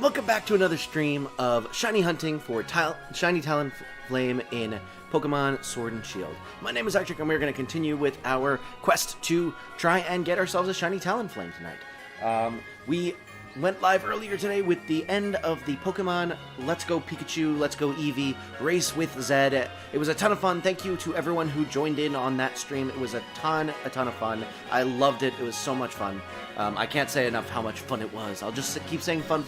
welcome back to another stream of shiny hunting for shiny Talonflame in Pokemon Sword and Shield. My name is Ectric, and we're going to continue with our quest to try and get ourselves a shiny Talonflame tonight. We went live earlier today with the end of the Pokemon Let's Go Pikachu, Let's Go Eevee race with Zed. It was a ton of fun. Thank you to everyone who joined in on that stream. It was a ton of fun. I loved it. It was so much fun. I can't say enough how much fun it was. I'll just keep saying fun.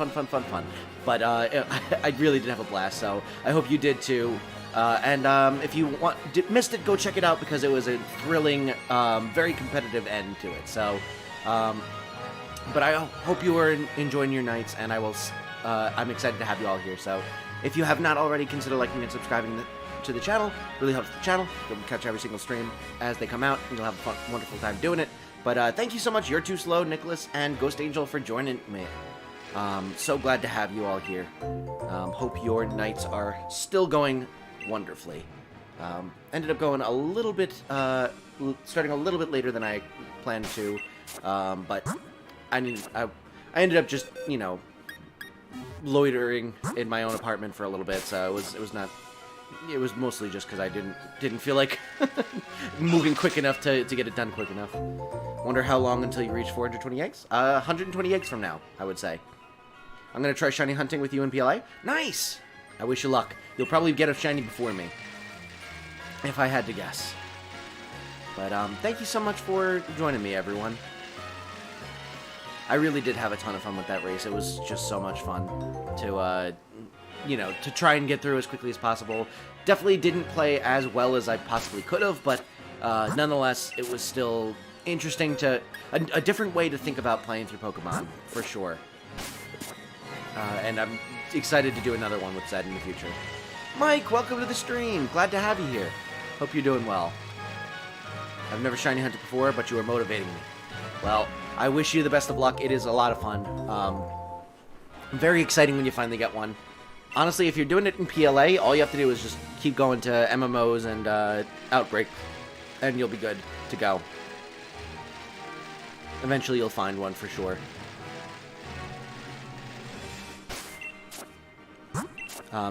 But I really did have a blast, so I hope you did too. If you missed it, go check it out because it was a thrilling, very competitive end to it. So, but I hope you are enjoying your nights, and I'm excited to have you all here. So, if you have not already, consider liking and subscribing to the channel. It really helps the channel. You'll catch every single stream as they come out, and you'll have a fun, wonderful time doing it. But thank you so much, You're Too Slow, Nicholas, and Ghost Angel for joining me. So glad to have you all here. Hope your nights are still going wonderfully. Ended up going a little bit, starting a little bit later than I planned to, but I ended up just, you know, loitering in my own apartment for a little bit, so it was mostly just because I didn't feel like moving quick enough to get it done quick enough. Wonder how long until you reach 420 eggs? 120 eggs from now, I would say. I'm gonna try shiny hunting with you in PLA. Nice! I wish you luck. You'll probably get a shiny before me, if I had to guess. But thank you so much for joining me, everyone. I really did have a ton of fun with that race. It was just so much fun to, you know, to try and get through as quickly as possible. Definitely didn't play as well as I possibly could have, but nonetheless, it was still interesting to a different way to think about playing through Pokemon, for sure. And I'm excited to do another one with Zed in the future. Mike, welcome to the stream. Glad to have you here. Hope you're doing well. I've never shiny hunted before, but you are motivating me. Well, I wish you the best of luck. It is a lot of fun. Very exciting when you finally get one. Honestly, if you're doing it in PLA, all you have to do is just keep going to MMOs and Outbreak, and you'll be good to go. Eventually, you'll find one for sure.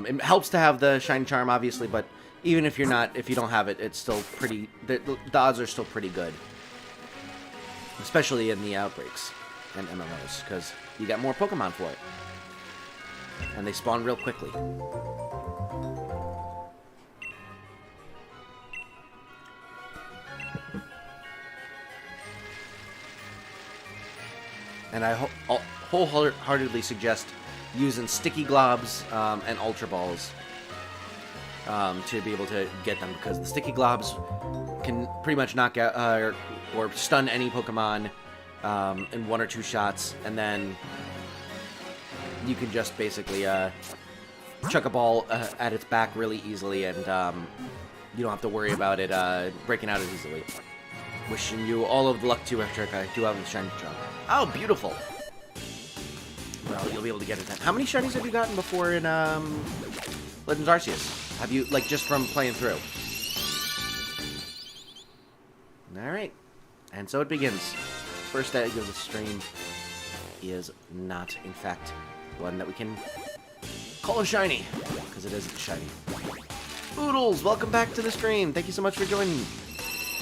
It helps to have the Shiny Charm, obviously, but even if you don't have it, it's still pretty. The odds are still pretty good, especially in the Outbreaks and MMOs, because you got more Pokemon for it. And they spawn real quickly. And I wholeheartedly suggest using Sticky Globs and Ultra Balls to be able to get them, because the Sticky Globs can pretty much knock out or stun any Pokemon in 1 or 2 shots, and then you can just basically chuck a ball at its back really easily, and you don't have to worry about it breaking out as easily. Wishing you all of the luck too, Ectric. I do have the Shiny Charm. Oh, beautiful! Well, you'll be able to get it then. How many shinies have you gotten before in Legends Arceus? Have you, like, just from playing through? Alright. And so it begins. First egg of the stream is not, in fact, one that we can call a shiny, because it isn't shiny. Oodles, welcome back to the stream. Thank you so much for joining.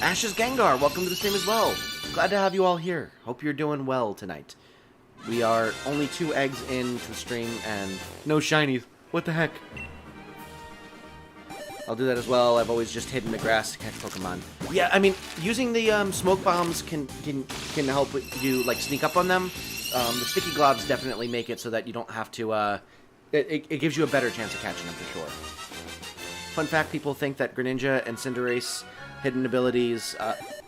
Ash's Gengar, welcome to the stream as well. Glad to have you all here. Hope you're doing well tonight. We are only 2 eggs into the stream and no shinies. What the heck? I'll do that as well. I've always just hidden the grass to catch Pokemon. Yeah, I mean, using the smoke bombs can help you, like, sneak up on them. The Sticky Globs definitely make it so that you don't have to, it gives you a better chance of catching them for sure. Fun fact, people think that Greninja and Cinderace hidden abilities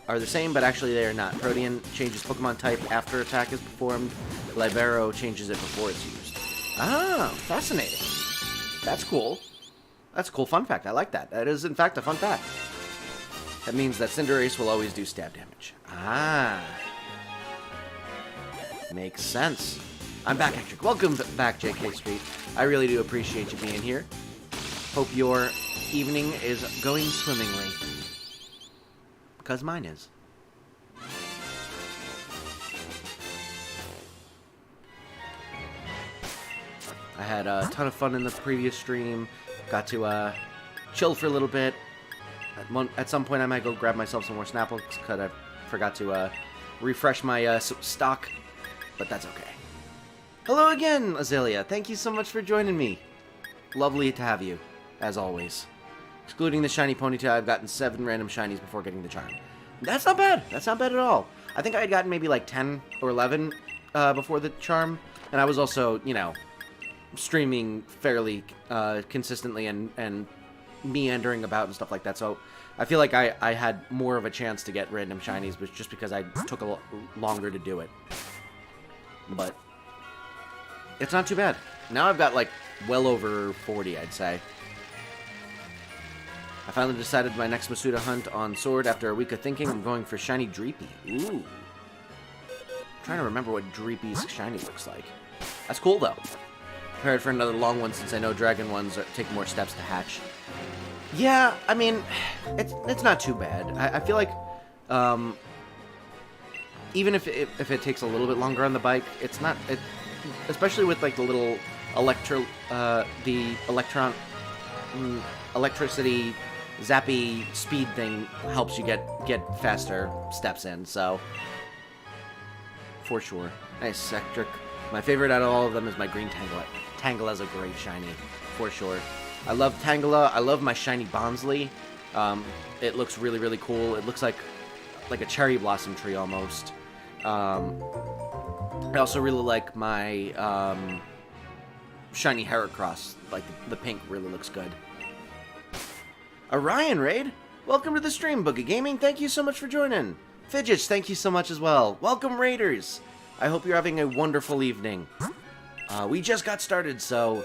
are the same, but actually they are not. Protean changes Pokemon type after attack is performed. Libero changes it before it's used. Ah, fascinating. That's cool. That's a cool fun fact. I like that. That is, in fact, a fun fact. That means that Cinderace will always do stab damage. Ah. Makes sense. I'm back, Ectric. Welcome back, JK Street. I really do appreciate you being here. Hope your evening is going swimmingly. Because mine is. I had a ton of fun in the previous stream. Got to chill for a little bit. At some point, I might go grab myself some more Snapples because I forgot to refresh my stock, but that's okay. Hello again, Azalea. Thank you so much for joining me. Lovely to have you, as always. Excluding the shiny Ponytail, I've gotten 7 random shinies before getting the charm. That's not bad. That's not bad at all. I think I had gotten maybe like 10 or 11 before the charm, and I was also, you know, streaming fairly consistently and meandering about and stuff like that, so I feel like I had more of a chance to get random shinies, but just because I took a longer to do it. But it's not too bad. Now I've got like well over 40, I'd say. I finally decided my next Masuda hunt on Sword. After a week of thinking, I'm going for shiny Dreepy. Ooh. I'm trying to remember what Dreepy's shiny looks like. That's cool, though. Prepared for another long one since I know dragon ones take more steps to hatch. Yeah, I mean, it's not too bad. I feel like, even if it takes a little bit longer on the bike, it's not, especially with like the little electricity zappy speed thing helps you get faster steps in, so for sure. Nice, Ectric. My favorite out of all of them is my green Tangela. Tangela's a great shiny, for sure. I love Tangela. I love my shiny Bonsley. It looks really, really cool. It looks like a cherry blossom tree almost. I also really like my shiny Heracross. Like the pink really looks good. Orion Raid, welcome to the stream, Boogie Gaming. Thank you so much for joining. Fidgets, thank you so much as well. Welcome, Raiders. I hope you're having a wonderful evening. We just got started, so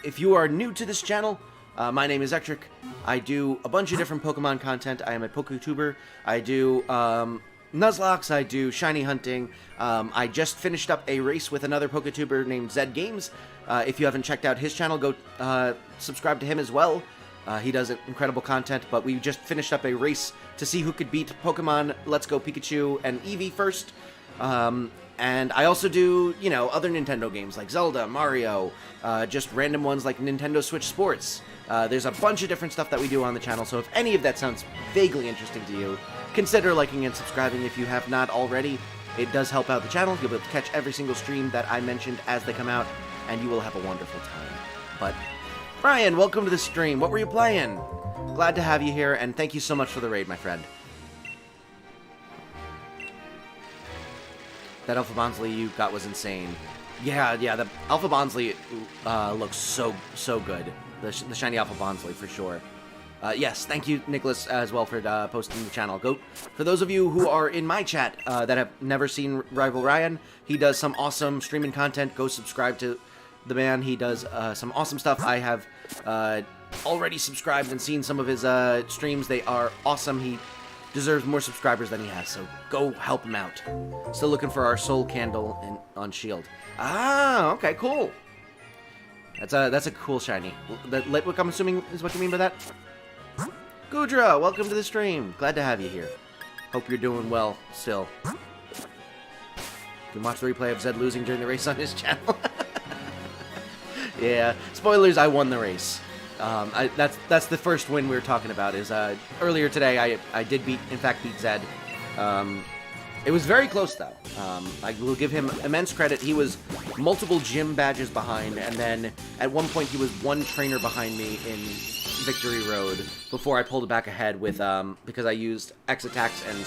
if you are new to this channel, my name is Ectric. I do a bunch of different Pokemon content. I am a PokeTuber. I do Nuzlocke, I do shiny hunting. I just finished up a race with another PokeTuber named Zed Games. If you haven't checked out his channel, go subscribe to him as well. He does incredible content, but we just finished up a race to see who could beat Pokemon Let's Go Pikachu and Eevee first. And I also do, you know, other Nintendo games like Zelda, Mario, just random ones like Nintendo Switch Sports. There's a bunch of different stuff that we do on the channel, so if any of that sounds vaguely interesting to you, consider liking and subscribing if you have not already. It does help out the channel. You'll be able to catch every single stream that I mentioned as they come out, and you will have a wonderful time. But Brian, welcome to the stream. What were you playing? Glad to have you here, and thank you so much for the raid, my friend. That Alpha Bonsley you got was insane. Yeah, the Alpha Bonsley looks so good. The shiny Alpha Bonsley, for sure. Yes, thank you, Nicholas, as well, for posting the channel. For those of you who are in my chat that have never seen Rival Ryan, he does some awesome streaming content. Go subscribe to the man. He does some awesome stuff. I have already subscribed and seen some of his streams. They are awesome. He deserves more subscribers than he has, so go help him out. Still looking for our soul candle on Shield. Ah, okay, cool. That's a cool shiny. That Litwick, I'm assuming, is what you mean by that? Gudra, welcome to the stream. Glad to have you here. Hope you're doing well still. You can watch the replay of Zed losing during the race on his channel. Yeah, spoilers, I won the race. That's the first win we were talking about. Is earlier today I did in fact beat Zed. It was very close though. I will give him immense credit. He was multiple gym badges behind, and then at one point he was one trainer behind me in Victory Road before I pulled it back ahead with because I used X attacks and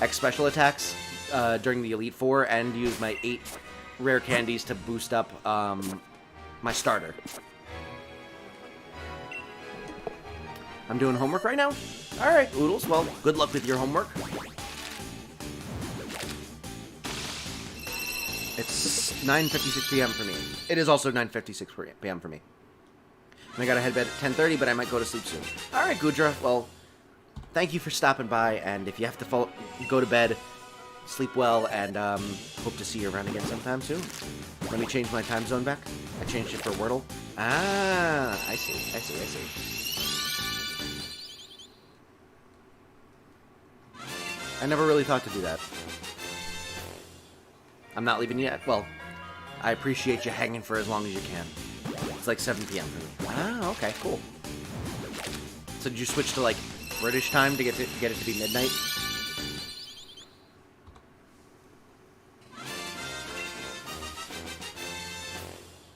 X special attacks during the Elite Four, and used my 8 rare candies to boost up my starter. I'm doing homework right now? Alright, Oodles, well, good luck with your homework. It's 9:56 p.m. for me. It is also 9:56 p.m. for me. And I gotta head to bed at 10:30, but I might go to sleep soon. Alright, Gudra, well, thank you for stopping by, and if you have to go to bed, sleep well, and hope to see you around again sometime soon. Let me change my time zone back. I changed it for Wordle. Ah, I see. I never really thought to do that. I'm not leaving yet. Well, I appreciate you hanging for as long as you can. It's like 7 p.m. for me. Ah, okay, cool. So did you switch to, like, British time to get it to be midnight?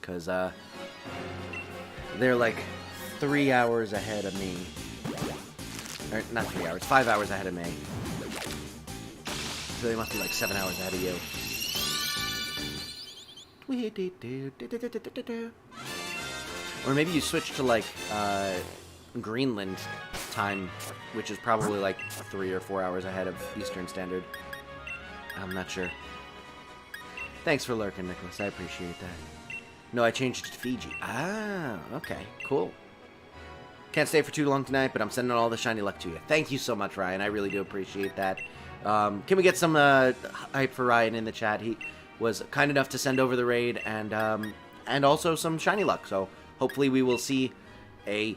Because, they're, like, 3 hours ahead of me. Or, not 3 hours, 5 hours ahead of me. So they must be, like, 7 hours ahead of you. Or maybe you switch to, like, Greenland time, which is probably, like, 3 or 4 hours ahead of Eastern Standard. I'm not sure. Thanks for lurking, Nicholas. I appreciate that. No, I changed it to Fiji. Ah, okay. Cool. Can't stay for too long tonight, but I'm sending all the shiny luck to you. Thank you so much, Ryan. I really do appreciate that. Can we get some hype for Ryan in the chat? He was kind enough to send over the raid and also some shiny luck. So hopefully we will see a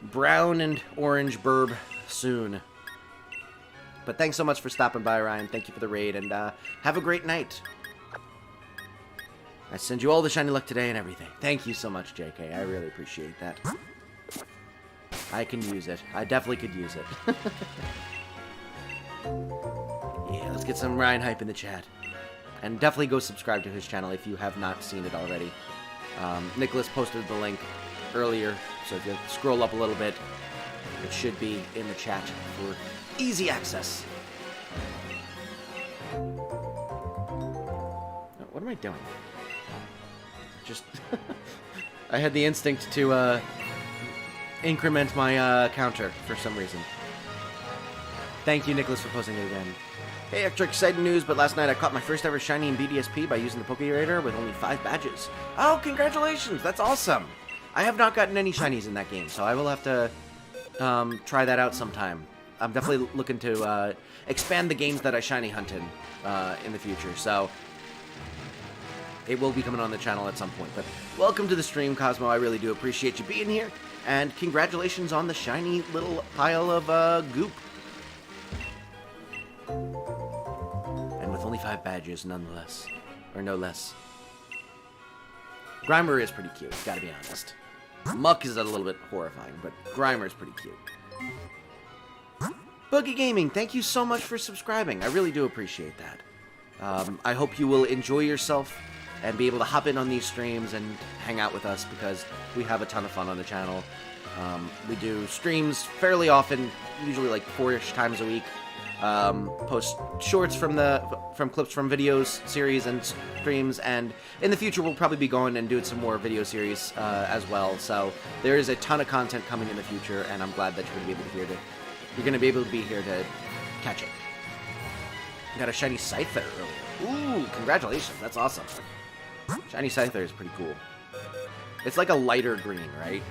brown and orange burb soon. But thanks so much for stopping by, Ryan. Thank you for the raid, and have a great night. I send you all the shiny luck today and everything. Thank you so much, JK. I really appreciate that. I can use it. I definitely could use it. Yeah, let's get some Ryan hype in the chat. And definitely go subscribe to his channel if you have not seen it already. Nicholas posted the link earlier, so if you scroll up a little bit, it should be in the chat for easy access. Oh, what am I doing? Just... I had the instinct to, increment my, counter for some reason. Thank you, Nicholas, for posting it again. Hey, Ectric, exciting news, but last night I caught my first ever shiny in BDSP by using the Poké with only 5 badges. Oh, congratulations! That's awesome! I have not gotten any shinies in that game, so I will have to, try that out sometime. I'm definitely looking to, expand the games that I shiny hunt in the future, so... It will be coming on the channel at some point, but welcome to the stream, Cosmo. I really do appreciate you being here, and congratulations on the shiny little pile of goop. And with only 5 badges, nonetheless, or no less. Grimer is pretty cute, gotta be honest. Muck is a little bit horrifying, but Grimer is pretty cute. Boogie Gaming, thank you so much for subscribing. I really do appreciate that. I hope you will enjoy yourself and be able to hop in on these streams and hang out with us, because we have a ton of fun on the channel. We do streams fairly often, usually like 4-ish times a week. Post shorts from clips from videos, series, and streams, and in the future we'll probably be going and doing some more video series as well. So there is a ton of content coming in the future, and I'm glad that you're going to be able to be here to catch it. Got a shiny Scyther earlier. Ooh, congratulations! That's awesome. Shiny Scyther is pretty cool. It's like a lighter green, right?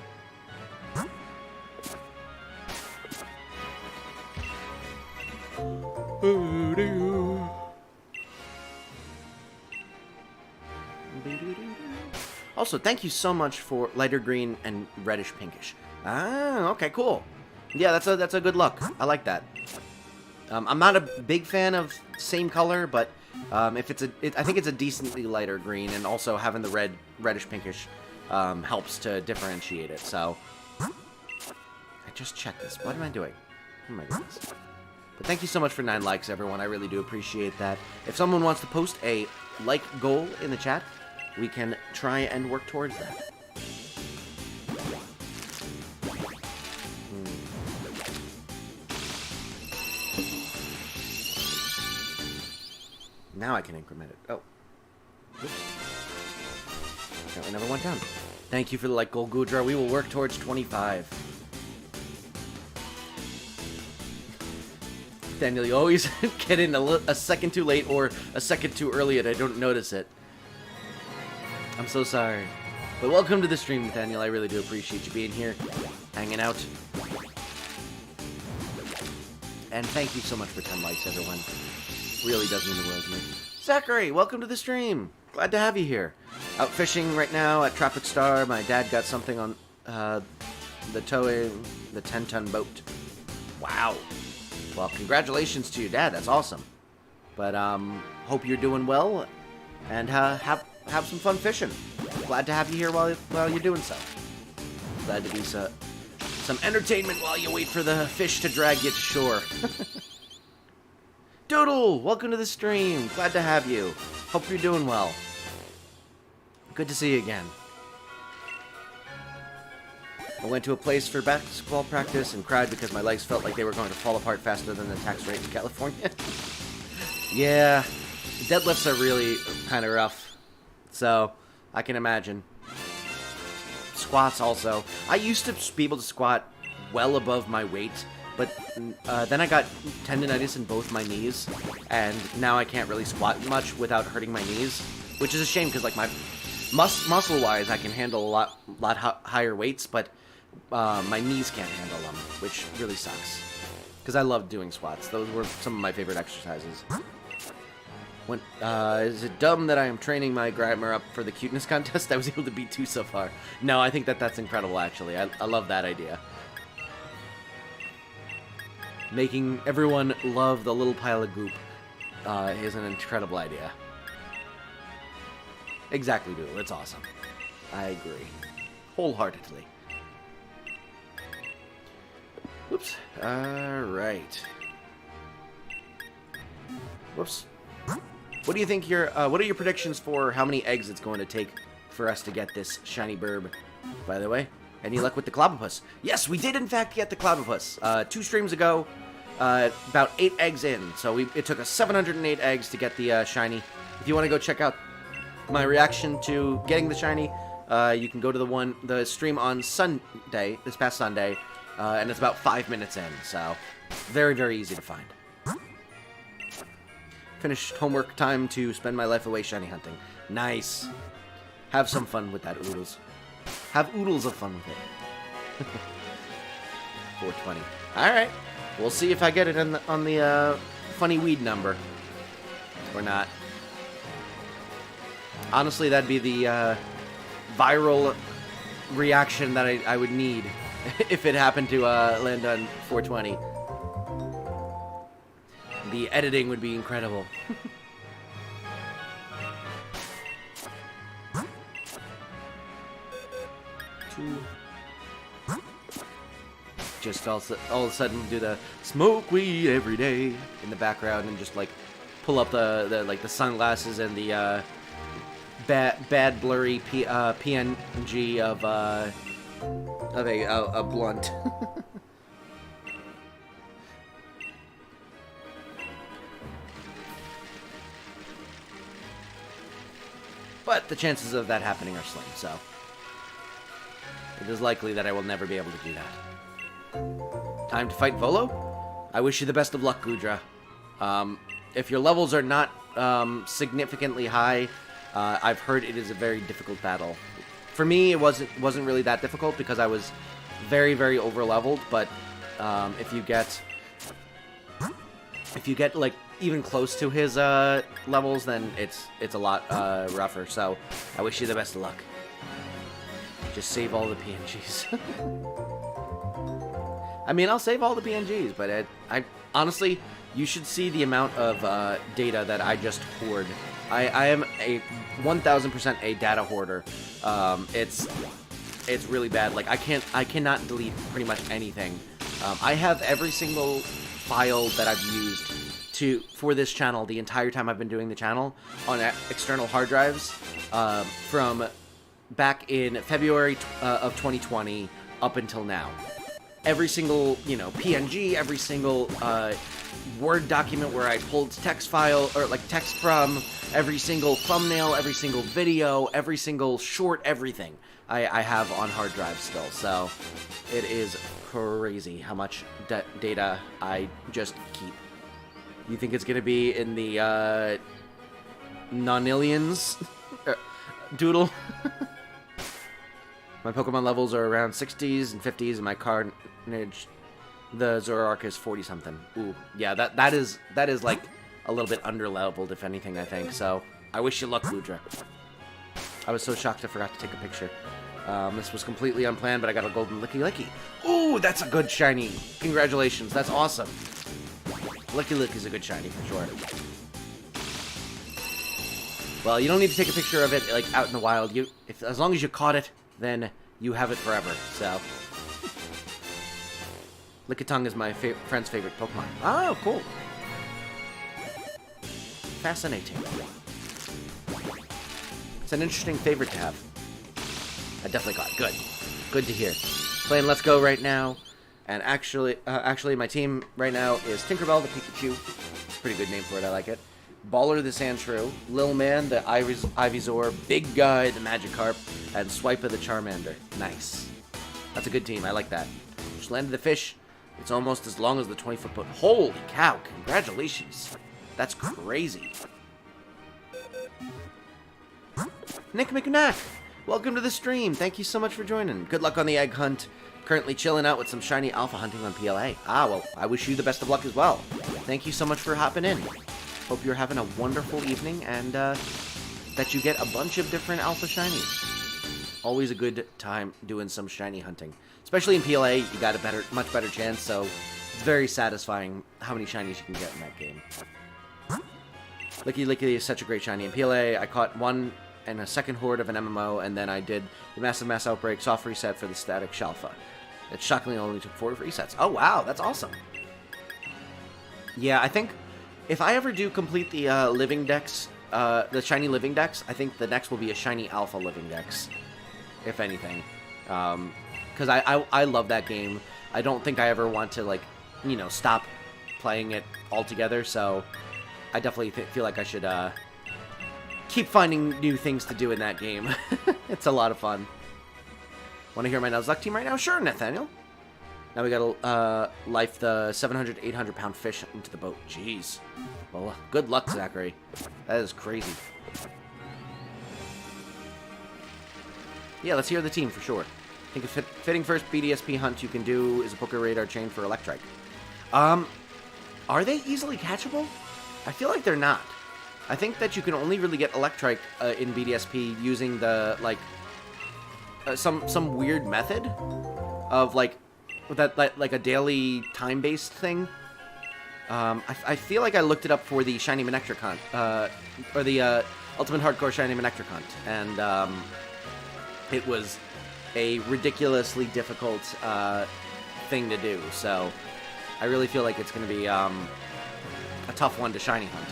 Also, thank you so much for lighter green and reddish pinkish. Ah, okay, cool. Yeah, that's a good look. I like that. I'm not a big fan of same color, but if I think it's a decently lighter green, and also having the reddish pinkish helps to differentiate it. So I just checked this. What am I doing? Oh my goodness. But thank you so much for 9 likes, everyone. I really do appreciate that. If someone wants to post a like goal in the chat, we can try and work towards that. Now I can increment it. Oh. Oops. Apparently never went down. Thank you for the like goal, Gudra. We will work towards 25. Daniel, you always get in a second too late or a second too early and I don't notice it. I'm so sorry. But welcome to the stream, Nathaniel. I really do appreciate you being here, hanging out. And thank you so much for 10 likes, everyone. Really does mean the world to me. Zachary, welcome to the stream. Glad to have you here. Out fishing right now at Tropic Star. My dad got something on the 10-ton boat. Wow. Well, congratulations to your dad. That's awesome. But hope you're doing well, and have have some fun fishing. Glad to have you here while you're doing so. Glad to be some entertainment while you wait for the fish to drag you to shore. Doodle, welcome to the stream. Glad to have you. Hope you're doing well. Good to see you again. I went to a place for basketball practice and cried because my legs felt like they were going to fall apart faster than the tax rate in California. Yeah, deadlifts are really kind of rough, so I can imagine. Squats also. I used to be able to squat well above my weight, but then I got tendinitis in both my knees, and now I can't really squat much without hurting my knees, which is a shame because like my muscle-wise I can handle a lot higher weights, but my knees can't handle them, which really sucks. Because I love doing squats. Those were some of my favorite exercises. Is it dumb that I am training my grammar up for the cuteness contest? I was able to beat 2 so far. No, I think that's incredible, actually. I love that idea. Making everyone love the little pile of goop is an incredible idea. Exactly, Doodle. It's awesome. I agree. Wholeheartedly. Whoops. Alright. Whoops. What do you think what are your predictions for how many eggs it's going to take for us to get this shiny burb, by the way? Any luck with the Clobbopus? Yes, we did in fact get the Clobbopus. 2 streams ago, about 8 eggs in. So it took us 708 eggs to get the shiny. If you want to go check out my reaction to getting the shiny, you can go to the stream on Sunday, this past Sunday, and it's about 5 minutes in, so very, very easy to find. Finished homework time to spend my life away shiny hunting. Nice. Have some fun with that, Oodles. Have oodles of fun with it. 420. Alright. We'll see if I get it on the funny weed number. Or not. Honestly, that'd be the viral reaction that I would need if it happened to land on 420. The editing would be incredible. Just all of a sudden do the smoke weed every day in the background and just like pull up the sunglasses and the bad blurry PNG of a blunt. But the chances of that happening are slim, so it is likely that I will never be able to do that. Time to fight Volo? I wish you the best of luck, Gudra. If your levels are not significantly high, I've heard it is a very difficult battle. For me, it wasn't really that difficult because I was very, very over-leveled, but if you get like even close to his levels, then it's a lot rougher. So I wish you the best of luck. Just save all the PNGs. I mean, I'll save all the PNGs, but I honestly, you should see the amount of data that I just hoard. I am a 1000% a data hoarder. It's really bad. Like I cannot delete pretty much anything. I have every single file that I've used for this channel the entire time I've been doing the channel on external hard drives from back in February of 2020 up until now. Every single, PNG, every single Word document where I pulled text file or like text from, every single thumbnail, every single video, every single short, everything I have on hard drives still. So it is crazy how much data I just keep. You think it's going to be in the nonillions? Doodle? My Pokemon levels are around 60s and 50s, and my Carnage, the Zoroark, is 40-something. Ooh, yeah, that is like a little bit under-leveled, if anything, I think. So, I wish you luck, Ludra. I was so shocked I forgot to take a picture. This was completely unplanned, but I got a golden Licky Licky. Ooh, that's a good shiny. Congratulations, that's awesome. Licky Licky's a good shiny, for sure. Well, you don't need to take a picture of it, like, out in the wild. As long as you caught it, then you have it forever, so. Lickitung is my friend's favorite Pokemon. Oh, cool. Fascinating. It's an interesting favorite to have. I definitely got it. Good. Good to hear. Playing Let's Go right now. And actually, my team right now is Tinkerbell the Pikachu. It's a pretty good name for it. I like it. Baller the Sandshrew. Lil Man the Ivysaur. Big Guy the Magikarp. And Swiper the Charmander. Nice. That's a good team. I like that. Just landed the fish. It's almost as long as the 20-foot boat. Holy cow. Congratulations. That's crazy. Nick McNack. Welcome to the stream. Thank you so much for joining. Good luck on the egg hunt. Currently chilling out with some shiny alpha hunting on PLA. Ah, well, I wish you the best of luck as well. Thank you so much for hopping in. Hope you're having a wonderful evening and that you get a bunch of different alpha shinies. Always a good time doing some shiny hunting. Especially in PLA, you got a much better chance, so it's very satisfying how many shinies you can get in that game. Licky Licky is such a great shiny. In PLA, I caught one and a second horde of an MMO, and then I did the Massive Mass Outbreak soft reset for the Static Shelfa. It shockingly only took 4 resets. Oh, wow, that's awesome. Yeah, I think if I ever do complete the living dex, the shiny living dex, I think the next will be a shiny alpha living dex, if anything. Because I love that game. I don't think I ever want to, like, you know, stop playing it altogether, so I definitely feel like I should keep finding new things to do in that game. It's a lot of fun. Want to hear my Nuzlocke team right now? Sure, Nathaniel. Now we gotta life the 700, 800 pound fish into the boat. Jeez. Well, good luck, Zachary. That is crazy. Yeah, let's hear the team for sure. I think a fitting first BDSP hunt you can do is a Poké Radar chain for Ectric. Are they easily catchable? I feel like they're not. I think that you can only really get Ectric in BDSP using the, like, some weird method of, like, like a daily time-based thing. I feel like I looked it up for the Shiny Manectric hunt, or the Ultimate Hardcore Shiny Manectric hunt, and it was a ridiculously difficult thing to do, so I really feel like it's going to be a tough one to shiny hunt.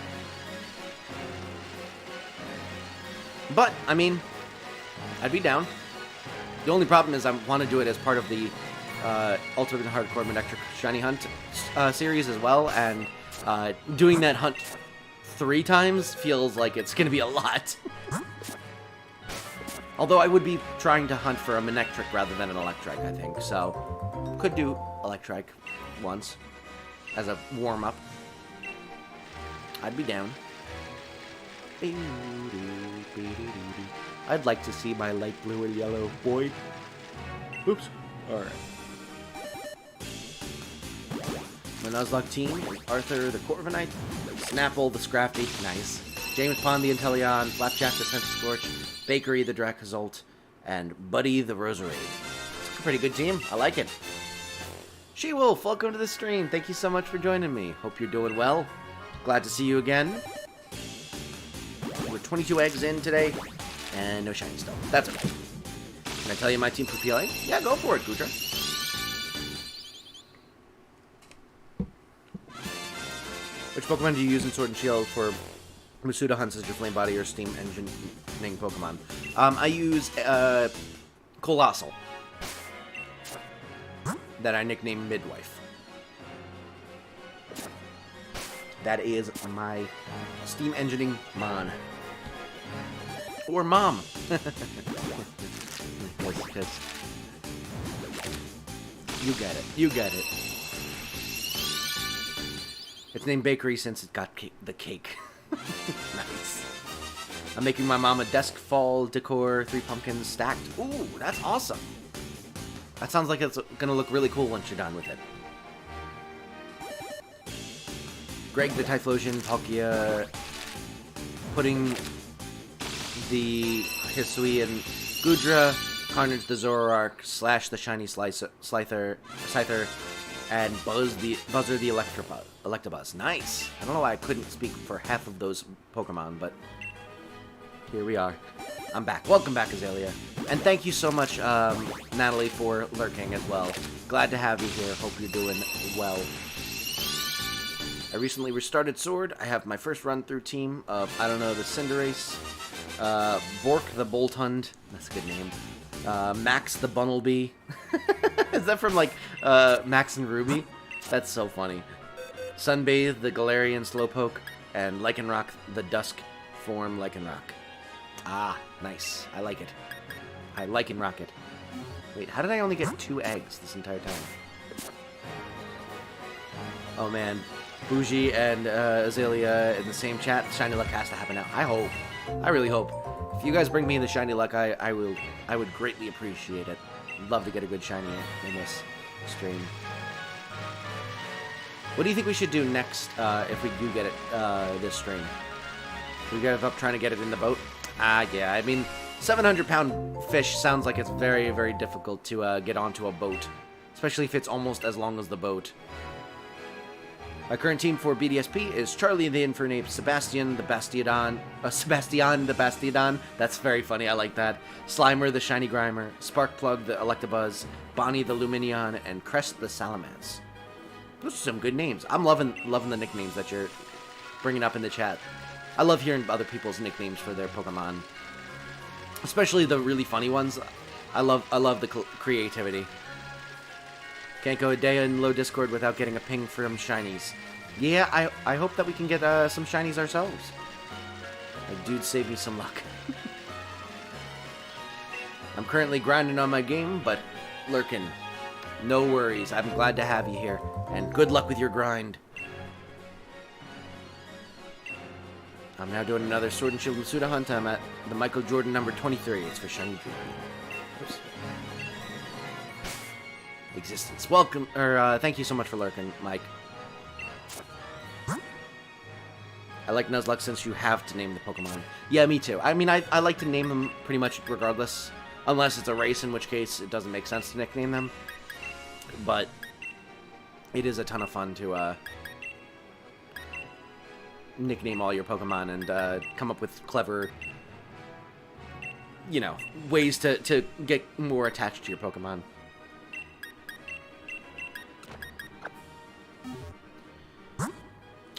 But, I mean, I'd be down. The only problem is I want to do it as part of the Ultimate Hardcore Manectric Shiny Hunt series as well, and doing that hunt 3 times feels like it's going to be a lot. Although I would be trying to hunt for a Manectric rather than an Ectric, I think, so could do Ectric once as a warm-up. I'd be down. I'd like to see my light blue and yellow boy. Oops. Alright. My Nuzlocke team is Arthur the Corviknight, Snapple the Scrafty, nice, James Pond the Inteleon, Flapjack the Scorch, Bakery the Dracozolt, and Buddy the Rosary. It's a pretty good team. I like it. She-Wolf, welcome to the stream. Thank you so much for joining me. Hope you're doing well. Glad to see you again. We're 22 eggs in today, and no shiny stuff. That's okay. Can I tell you my team for PLA? Yeah, go for it, Gutra. Which Pokemon do you use in Sword and Shield for Masuda hunts as your Flame Body or Steam Engineering Pokemon? I use Colossal, that I nicknamed Midwife. That is my Steam Engineering Mon. Or Mom. Because you get it. You get it. It's named Bakery since it got the cake. Nice. I'm making my mom a desk fall decor, 3 pumpkins stacked. Ooh, that's awesome. That sounds like it's gonna look really cool once you're done with it. Greg the Typhlosion, Palkia, putting the Hisui and Gudra, Carnage the Zoroark, Slash the Shiny Scyther, and Buzzer the Electabuzz. Nice! I don't know why I couldn't speak for half of those Pokemon, but here we are. I'm back. Welcome back, Azalea. And thank you so much, Natalie, for lurking as well. Glad to have you here. Hope you're doing well. I recently restarted Sword. I have my first run-through team of, I don't know, the Cinderace, Bork the Bolthund. That's a good name. Max the Bunnelby. Is that from, like, Max and Ruby? That's so funny. Sunbathe the Galarian Slowpoke, and Lycanroc the Dusk form Lycanroc. Ah, nice. I like it. I Lycanroc it. Wait, how did I only get 2 eggs this entire time? Oh man, Bougie and Azalea in the same chat. Shiny Luck has to happen now. I hope. I really hope. If you guys bring me the Shiny Luck, I would greatly appreciate it. I'd love to get a good shiny in this stream. What do you think we should do next if we do get it this stream? We give up trying to get it in the boat? Yeah, I mean, 700-pound fish sounds like it's very, very difficult to get onto a boat, especially if it's almost as long as the boat. My current team for BDSP is Charlie the Infernape, Sebastian the Bastiodon, Sebastian the Bastiodon, that's very funny, I like that, Slimer the Shiny Grimer, Sparkplug the Electabuzz, Bonnie the Luminion, and Crest the Salamence. Those are some good names. I'm loving the nicknames that you're bringing up in the chat. I love hearing other people's nicknames for their Pokemon, especially the really funny ones. I love the creativity. Can't go a day in low Discord without getting a ping from shinies. Yeah, I hope that we can get some shinies ourselves. Like, dude, save me some luck. I'm currently grinding on my game, but lurking. No worries. I'm glad to have you here, and good luck with your grind. I'm now doing another Sword and Shield Masuda hunt. I'm at the Michael Jordan number 23. It's for Shiny Dream. Oops. Existence. Welcome, or thank you so much for lurking, Mike. I like Nuzlocke since you have to name the Pokemon. Yeah, me too. I mean, I like to name them pretty much regardless, unless it's a race, in which case it doesn't make sense to nickname them. But it is a ton of fun to nickname all your Pokemon and come up with clever, you know, ways to get more attached to your Pokemon.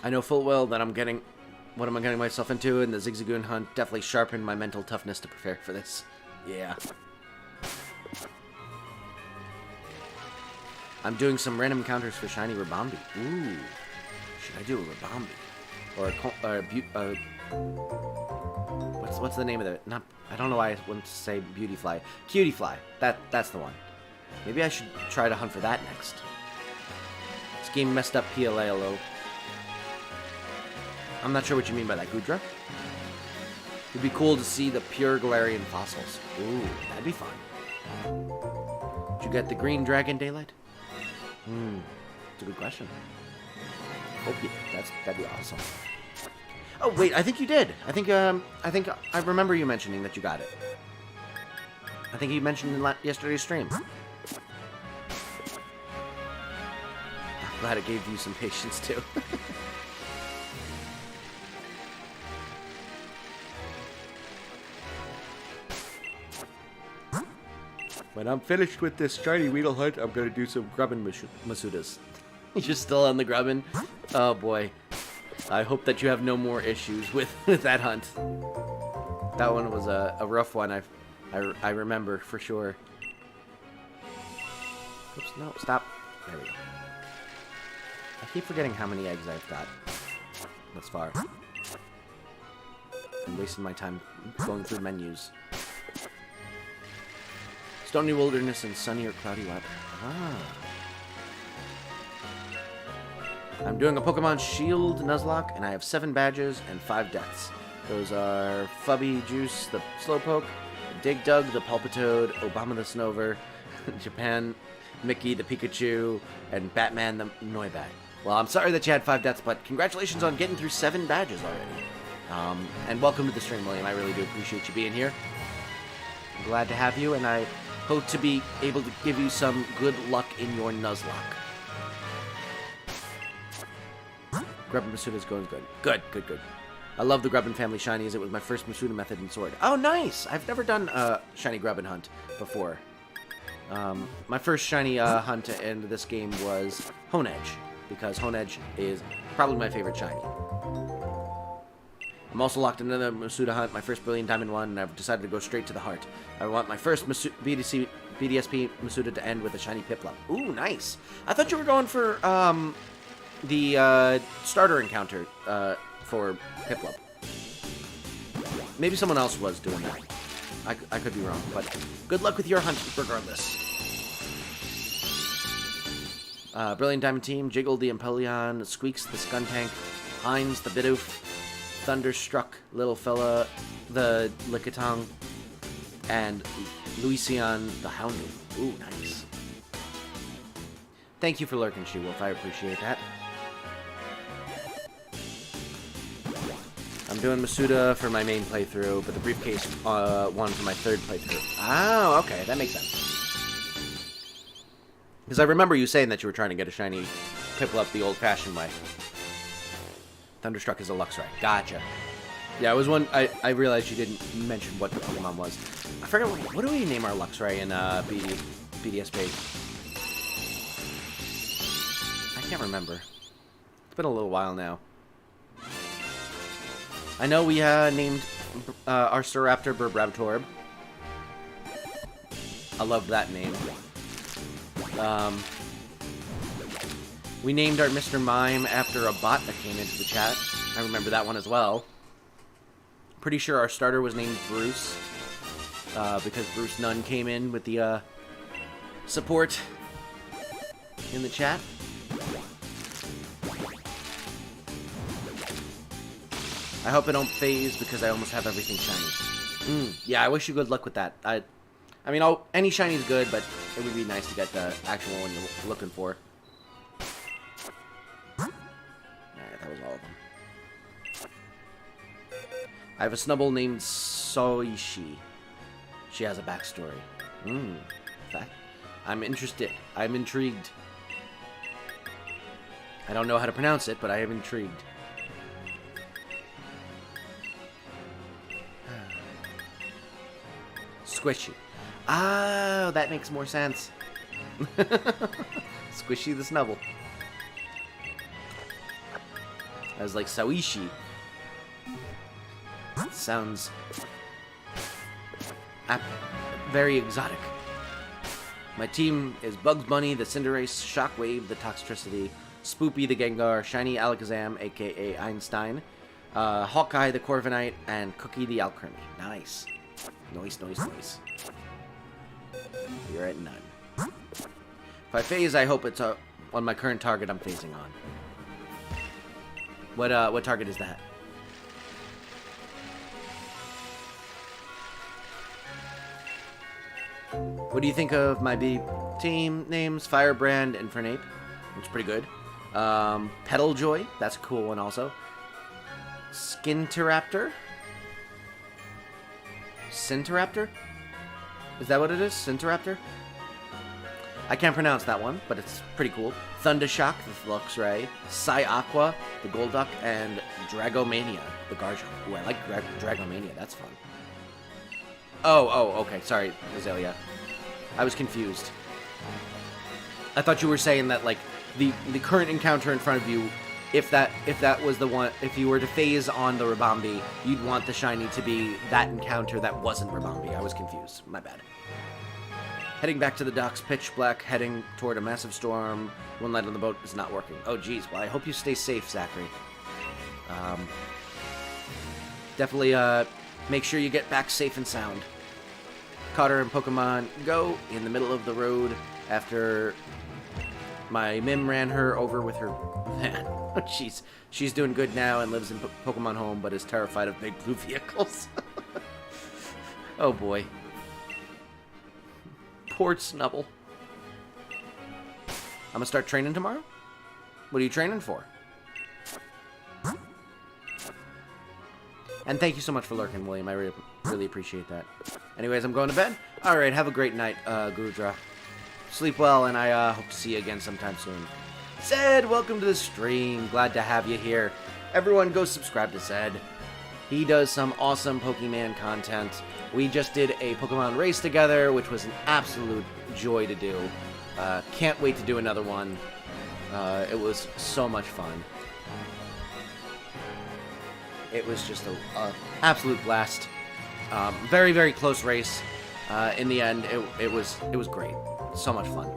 I know full well that I'm getting what am I getting myself into, and the Zigzagoon hunt definitely sharpened my mental toughness to prepare for this. Yeah. I'm doing some random encounters for Shiny Ribombee. Ooh. Should I do a Ribombee? Or what's the name of it? I don't know why I want to say Beautyfly. Cutiefly. That's the one. Maybe I should try to hunt for that next. This game messed up PLA a little. I'm not sure what you mean by that, Goodra. It'd be cool to see the pure Galarian fossils. Ooh, that'd be fun. Did you get the green dragon daylight? That's a good question. Hope you did. That'd be awesome. Oh wait, I think you did. I think I remember you mentioning that you got it. I think you mentioned in yesterday's stream. I'm glad it gave you some patience too. When I'm finished with this shiny Weedle hunt, I'm gonna do some grubbin Masudas. You're still on the grubbin? Oh boy. I hope that you have no more issues with that hunt. That one was a rough one, I remember for sure. Oops, no, stop. There we go. I keep forgetting how many eggs I've got thus far. I'm wasting my time going through menus. Stony Wilderness and Sunny or Cloudy Weather. Ah. I'm doing a Pokemon Shield Nuzlocke, and I have 7 badges and 5 deaths. Those are Fubby Juice, the Slowpoke, Dig Dug, the Palpitoad, Obama the Snover, Japan Mickey, the Pikachu, and Batman the Noibat. Well, I'm sorry that you had 5 deaths, but congratulations on getting through 7 badges already. And welcome to the stream, William. I really do appreciate you being here. I'm glad to have you, and I hope to be able to give you some good luck in your Nuzlocke. Grubbin Masuda's going good. Good. I love the Grubbin family shinies. It was my first Masuda Method in Sword. Oh, nice! I've never done a shiny Grubbin hunt before. My first shiny hunt in this game was Honedge, because Honedge is probably my favorite shiny. I'm also locked into the Masuda hunt, my first Brilliant Diamond one, and I've decided to go straight to the heart. I want my first BDSP Masuda to end with a shiny Piplup. Ooh, nice! I thought you were going for the starter encounter for Piplup. Maybe someone else was doing that. I could be wrong, but good luck with your hunt regardless. Brilliant Diamond Team, Jiggle the Empoleon, Squeaks the Skuntank, Hines the Bidoof, Thunderstruck Little Fella the Lickitung, and Lucian the Houndoom. Ooh, nice. Thank you for lurking, She-Wolf. I appreciate that. I'm doing Masuda for my main playthrough, but the briefcase one for my third playthrough. Oh, okay, that makes sense. Because I remember you saying that you were trying to get a shiny Piplup the old-fashioned way. Thunderstruck is a Luxray. Gotcha. Yeah, it was one. I realized you didn't mention what the Pokemon was. I forget what do we name our Luxray in BDSP? I can't remember. It's been a little while now. I know we named our Staraptor Burbrabtorb. I love that name. We named our Mr. Mime after a bot that came into the chat. I remember that one as well. Pretty sure our starter was named Bruce, because Bruce Nunn came in with the support in the chat. I hope I don't phase because I almost have everything shiny. Yeah, I wish you good luck with that. I mean, any shiny is good, but it would be nice to get the actual one you're looking for. Alright, that was all of them. I have a Snubble named Soishi. She has a backstory. I'm interested. I'm intrigued. I don't know how to pronounce it, but I am intrigued. Squishy. Oh, that makes more sense. Squishy the Snubble. I was like, Soishi. Sounds very exotic. My team is Bugs Bunny, the Cinderace, Shockwave, the Toxtricity, Spoopy the Gengar, Shiny Alakazam, aka Einstein, Hawkeye the Corviknight, and Cookie the Alcremie. Nice. Nice, nice, nice. You're at none. If I phase, I hope it's on my current target I'm phasing on. What target is that? What do you think of my team names? Firebrand and Fernape. It's pretty good. Petaljoy. That's a cool one also. Skinteraptor. Cinteraptor? Is that what it is? Cinteraptor? I can't pronounce that one, but it's pretty cool. Thundershock, the Luxray, Psy-Aqua, the Golduck, and Dragomania, the Garchomp. Ooh, I like Dragomania. That's fun. Oh, okay. Sorry, Azalea. I was confused. I thought you were saying that, like, the current encounter in front of you, if that was the one, if you were to phase on the Ribombee, you'd want the shiny to be that encounter that wasn't Ribombee. I was confused. My bad. Heading back to the docks, pitch black, heading toward a massive storm. One light on the boat is not working. Oh, geez. Well, I hope you stay safe, Zachary. Definitely make sure you get back safe and sound. Caught her in Pokemon Go in the middle of the road after my Mim ran her over with her... Man, she's doing good now and lives in Pokemon Home, but is terrified of big blue vehicles. Oh, boy. Poor Snubble. I'm gonna start training tomorrow? What are you training for? And thank you so much for lurking, William. I really appreciate that. Anyways, I'm going to bed. Alright, have a great night, Gurudra. Sleep well, and I hope to see you again sometime soon. Zed, welcome to the stream. Glad to have you here. Everyone, go subscribe to Zed. He does some awesome Pokemon content. We just did a Pokemon race together, which was an absolute joy to do. Can't wait to do another one. It was so much fun. It was just an absolute blast. Very, very close race. In the end, it was great. So much fun.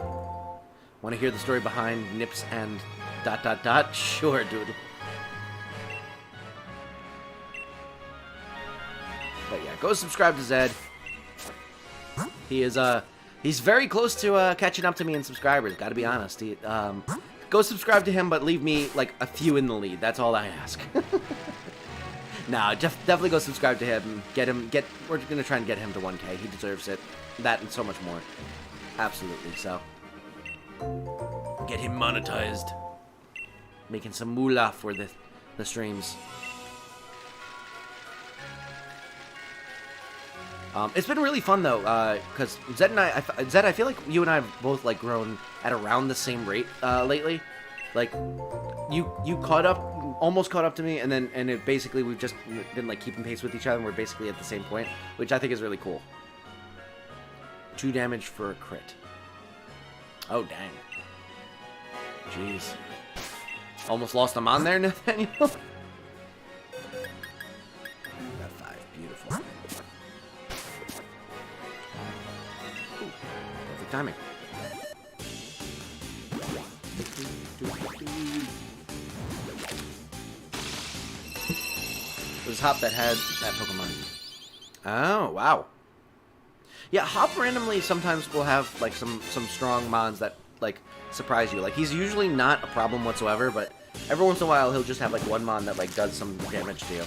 Want to hear the story behind Nips and ... Sure, dude. But yeah, go subscribe to Zed. He is he's very close to catching up to me in subscribers. Got to be honest. Go subscribe to him, but leave me like a few in the lead. That's all I ask. Nah, definitely go subscribe to him. We're gonna try and get him to 1K. He deserves it. That and so much more. Absolutely. So get him monetized. Making some moolah for the streams. It's been really fun though, because Zed and I feel like you and I have both like grown at around the same rate lately. Like you almost caught up to me, and it basically we've just been like keeping pace with each other, and we're basically at the same point, which I think is really cool. 2 damage for a crit. Oh dang! Jeez, almost lost him on there, Nathaniel. Got 5, beautiful. Perfect timing. It was Hop that had that Pokemon. Oh, wow. Yeah, Hop randomly sometimes will have like some strong mons that like surprise you. Like he's usually not a problem whatsoever, but every once in a while he'll just have like one mon that like does some damage to you.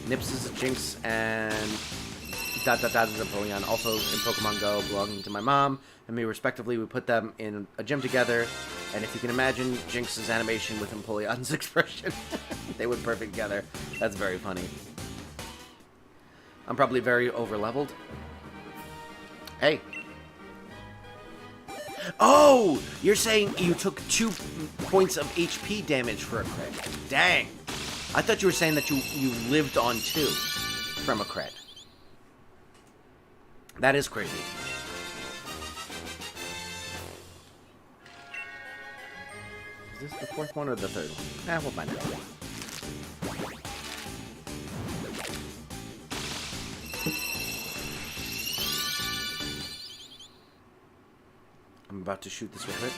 Nips is a Jinx and ... is a Napoleon, also in Pokemon Go, belonging to my mom and me respectively. We put them in a gym together, and if you can imagine Jinx's animation with Empoleon's expression, they would perfect together. That's very funny. I'm probably very over-leveled. Hey. Oh! You're saying you took 2 points of HP damage for a crit. Dang. I thought you were saying that you lived on 2 from a crit. That is crazy. Is this the 4th one or the 3rd one? We'll find out. I'm about to shoot this rabbit.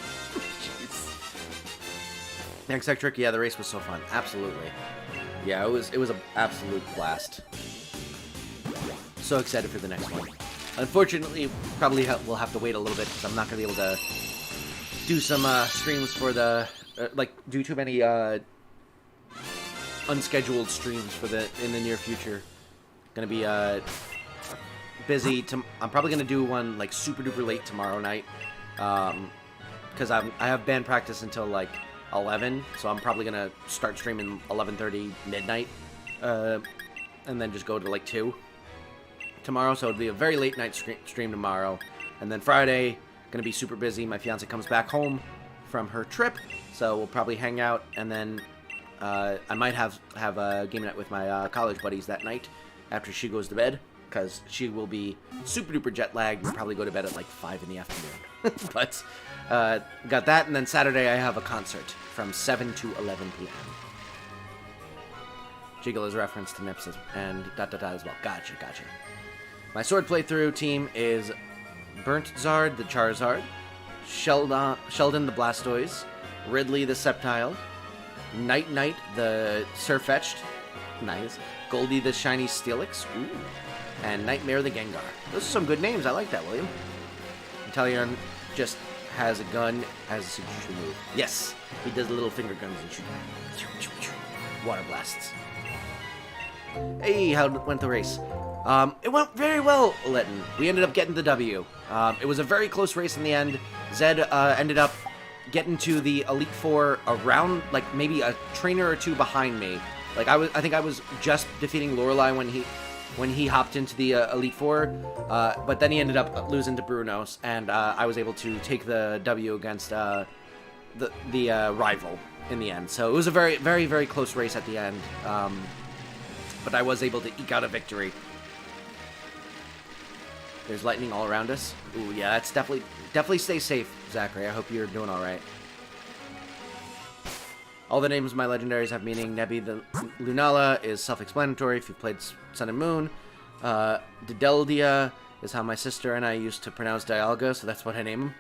Thanks, Ectric. Yeah, the race was so fun. Absolutely. Yeah, it was an absolute blast. So excited for the next one. Unfortunately, probably we'll have to wait a little bit because I'm not going to be able to do some streams for the... do too many unscheduled streams for in the near future. Gonna be busy. I'm probably gonna do one like super duper late tomorrow night, because I have band practice until like 11, so I'm probably gonna start streaming 11:30 midnight, and then just go to like 2 tomorrow. So it'll be a very late night stream tomorrow, and then Friday gonna be super busy. My fiance comes back home from her trip, so we'll probably hang out, and then I might have a game night with my college buddies that night after she goes to bed, because she will be super duper jet lagged and probably go to bed at like 5 in the afternoon. But got that, and then Saturday I have a concert from 7 to 11 p.m. Jiggle is reference to Nips and ... as well. Gotcha. My sword playthrough team is Burnt Zard the Charizard, Sheldon the Blastoise, Ridley the Sceptile, Night the Surfetch'd, nice, Goldie the Shiny Steelix, ooh, and Nightmare the Gengar. Those are some good names. I like that, William. Inteleon just has a gun as a signature move. Yes, he does little finger guns and shoot. Water blasts. Hey, how went the race? It went very well, Letton. We ended up getting the W. It was a very close race in the end. Zed ended up getting to the Elite Four around, like, maybe a trainer or 2 behind me. Like, I think I was just defeating Lorelei when he hopped into the Elite Four, but then he ended up losing to Brunos, and I was able to take the W against the rival in the end. So it was a very, very, very close race at the end. but I was able to eke out a victory. There's lightning all around us. Ooh, yeah, that's definitely stay safe, Zachary. I hope you're doing all right. All the names of my legendaries have meaning. Nebi the Lunala is self-explanatory if you've played Sun and Moon. Dideldia is how my sister and I used to pronounce Dialga, so that's what I name him.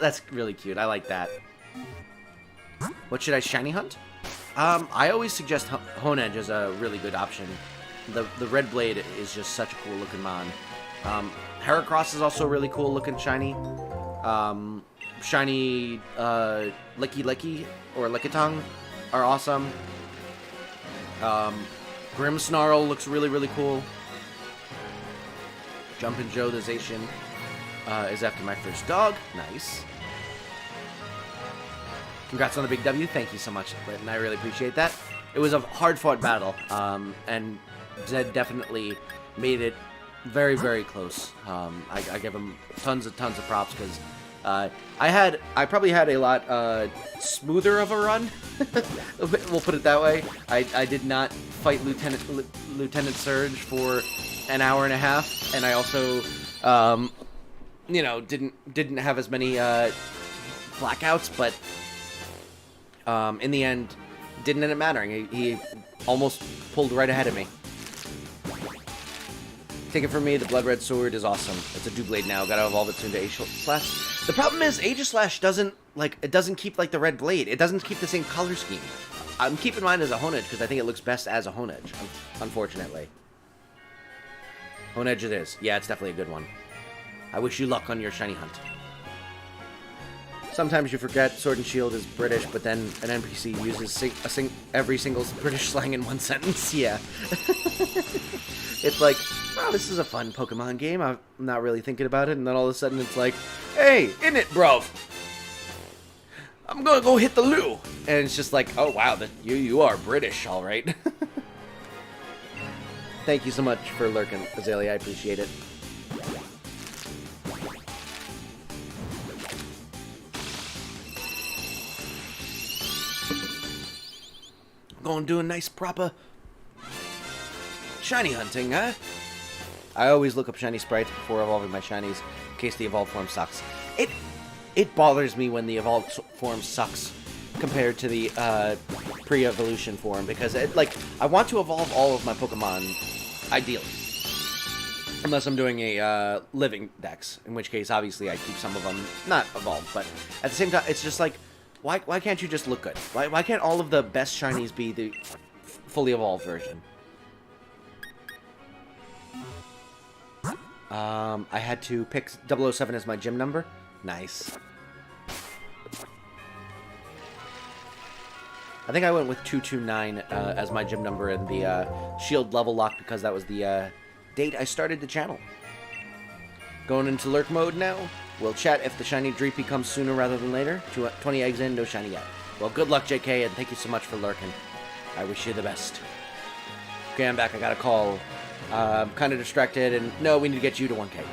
That's really cute. I like that. What should I shiny hunt? I always suggest Honedge as a really good option. The red blade is just such a cool looking mon. Heracross is also really cool looking shiny. Shiny Licky or Lickitung are awesome. Grimmsnarl looks really cool. Jumpin' Joe the Zacian is after my first dog. Nice. Congrats on the big W. Thank you so much, Clinton. I really appreciate that. It was a hard-fought battle, and Zed definitely made it very close. I give him tons of props because I probably had a lot smoother of a run. We'll put it that way. I did not fight Lieutenant Surge for an hour and a half, and I also you know, didn't have as many blackouts, but in the end didn't end up mattering. He almost pulled right ahead of me. Take it from me, the Blood Red Sword is awesome. It's a Doublade now. Gotta evolve it soon to Aegislash. The problem is, Aegislash doesn't keep, like, the red blade. It doesn't keep the same color scheme. I'm keeping mine as a Honedge because I think it looks best as a Honedge, unfortunately. Honedge it is. Yeah, it's definitely a good one. I wish you luck on your shiny hunt. Sometimes you forget Sword and Shield is British, but then an NPC uses every single British slang in one sentence. Yeah. It's like, oh, this is a fun Pokemon game. I'm not really thinking about it, and then all of a sudden it's like, hey, in it, bro. I'm gonna go hit the loo. And it's just like, oh, wow, you are British, all right. Thank you so much for lurking, Azalea. I appreciate it. Going to do a nice proper shiny hunting, huh? I always look up shiny sprites before evolving my shinies in case the evolved form sucks. It bothers me when the evolved form sucks compared to the pre-evolution form because I want to evolve all of my Pokemon ideally, unless I'm doing a living dex, in which case obviously I keep some of them not evolved, but at the same time it's just like, why can't you just look good? Why can't all of the best shinies be the fully evolved version? I had to pick 007 as my gym number. Nice. I think I went with 229 as my gym number in the shield level lock because that was the date I started the channel. Going into lurk mode now. We'll chat if the shiny Dreepy comes sooner rather than later. 20 eggs in, no shiny yet. Well, good luck, JK, and thank you so much for lurking. I wish you the best. Okay, I'm back. I got a call. I'm kind of distracted, and no, we need to get you to 1K.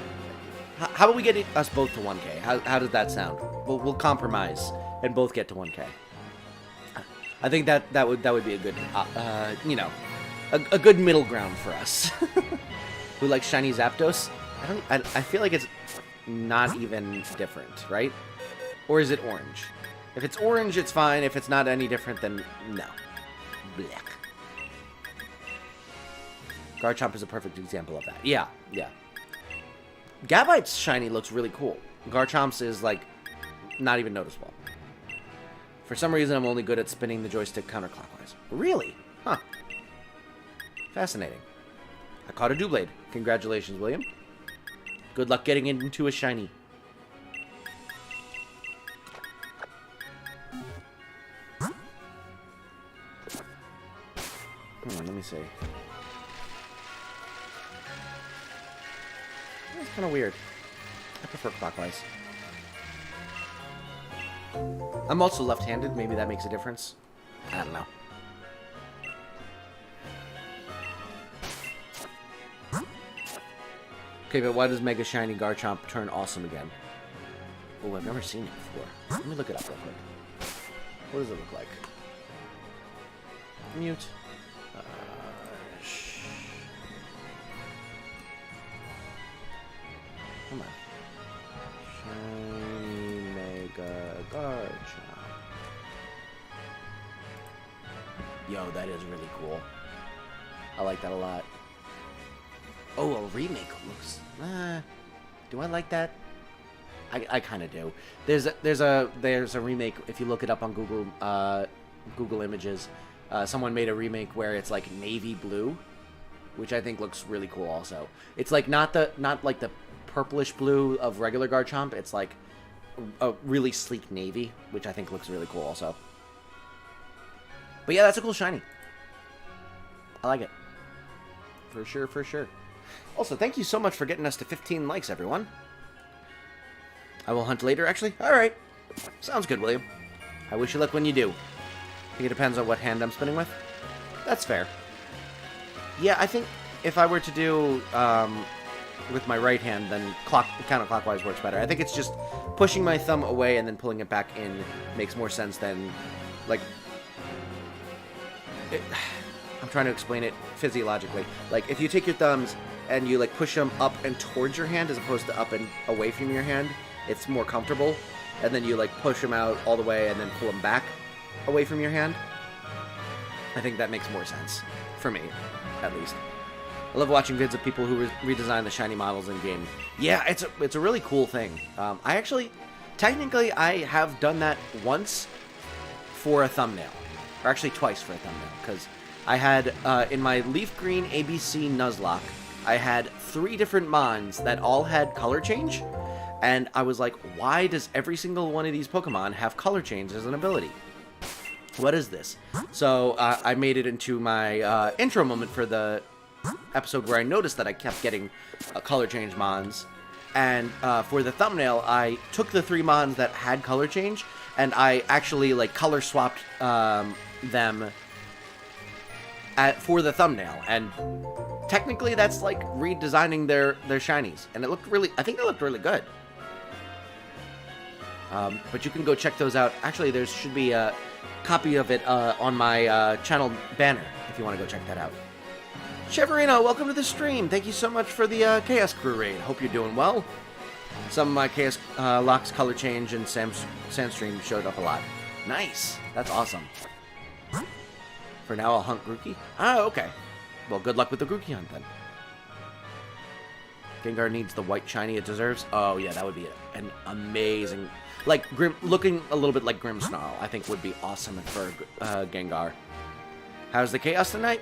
How about we get us both to 1K? How does that sound? We'll compromise and both get to 1K. I think that would be a good, you know, a good middle ground for us. Who likes shiny Zapdos? I feel like it's not even different, right? Or is it orange? If it's orange, it's fine. If it's not any different, then no. Blech. Garchomp is a perfect example of that. Yeah. Gabite's shiny looks really cool. Garchomp's is, like, not even noticeable. For some reason, I'm only good at spinning the joystick counterclockwise. Really? Huh. Fascinating. I caught a Doublade. Congratulations, William. Good luck getting into a shiny. Let me see. That's kind of weird. I prefer clockwise. I'm also left-handed. Maybe that makes a difference. I don't know. Okay, but why does Mega Shiny Garchomp turn awesome again? Oh, I've never seen it before. Let me look it up real quick. What does it look like? Mute. Come on. Shiny Mega Garchomp. Yo, that is really cool. I like that a lot. Oh, a remake looks... do I like that? I kind of do. There's a remake. If you look it up on Google Images, someone made a remake where it's like navy blue, which I think looks really cool. Also, it's like not like the purplish blue of regular Garchomp. It's like a really sleek navy, which I think looks really cool. Also, but yeah, that's a cool shiny. I like it for sure. For sure. Also, thank you so much for getting us to 15 likes, everyone. I will hunt later, actually. Alright. Sounds good, William. I wish you luck when you do. I think it depends on what hand I'm spinning with. That's fair. Yeah, I think if I were to do with my right hand, then counterclockwise works better. I think it's just pushing my thumb away and then pulling it back in makes more sense than, like... I'm trying to explain it physiologically. Like, if you take your thumbs and you, like, push them up and towards your hand as opposed to up and away from your hand, it's more comfortable. And then you, like, push them out all the way and then pull them back away from your hand. I think that makes more sense. For me, at least. I love watching vids of people who redesign the shiny models in-game. Yeah, it's a really cool thing. I actually... Technically, I have done that once for a thumbnail. Or actually twice for a thumbnail, because... I had, in my Leaf Green ABC Nuzlocke, I had 3 different Mons that all had color change, and I was like, why does every single one of these Pokemon have color change as an ability? What is this? So, I made it into my intro moment for the episode where I noticed that I kept getting color change Mons, and for the thumbnail, I took the 3 Mons that had color change, and I actually, like, color swapped them for the thumbnail, and technically that's like redesigning their shinies, and it looked really, I think it looked really good. But you can go check those out. Actually, there should be a copy of it on my channel banner if you want to go check that out. Cheverino, welcome to the stream. Thank you so much for the Chaos Crew raid. Hope you're doing well. Some of my Chaos Locks color change and Sandstream showed up a lot. Nice. That's awesome. For now, I'll hunt Grookey. Oh, okay. Well, good luck with the Grookey hunt, then. Gengar needs the white shiny it deserves. Oh, yeah, that would be an amazing... Like, looking a little bit like Grimmsnarl, I think would be awesome for Gengar. How's the chaos tonight?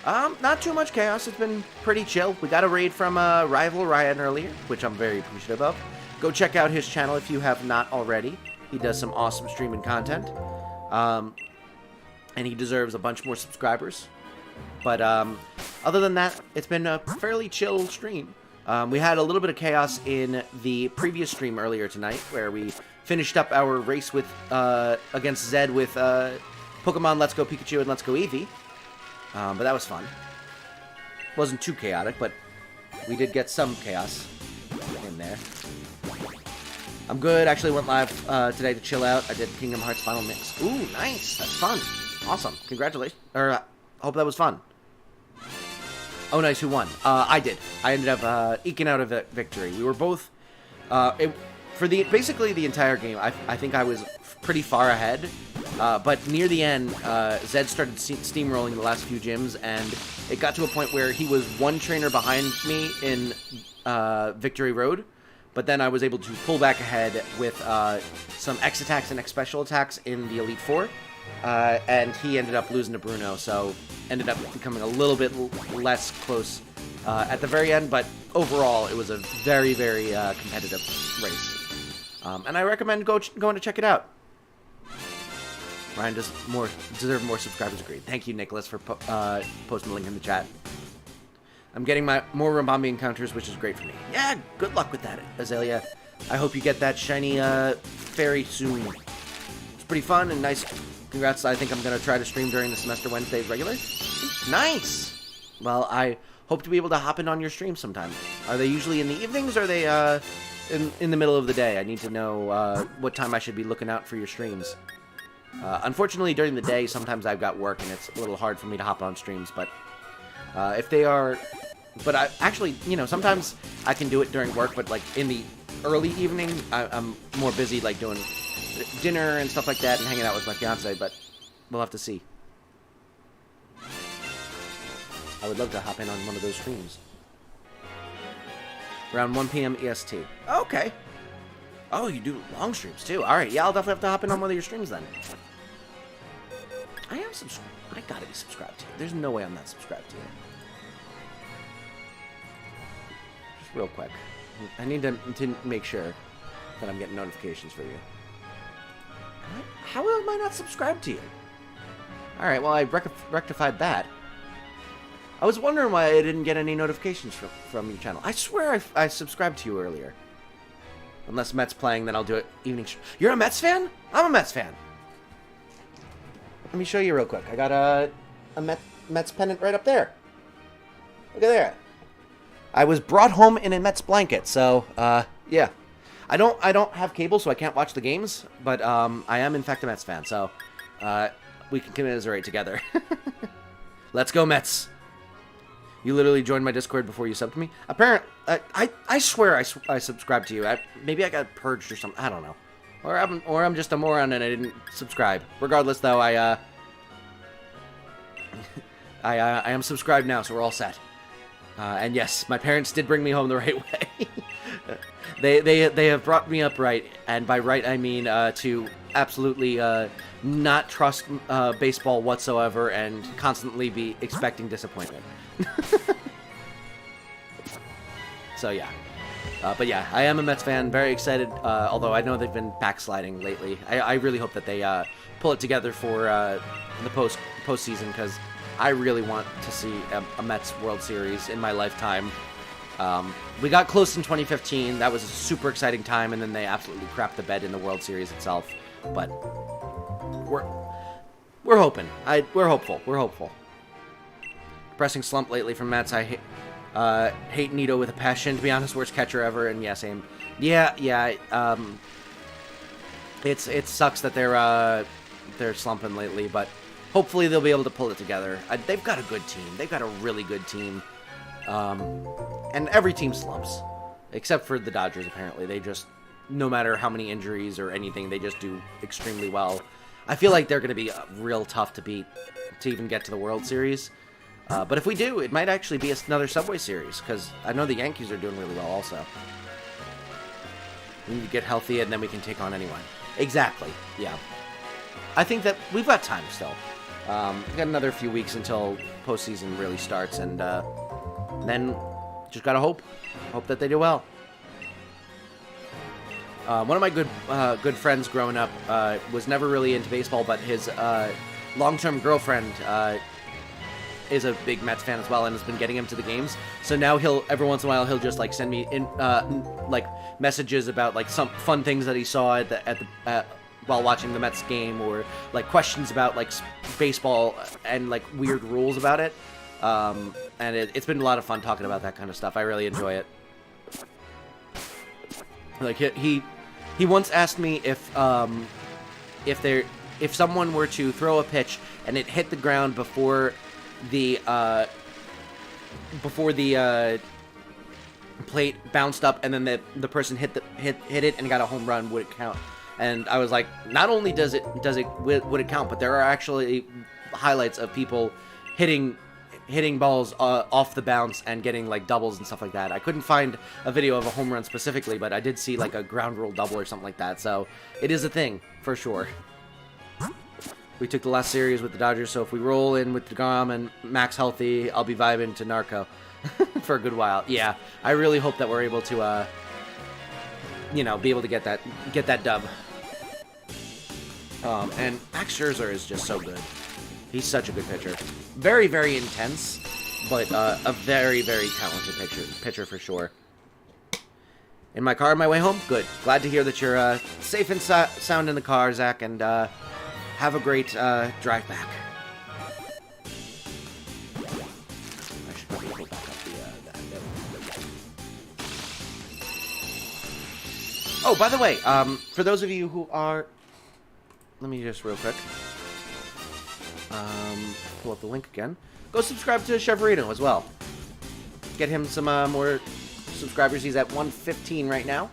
Not too much chaos. It's been pretty chill. We got a raid from Rival Ryan earlier, which I'm very appreciative of. Go check out his channel if you have not already. He does some awesome streaming content. And he deserves a bunch more subscribers. But other than that, it's been a fairly chill stream. We had a little bit of chaos in the previous stream earlier tonight, where we finished up our race with against Zed with Pokemon Let's Go Pikachu and Let's Go Eevee. But that was fun. Wasn't too chaotic, but we did get some chaos in there. I'm good. Actually went live today to chill out. I did Kingdom Hearts Final Mix. Ooh, nice. That's fun. Awesome. Congratulations. Or, hope that was fun. Oh, nice. Who won? I did. I ended up eking out a victory. We were both... for basically the entire game, I think I was pretty far ahead. But near the end, Zed started steamrolling the last few gyms, and it got to a point where he was one trainer behind me in Victory Road. But then I was able to pull back ahead with some X attacks and X special attacks in the Elite Four. And he ended up losing to Bruno, so ended up becoming a little bit less close at the very end. But overall, it was a very, very competitive race. And I recommend going to check it out. Ryan deserve more subscribers. Agreed. Thank you, Nicholas, for posting the link in the chat. I'm getting more Ribombee encounters, which is great for me. Yeah, good luck with that, Azalea. I hope you get that shiny fairy soon. It's pretty fun and nice. Congrats. I think I'm going to try to stream during the semester Wednesdays regular. Nice. Well, I hope to be able to hop in on your stream sometime. Are they usually in the evenings, or are they in the middle of the day? I need to know what time I should be looking out for your streams. Unfortunately, during the day, sometimes I've got work, and it's a little hard for me to hop on streams, but if they are But I actually, you know, sometimes I can do it during work, but like in the early evening, I'm more busy like doing dinner and stuff like that and hanging out with my fiance, but we'll have to see. I would love to hop in on one of those streams. Around 1 p.m. EST. Okay. Oh, you do long streams too. Alright, yeah, I'll definitely have to hop in on one of your streams then. I am subscribed. I gotta be subscribed to you. There's no way I'm not subscribed to you. Just real quick. I need to make sure that I'm getting notifications for you. What? How am I not subscribed to you? Alright, well, I rectified that. I was wondering why I didn't get any notifications from your channel. I swear I subscribed to you earlier. Unless Mets playing, then I'll do it evening. You're a Mets fan? I'm a Mets fan. Let me show you real quick. I got a Mets pennant right up there. Look at that. I was brought home in a Mets blanket, so yeah. I don't have cable, so I can't watch the games, but I am in fact a Mets fan, so we can commiserate together. Let's go Mets. You literally joined my Discord before you subbed to me. Apparently, I swear I subscribed to you. Maybe I got purged or something. I don't know. Or I'm just a moron and I didn't subscribe. Regardless, though, I am subscribed now, so we're all set. And yes, my parents did bring me home the right way. they have brought me up right, and by right I mean to absolutely not trust baseball whatsoever and constantly be expecting disappointment. So yeah. But yeah, I am a Mets fan, very excited, although I know they've been backsliding lately. I really hope that they pull it together for the postseason, because I really want to see a Mets World Series in my lifetime. We got close in 2015, that was a super exciting time, and then they absolutely crapped the bed in the World Series itself. But we're hoping. We're hopeful. Depressing slump lately from Mets. I hate Nito with a passion, to be honest. Worst catcher ever, and yeah, same. Yeah. It sucks that they're slumping lately, but hopefully they'll be able to pull it together. They've got a good team. They've got a really good team. And every team slumps, except for the Dodgers. Apparently, they just, no matter how many injuries or anything, they just do extremely well. I feel like they're going to be real tough to beat to even get to the World Series. But if we do, it might actually be another Subway Series, because I know the Yankees are doing really well also. We need to get healthy, and then we can take on anyone. Exactly, yeah. I think that we've got time still. We've got another few weeks until postseason really starts, and then just gotta hope that they do well. One of my good friends growing up was never really into baseball, but his long-term girlfriend is a big Mets fan as well, and has been getting him to the games. So now every once in a while he'll just like send me like messages about like some fun things that he saw while watching the Mets game, or like questions about like baseball and like weird rules about it. And it's been a lot of fun talking about that kind of stuff. I really enjoy it. Like he once asked me if someone were to throw a pitch and it hit the ground before the plate bounced up, and then the person hit it and got a home run, would it count? And I was like, not only would it count, but there are actually highlights of people hitting balls off the bounce and getting like doubles and stuff like that. I couldn't find a video of a home run specifically, but I did see like a ground rule double or something like that. So it is a thing for sure. We took the last series with the Dodgers, so if we roll in with DeGrom and Max healthy, I'll be vibing to Narco for a good while. Yeah, I really hope that we're able to, be able to get that dub. And Max Scherzer is just so good. He's such a good pitcher. Very, very intense, but a very, very talented pitcher for sure. In my car on my way home? Good. Glad to hear that you're safe and sound in the car, Zach, and have a great drive back. I should probably pull back up that. Oh, by the way, for those of you who are... Let me just real quick. Pull up the link again. Go subscribe to Chevrino as well. get him some more subscribers. He's at 115 right now.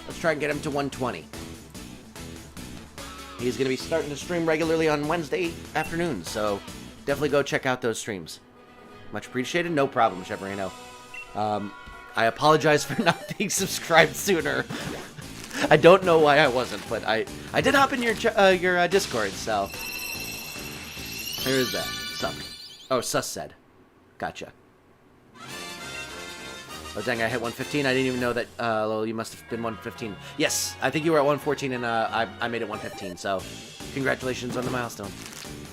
Let's try and get him to 120. He's going to be starting to stream regularly on Wednesday afternoons, so definitely go check out those streams. Much appreciated. No problem, Cheverino. I apologize for not being subscribed sooner. I don't know why I wasn't, but I did hop in your Discord, so there is that. Suck. Oh, sus said. Gotcha. Oh, dang, I hit 115. I didn't even know that. Well, you must have been 115. Yes, I think you were at 114, and I made it 115, so congratulations on the milestone.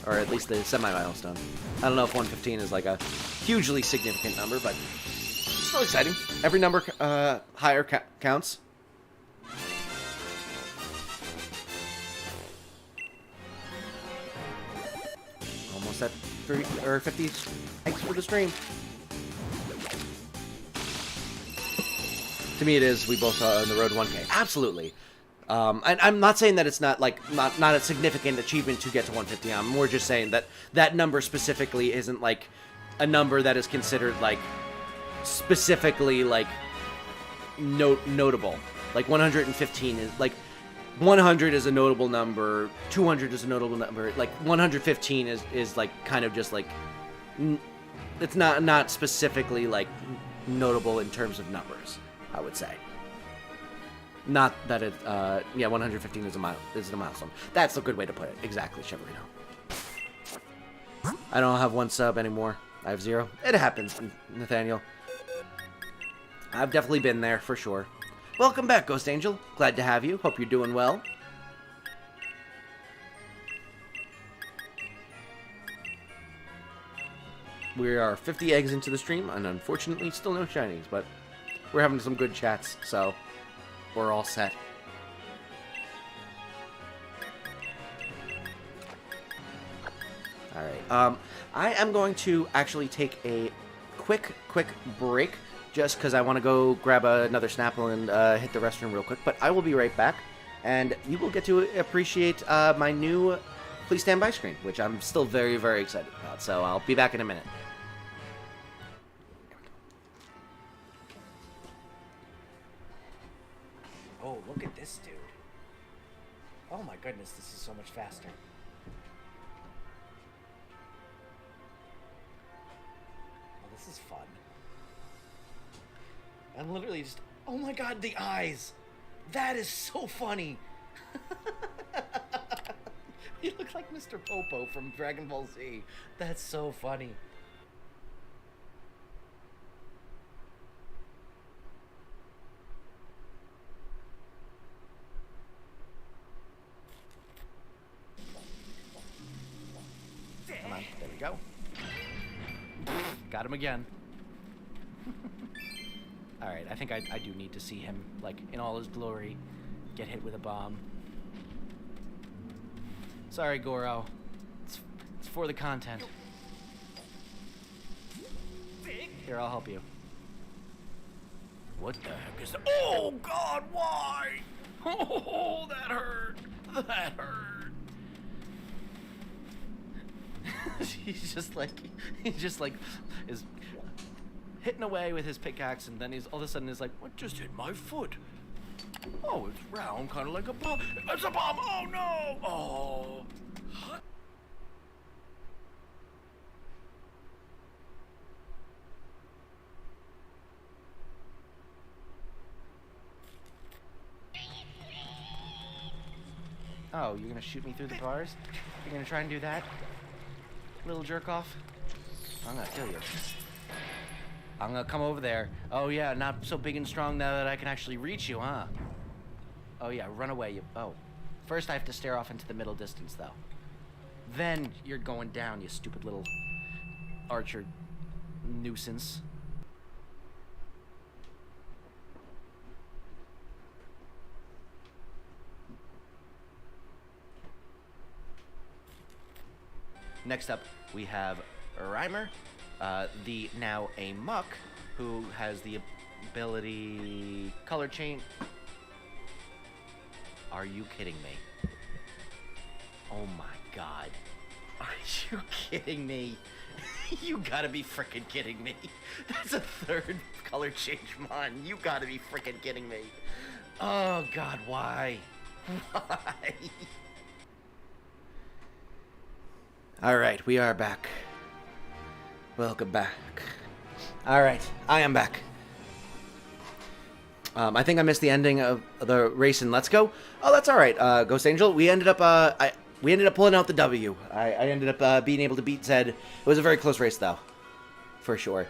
Or at least the semi-milestone. I don't know if 115 is like a hugely significant number, but it's still exciting. Every number higher counts. Almost at 30 or 50 likes for the stream. To me, it is. We both are on the road to 1K. Absolutely. And I'm not saying that it's not like not a significant achievement to get to 150. I'm more just saying that that number specifically isn't like a number that is considered like specifically like notable. Like 115 is like 100 is a notable number. 200 is a notable number. Like 115 is like kind of just like it's not specifically like notable in terms of numbers, I would say. Not that it, yeah, 115 is a milestone. That's a good way to put it. Exactly, Cheverino. I don't have 1 sub anymore. I have 0. It happens, Nathaniel. I've definitely been there, for sure. Welcome back, Ghost Angel. Glad to have you. Hope you're doing well. We are 50 eggs into the stream, and unfortunately, still no shinies, but we're having some good chats, so we're all set. Alright, I am going to actually take a quick break, just because I want to go grab another Snapple and hit the restroom real quick, but I will be right back, and you will get to appreciate my new Please Stand By screen, which I'm still very, very excited about, so I'll be back in a minute. Oh, look at this dude. Oh my goodness, this is so much faster. Oh, this is fun. I'm literally just... Oh my god, the eyes! That is so funny! You look like Mr. Popo from Dragon Ball Z. That's so funny. Come on, there we go. Got him again. Alright, I think I do need to see him, like, in all his glory, get hit with a bomb. Sorry, Goro. It's for the content. Here, I'll help you. What the heck is that? Oh, God, why? Oh, that hurt. That hurt. He's just like is hitting away with his pickaxe, and then he's all of a sudden is like, what just hit my foot? Oh, it's round, kind of like a bomb. It's a bomb! Oh no! Oh. Oh, you're gonna shoot me through the bars? You're gonna try and do that? Little jerk off? I'm gonna kill you. I'm gonna come over there. Oh yeah, not so big and strong now that I can actually reach you, huh? Oh yeah, run away, you... Oh. First I have to stare off into the middle distance, though. Then you're going down, you stupid little archer nuisance. Next up, we have Reimer, the now a Muck, who has the ability color change. Are you kidding me? Oh my god. Are you kidding me? You gotta be freaking kidding me. That's a third color change mon. You gotta be freaking kidding me. Oh god, why? Why? Alright, we are back. Welcome back. Alright, I am back. I think I missed the ending of the race in Let's Go. Oh, that's alright, Ghost Angel. We ended up pulling out the W. I ended up being able to beat Zed. It was a very close race, though. For sure.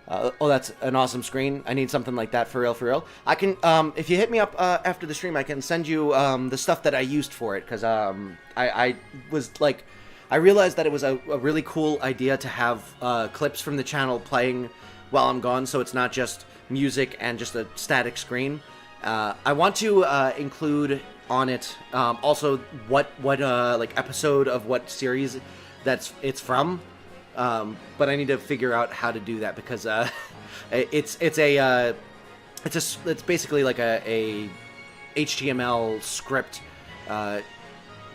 Oh, that's an awesome screen. I need something like that for real, for real. I can, if you hit me up after the stream, I can send you the stuff that I used for it. Because I was, like, I realized that it was a really cool idea to have clips from the channel playing while I'm gone. So it's not just music and just a static screen. I want to include on it also what like episode of what series it's from, but I need to figure out how to do that because it's basically like a HTML script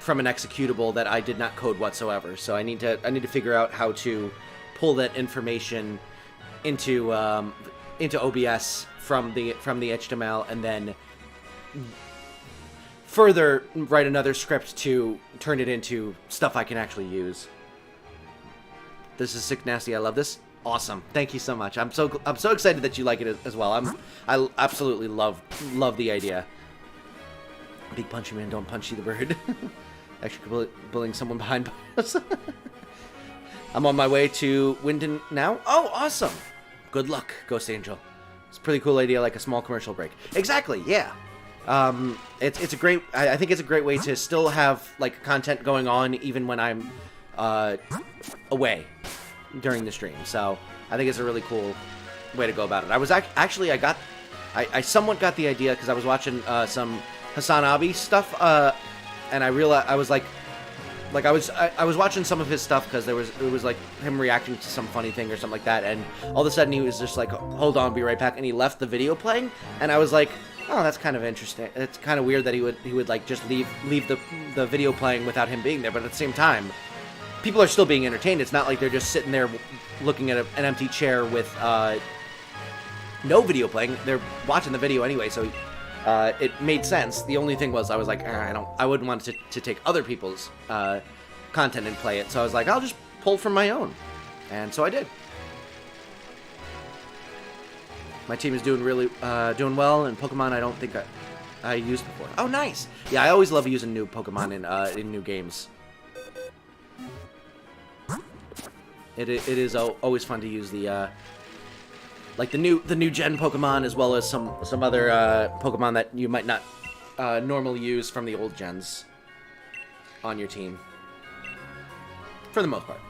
from an executable that I did not code whatsoever. So I need to figure out how to pull that information into OBS from the HTML and then further write another script to turn it into stuff I can actually use. This is sick nasty. I love this. Awesome. Thank you so much. I'm so excited that you like it as well. I absolutely love the idea. Big punchy man, don't punch you the bird. Actually bullying someone behind us. I'm on my way to Winden now. Oh, awesome. Good luck, Ghost Angel. It's a pretty cool idea, like a small commercial break. Exactly, yeah. It's a great. I think it's a great way to still have like content going on even when I'm away during the stream. So I think it's a really cool way to go about it. I was actually I somewhat got the idea because I was watching some Hassan Abi stuff, and I realized I was watching some of his stuff because it was like him reacting to some funny thing or something like that, and all of a sudden he was just like, "Hold on, be right back," and he left the video playing, and I was like, "Oh, that's kind of interesting. It's kind of weird that he would like just leave the video playing without him being there." But at the same time, people are still being entertained. It's not like they're just sitting there looking at an empty chair with no video playing. They're watching the video anyway, so it made sense. The only thing was I was like, I wouldn't want to take other people's content and play it. So I was like, I'll just pull from my own, and so I did. My team is doing doing well, and Pokemon I don't think I used before. Oh, nice. Yeah, I always love using new Pokemon in new games. It is always fun to use the like the new gen Pokemon as well as some other Pokemon that you might not normally use from the old gens on your team. For the most part.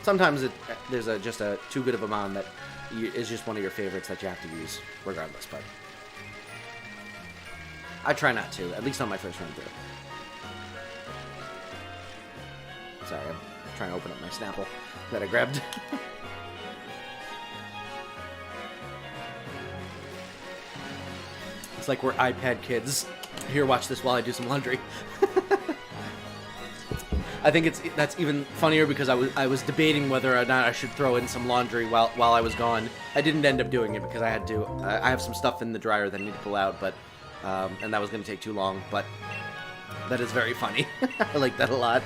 Sometimes there's just too good of a mon that is just one of your favorites that you have to use regardless, but I try not to, at least on my first run through. Sorry, I'm trying to open up my Snapple that I grabbed. It's like we're iPad kids. Here, watch this while I do some laundry. I think that's even funnier because I was debating whether or not I should throw in some laundry while I was gone. I didn't end up doing it because I had to. I have some stuff in the dryer that I need to pull out, but and that was going to take too long. But that is very funny. I like that a lot.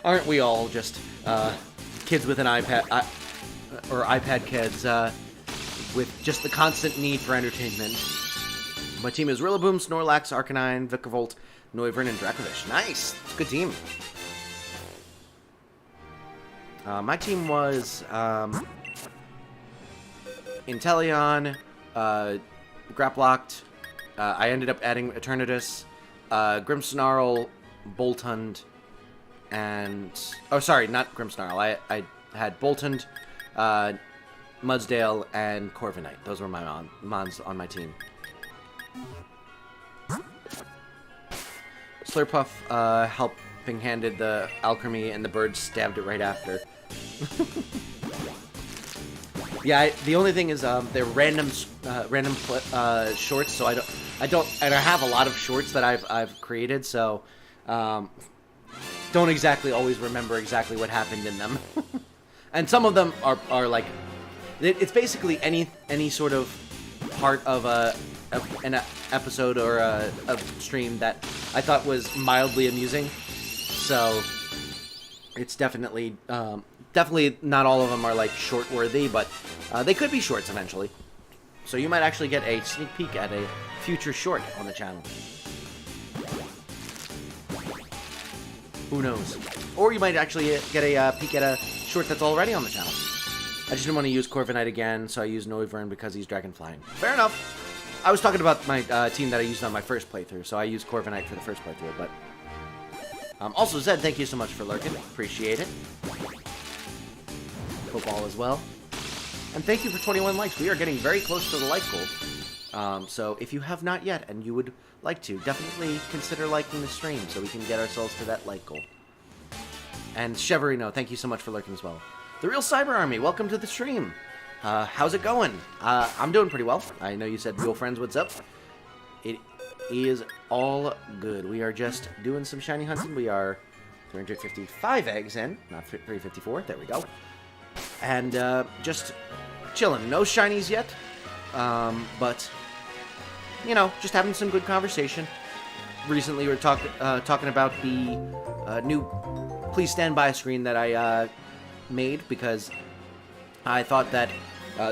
Aren't we all just kids with an iPad or iPad kids with just the constant need for entertainment? My team is Rillaboom, Snorlax, Arcanine, Vikavolt, Noivern, and Dracovish. Nice! It's a good team. My team was Inteleon, Graplocked. I ended up adding Eternatus, Grimmsnarl, Boltund, and... Oh, sorry, not Grimmsnarl. I had Boltund, Mudsdale, and Corviknight. Those were my mons on my team. Slurpuff helping-handed the Alchemy, and the bird stabbed it right after. Yeah, the only thing is they're random shorts, so I have a lot of shorts that I've created, so don't exactly always remember exactly what happened in them. And some of them are like, it's basically any sort of part of an episode or a stream that I thought was mildly amusing. So it's definitely not all of them are like short worthy, but they could be shorts eventually. So you might actually get a sneak peek at a future short on the channel. Who knows? Or you might actually get a peek at a short that's already on the channel. I just didn't want to use Corviknight again, so I used Noivern because he's dragon flying. Fair enough. I was talking about my team that I used on my first playthrough, so I used Corviknight for the first playthrough, but... also, Zed, thank you so much for lurking. Appreciate it. Football as well. And thank you for 21 likes. We are getting very close to the like goal. So if you have not yet and you would like to, definitely consider liking the stream so we can get ourselves to that like goal. And Cheverino, thank you so much for lurking as well. The Real Cyber Army, welcome to the stream. How's it going? I'm doing pretty well. I know you said real friends, what's up? It is all good. We are just doing some shiny hunting. We are 355 eggs in, not 354. There we go. And just chilling. No shinies yet, but you know, just having some good conversation. Recently, we were talking about the new "Please Stand By" screen that I made because I thought that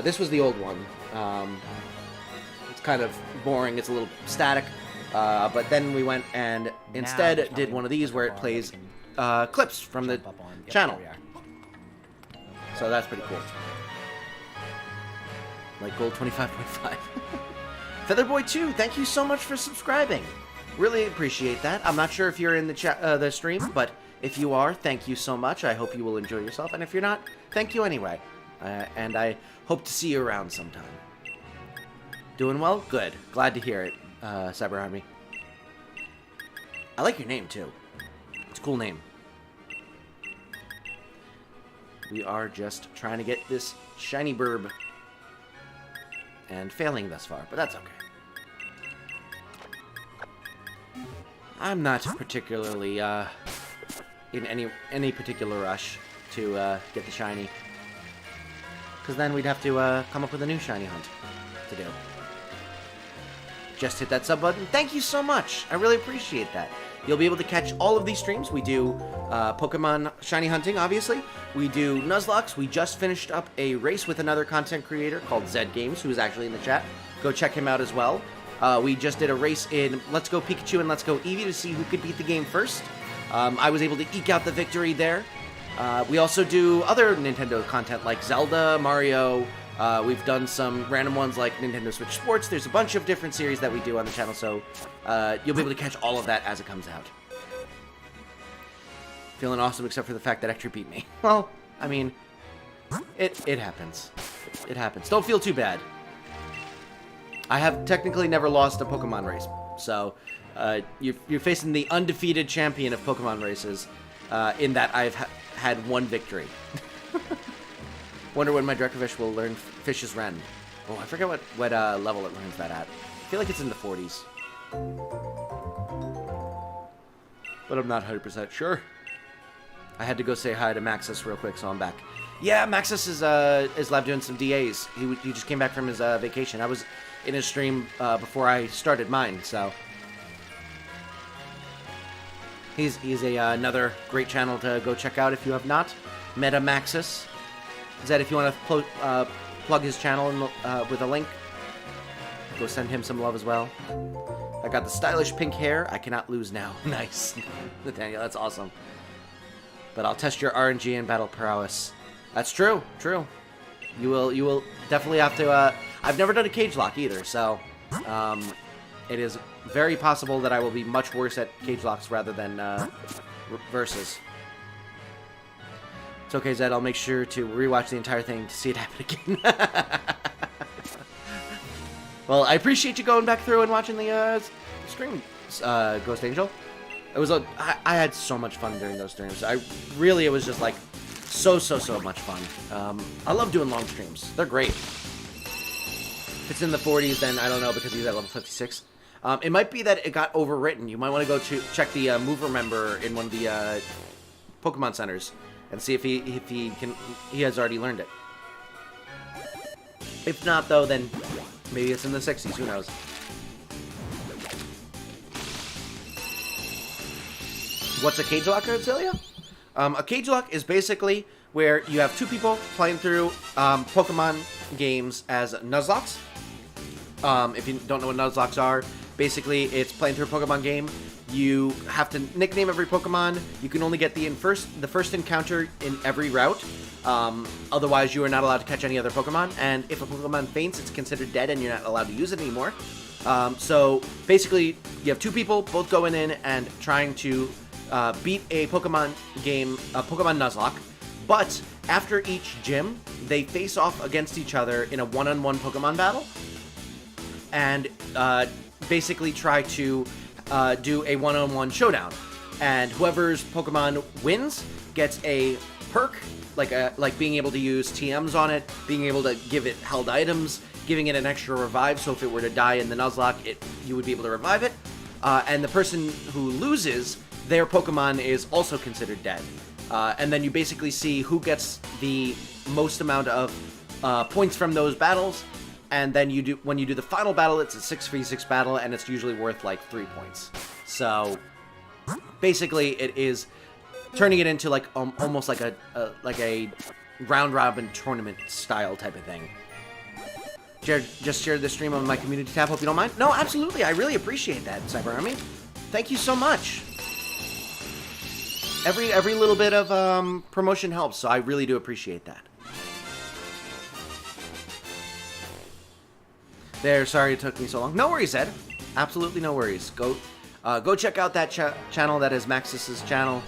this was the old one. It's kind of boring. It's a little static. But then we went and instead did one of these where it plays clips from the channel. So that's pretty cool. Like gold 25.5. Featherboy 2, thank you so much for subscribing. Really appreciate that. I'm not sure if you're in the chat, the stream, but if you are, thank you so much. I hope you will enjoy yourself. And if you're not, thank you anyway. And I hope to see you around sometime. Doing well? Good. Glad to hear it, Cyber Army. I like your name, too. It's a cool name. We are just trying to get this shiny burb. And failing thus far, but that's okay. I'm not particularly in any particular rush to get the shiny. Because then we'd have to come up with a new shiny hunt to do. Just hit that sub button. Thank you so much. I really appreciate that. You'll be able to catch all of these streams. We do Pokemon shiny hunting, obviously. We do Nuzlocke. We just finished up a race with another content creator called Zed Games, who is actually in the chat. Go check him out as well. We just did a race in Let's Go Pikachu and Let's Go Eevee to see who could beat the game first. I was able to eke out the victory there. We also do other Nintendo content like Zelda, Mario. We've done some random ones like Nintendo Switch Sports. There's a bunch of different series that we do on the channel, so you'll be able to catch all of that as it comes out. Feeling awesome except for the fact that Ectric beat me. Well, I mean, it happens. It happens. Don't feel too bad. I have technically never lost a Pokemon race, so you're facing the undefeated champion of Pokemon races in that I've had one victory. Wonder when my Dracovish will learn Fish's Rend. Oh, I forget what level it learns that at. I feel like it's in the 40s. But I'm not 100% sure. I had to go say hi to Maxis real quick, so I'm back. Yeah, Maxis is live doing some DAs. He just came back from his vacation. I was in his stream before I started mine, so... He's another great channel to go check out if you have not. Meta Maxis. Zed, if you want to plug his channel with a link, go send him some love as well. I got the stylish pink hair. I cannot lose now. Nice. Nathaniel, that's awesome. But I'll test your RNG and battle prowess. That's true. True. You will definitely have to... I've never done a cage lock either, so... it is very possible that I will be much worse at cage locks rather than versus. It's okay, Zed. I'll make sure to rewatch the entire thing to see it happen again. Well, I appreciate you going back through and watching the stream, Ghost Angel. It was I had so much fun during those streams. It was just like so much fun. I love doing long streams. They're great. If it's in the 40s, then I don't know because he's at level 56. It might be that it got overwritten. You might want to go check the Mover member in one of the Pokemon centers. and see if he has already learned it. If not, though, then maybe it's in the 60s. Who knows? What's a cage lock, Auxilia? A cage lock is basically where you have two people playing through Pokemon games as Nuzlocks. If you don't know what Nuzlocks are, basically it's playing through a Pokemon game. You have to nickname every Pokemon. You can only get the first encounter in every route. Otherwise, you are not allowed to catch any other Pokemon. And if a Pokemon faints, it's considered dead, and you're not allowed to use it anymore. So basically, you have two people both going in and trying to beat a Pokemon game, a Pokemon Nuzlocke. But after each gym, they face off against each other in a one-on-one Pokemon battle, and basically try to do a one-on-one showdown. And whoever's Pokemon wins gets a perk, like being able to use TMs on it, being able to give it held items, giving it an extra revive. So if it were to die in the Nuzlocke, you would be able to revive it. And the person who loses, their Pokemon is also considered dead. And then you basically see who gets the most amount of points from those battles. And then when you do the final battle, it's a 6v6 battle, and it's usually worth like 3 points. So basically, it is turning it into like almost like a round robin tournament style type of thing. Just shared the stream on my community tab. Hope you don't mind. No, absolutely. I really appreciate that, Cyber Army. Thank you so much. Every little bit of promotion helps, so I really do appreciate that. There, sorry it took me so long. No worries, Ed. Absolutely no worries. Go check out that channel. That is Maxis's channel.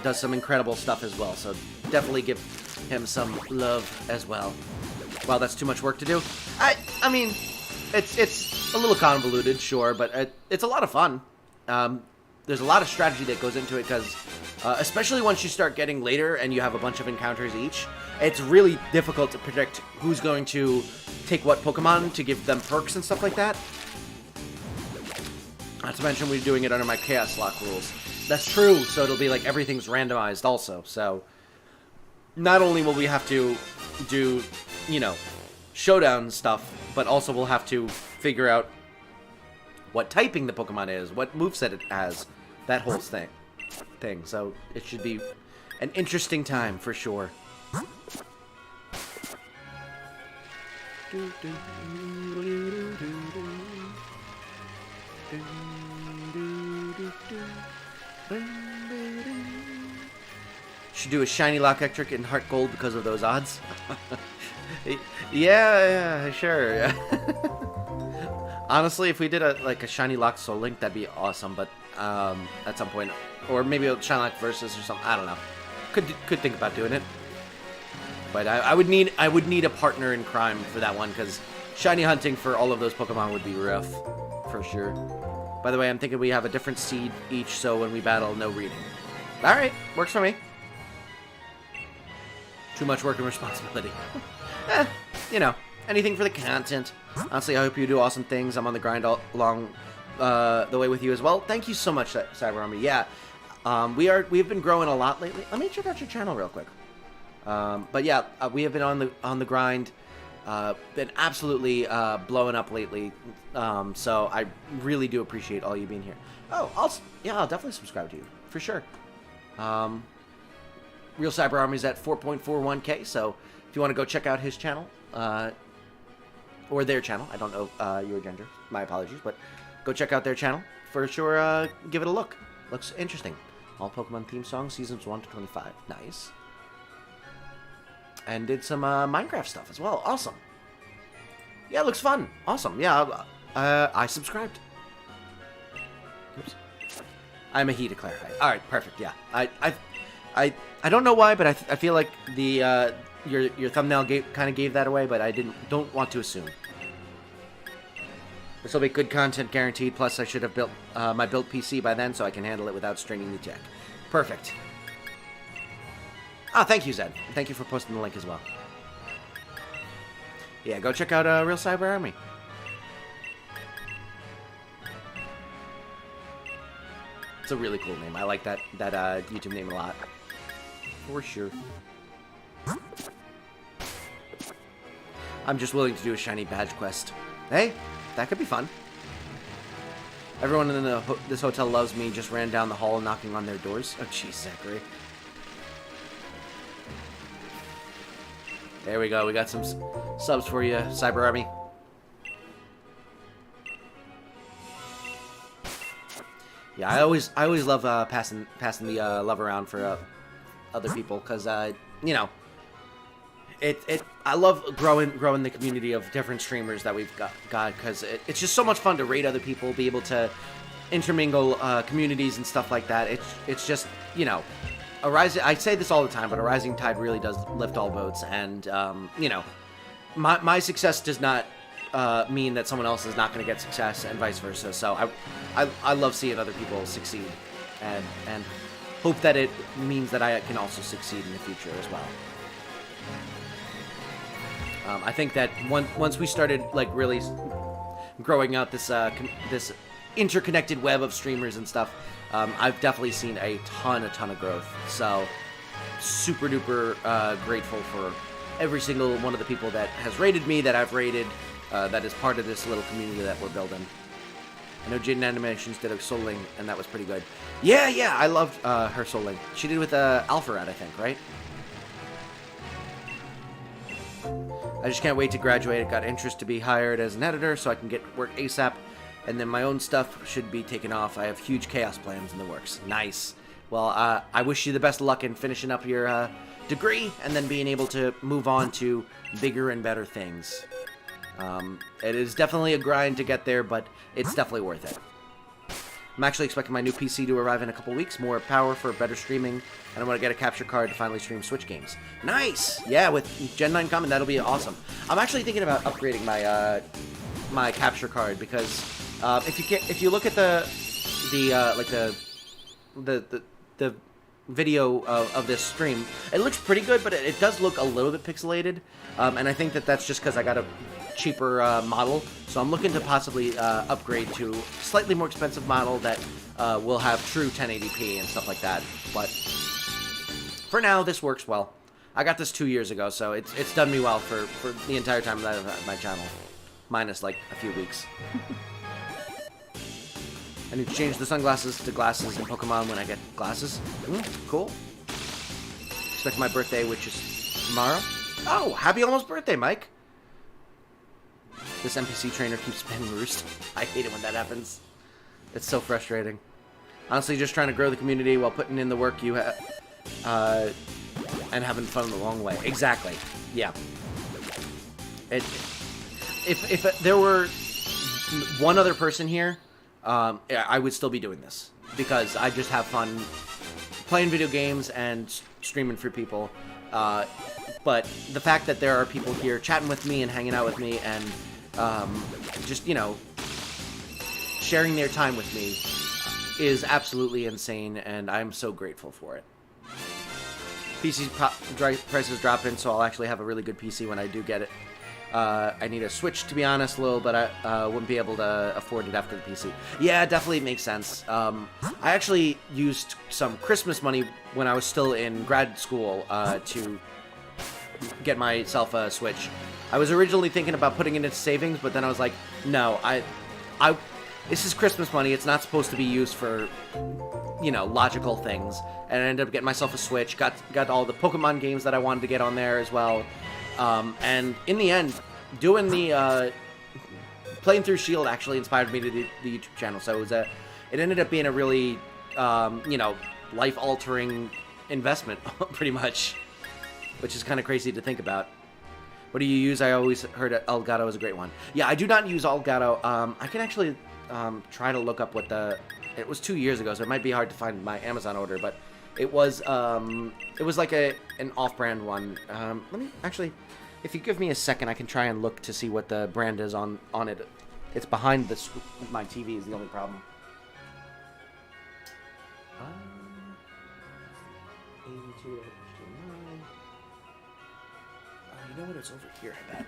Does some incredible stuff as well, so definitely give him some love as well. Well, that's too much work to do. I mean, it's a little convoluted, sure, but it's a lot of fun. There's a lot of strategy that goes into it, because especially once you start getting later and you have a bunch of encounters each, it's really difficult to predict who's going to take what Pokemon to give them perks and stuff like that. Not to mention we're doing it under my Chaos Lock rules. That's true, so it'll be like everything's randomized also. So not only will we have to do, you know, showdown stuff, but also we'll have to figure out what typing the Pokemon is, what moveset it has, that whole thing. So it should be an interesting time for sure. Should do a shiny lock Ectric in Heart Gold because of those odds. yeah, sure. Honestly, if we did a shiny lock Soul Link, that'd be awesome. But at some point, or maybe a shiny lock versus or something. I don't know. Could think about doing it. But I would need a partner in crime for that one, because shiny hunting for all of those Pokemon would be rough, for sure. By the way, I'm thinking we have a different seed each, so when we battle, no reading. Alright, works for me. Too much work and responsibility. You know, anything for the content. Honestly, I hope you do awesome things. I'm on the grind all along the way with you as well. Thank you so much, Cyber Army. Yeah, we've been growing a lot lately. Let me check out your channel real quick. But yeah, we have been on the grind. Been absolutely blowing up lately. So I really do appreciate all you being here. Oh, I'll definitely subscribe to you for sure. Real Cyber Army's at 4.41K. So if you want to go check out his channel, or their channel, I don't know your gender. My apologies, but go check out their channel for sure. Give it a look. Looks interesting. All Pokemon theme songs, seasons 1 to 25. Nice. And did some Minecraft stuff as well. Awesome. Yeah, it looks fun. Awesome. Yeah, I subscribed. Oops. I'm a he to clarify. All right, perfect. Yeah, I don't know why, but I feel like the your thumbnail kind of gave that away, but I don't want to assume. This will be good content guaranteed. Plus, I should have built my built PC by then, so I can handle it without straining the tech. Perfect. Ah, thank you, Zed. Thank you for posting the link as well. Yeah, go check out Real Cyber Army. It's a really cool name. I like that YouTube name a lot. For sure. I'm just willing to do a shiny badge quest. Hey, that could be fun. Everyone in this hotel loves me. Just ran down the hall knocking on their doors. Oh, jeez, Zachary. There we go. We got some subs for you, Cyber Army. Yeah, I always love passing the love around for other people because you know, I love growing the community of different streamers that we've got because it's just so much fun to raid other people, be able to intermingle communities and stuff like that. It's just, you know, I say this all the time, but a rising tide really does lift all boats, and you know, my success does not mean that someone else is not going to get success, and vice versa. So I love seeing other people succeed, and hope that it means that I can also succeed in the future as well. I think that once we started like really growing out this this interconnected web of streamers and stuff, I've definitely seen a ton of growth. So super duper grateful for every single one of the people that has rated me, that I've rated, that is part of this little community that we're building. I know Jaden Animations did a Soul Link, and that was pretty good. Yeah, I loved her Soul Link. She did with Alpha Rat, I think, right? I just can't wait to graduate. I got interest to be hired as an editor so I can get work ASAP, and then my own stuff should be taken off. I have huge chaos plans in the works. Nice. Well, I wish you the best of luck in finishing up your degree and then being able to move on to bigger and better things. It is definitely a grind to get there, but it's definitely worth it. I'm actually expecting my new PC to arrive in a couple weeks. More power for better streaming, and I want to get a capture card to finally stream Switch games. Nice! Yeah, with Gen 9 coming, that'll be awesome. I'm actually thinking about upgrading my my capture card because if you look at the video of this stream, it looks pretty good, but it does look a little bit pixelated, and I think that's just because I got a cheaper model, so I'm looking to possibly upgrade to a slightly more expensive model that will have true 1080p and stuff like that. But for now, this works well. I got this 2 years ago, so it's done me well for the entire time that I've had my channel, minus like a few weeks. I need to change the sunglasses to glasses in Pokemon when I get glasses. Cool. Expect my birthday, which is tomorrow. Oh, happy almost birthday, Mike. This NPC trainer keeps spinning roost. I hate it when that happens. It's so frustrating. Honestly, just trying to grow the community while putting in the work you have, and having fun the long way. Exactly. Yeah. If there were one other person here, I would still be doing this because I just have fun playing video games and streaming for people. But the fact that there are people here chatting with me and hanging out with me and just, you know, sharing their time with me is absolutely insane, and I'm so grateful for it. PC prices dropping, so I'll actually have a really good PC when I do get it. I need a Switch, to be honest, Lil, but I wouldn't be able to afford it after the PC. Yeah, definitely makes sense. I actually used some Christmas money when I was still in grad school to get myself a Switch. I was originally thinking about putting it into savings, but then I was like, no, this is Christmas money. It's not supposed to be used for, you know, logical things. And I ended up getting myself a Switch, got all the Pokemon games that I wanted to get on there as well. And in the end, doing the playing through Shield actually inspired me to do the YouTube channel. So it ended up being a really, you know, life-altering investment, pretty much, which is kind of crazy to think about. What do you use? I always heard Elgato is a great one. Yeah, I do not use Elgato. I can actually try to look up what it was 2 years ago, so it might be hard to find my Amazon order, but it was like an off-brand one. Let me actually, if you give me a second, I can try and look to see what the brand is on it. It's behind my TV is the only problem. 82, 9. You know what? It's over here, I bet.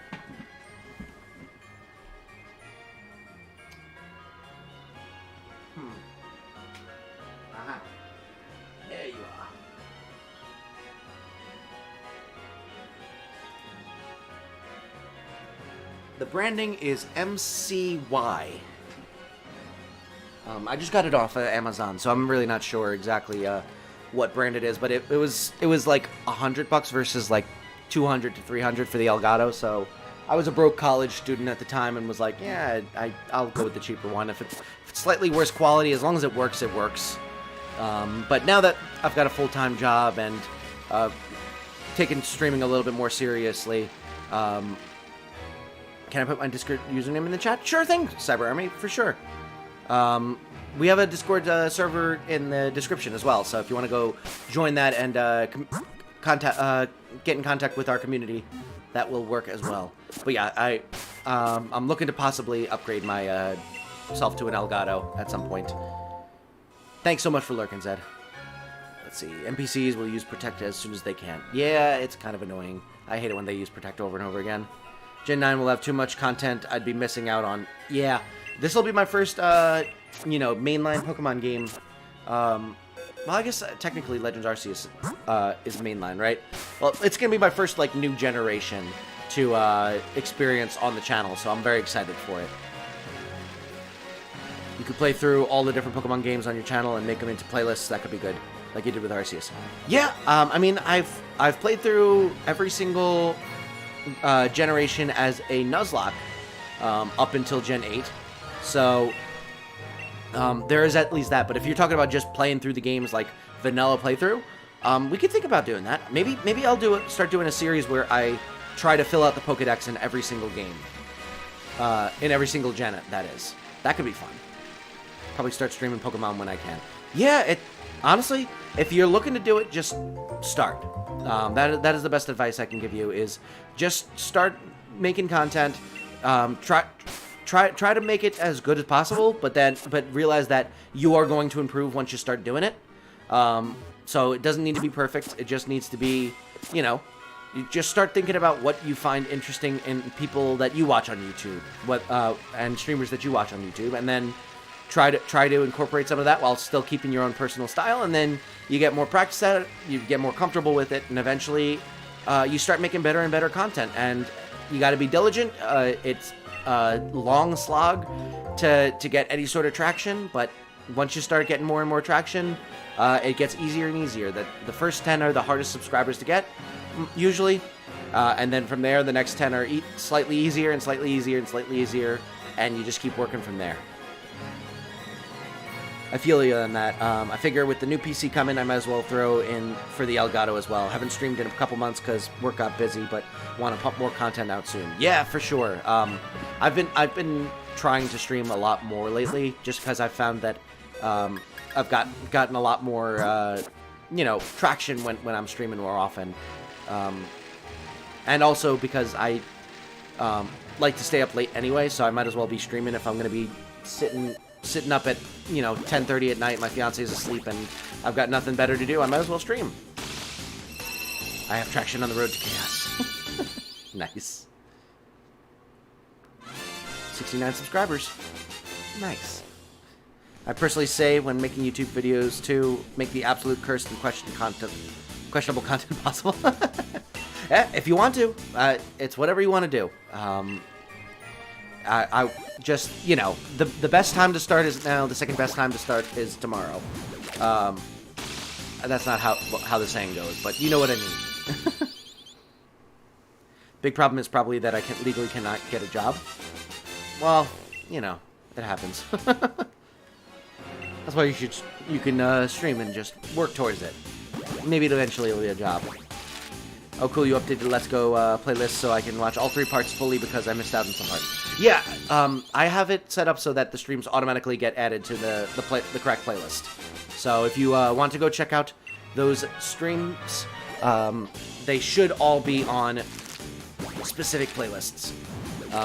Aha. There you are. The branding is MCY. I just got it off of Amazon, so I'm really not sure exactly what brand it is, but it was like $100 versus like $200 to $300 for the Elgato. So I was a broke college student at the time and was like, yeah, I'll go with the cheaper one. If it's slightly worse quality, as long as it works, it works. But now that I've got a full-time job and taken streaming a little bit more seriously, can I put my Discord username in the chat? Sure thing, Cyber Army, for sure. We have a Discord server in the description as well, so if you want to go join that and get in contact with our community, that will work as well. But yeah, I'm looking to possibly upgrade my self to an Elgato at some point. Thanks so much for lurking, Zed. Let's see. NPCs will use Protect as soon as they can. Yeah, it's kind of annoying. I hate it when they use Protect over and over again. Gen 9 will have too much content I'd be missing out on. Yeah, this will be my first, mainline Pokemon game. Well, I guess technically Legends Arceus is mainline, right? Well, it's going to be my first, like, new generation to experience on the channel, so I'm very excited for it. You could play through all the different Pokemon games on your channel and make them into playlists. That could be good, like you did with Arceus. Yeah, I mean, I've played through every single generation as a Nuzlocke up until Gen 8. So there is at least that. But if you're talking about just playing through the games like vanilla playthrough, we could think about doing that. Maybe I'll start doing a series where I try to fill out the Pokedex in every single game, in every single gen. That is. That could be fun. Probably start streaming Pokemon when I can. Yeah, honestly, if you're looking to do it, just start. That is the best advice I can give you, is just start making content. Try to make it as good as possible, but realize that you are going to improve once you start doing it. So it doesn't need to be perfect. It just needs to be, you just start thinking about what you find interesting in people that you watch on YouTube, and streamers that you watch on YouTube, and then try to incorporate some of that while still keeping your own personal style, and then you get more practice at it, you get more comfortable with it, and eventually you start making better and better content. And you got to be diligent. It's a long slog to get any sort of traction, but once you start getting more and more traction, it gets easier and easier. The first 10 are the hardest subscribers to get, usually, and then from there the next 10 are slightly easier and slightly easier and slightly easier, and you just keep working from there. I feel you on that. I figure with the new PC coming, I might as well throw in for the Elgato as well. Haven't streamed in a couple months because work got busy, but want to pump more content out soon. Yeah, for sure. I've been trying to stream a lot more lately, just because I've found that I've gotten a lot more traction when I'm streaming more often, and also because I like to stay up late anyway, so I might as well be streaming if I'm going to be sitting up at 10:30 at night. My fiance is asleep and I've got nothing better to do. I might as well stream. I have traction on the road to chaos. Nice. 69 subscribers. Nice. I personally say when making YouTube videos to make the absolute cursed and questionable content possible. Yeah, if you want to, it's whatever you want to do. I just, the best time to start is now. The second best time to start is tomorrow. That's not how the saying goes, but you know what I mean. Big problem is probably that I legally cannot get a job. Well, it happens. That's why you can stream and just work towards it. Maybe eventually it'll be a job. Oh, cool, you updated the Let's Go playlist so I can watch all 3 parts fully because I missed out on some parts. Yeah, I have it set up so that the streams automatically get added to the correct playlist. So if you want to go check out those streams, they should all be on specific playlists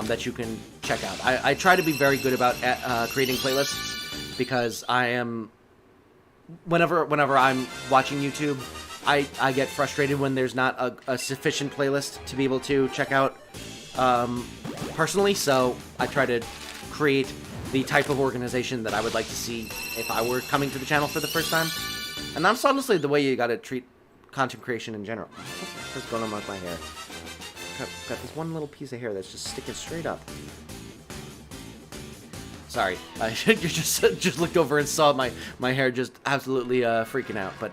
that you can check out. I try to be very good about creating playlists because I am... Whenever I'm watching YouTube, I get frustrated when there's not a sufficient playlist to be able to check out personally, so I try to create the type of organization that I would like to see if I were coming to the channel for the first time. And that's honestly the way you gotta treat content creation in general. What's going on with my hair? got this one little piece of hair that's just sticking straight up. Sorry, you just looked over and saw my hair just absolutely freaking out. But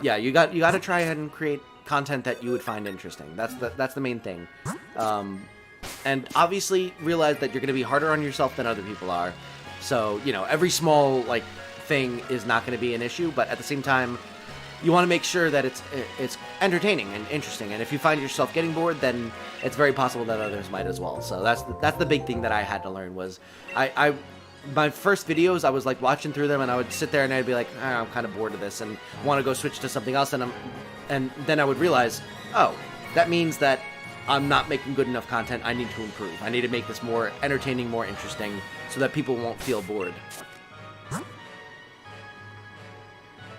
yeah, you got to try ahead and create content that you would find interesting. That's the main thing. And obviously realize that you're going to be harder on yourself than other people are. So, you know, every small like thing is not going to be an issue, but at the same time, you want to make sure that it's entertaining and interesting. And if you find yourself getting bored, then it's very possible that others might as well. So that's the big thing that I had to learn was my first videos, I was like watching through them and I would sit there and I'd be like, I'm kind of bored of this and want to go switch to something else. And then I would realize, oh, that means that I'm not making good enough content. I need to improve. I need to make this more entertaining, more interesting, so that people won't feel bored.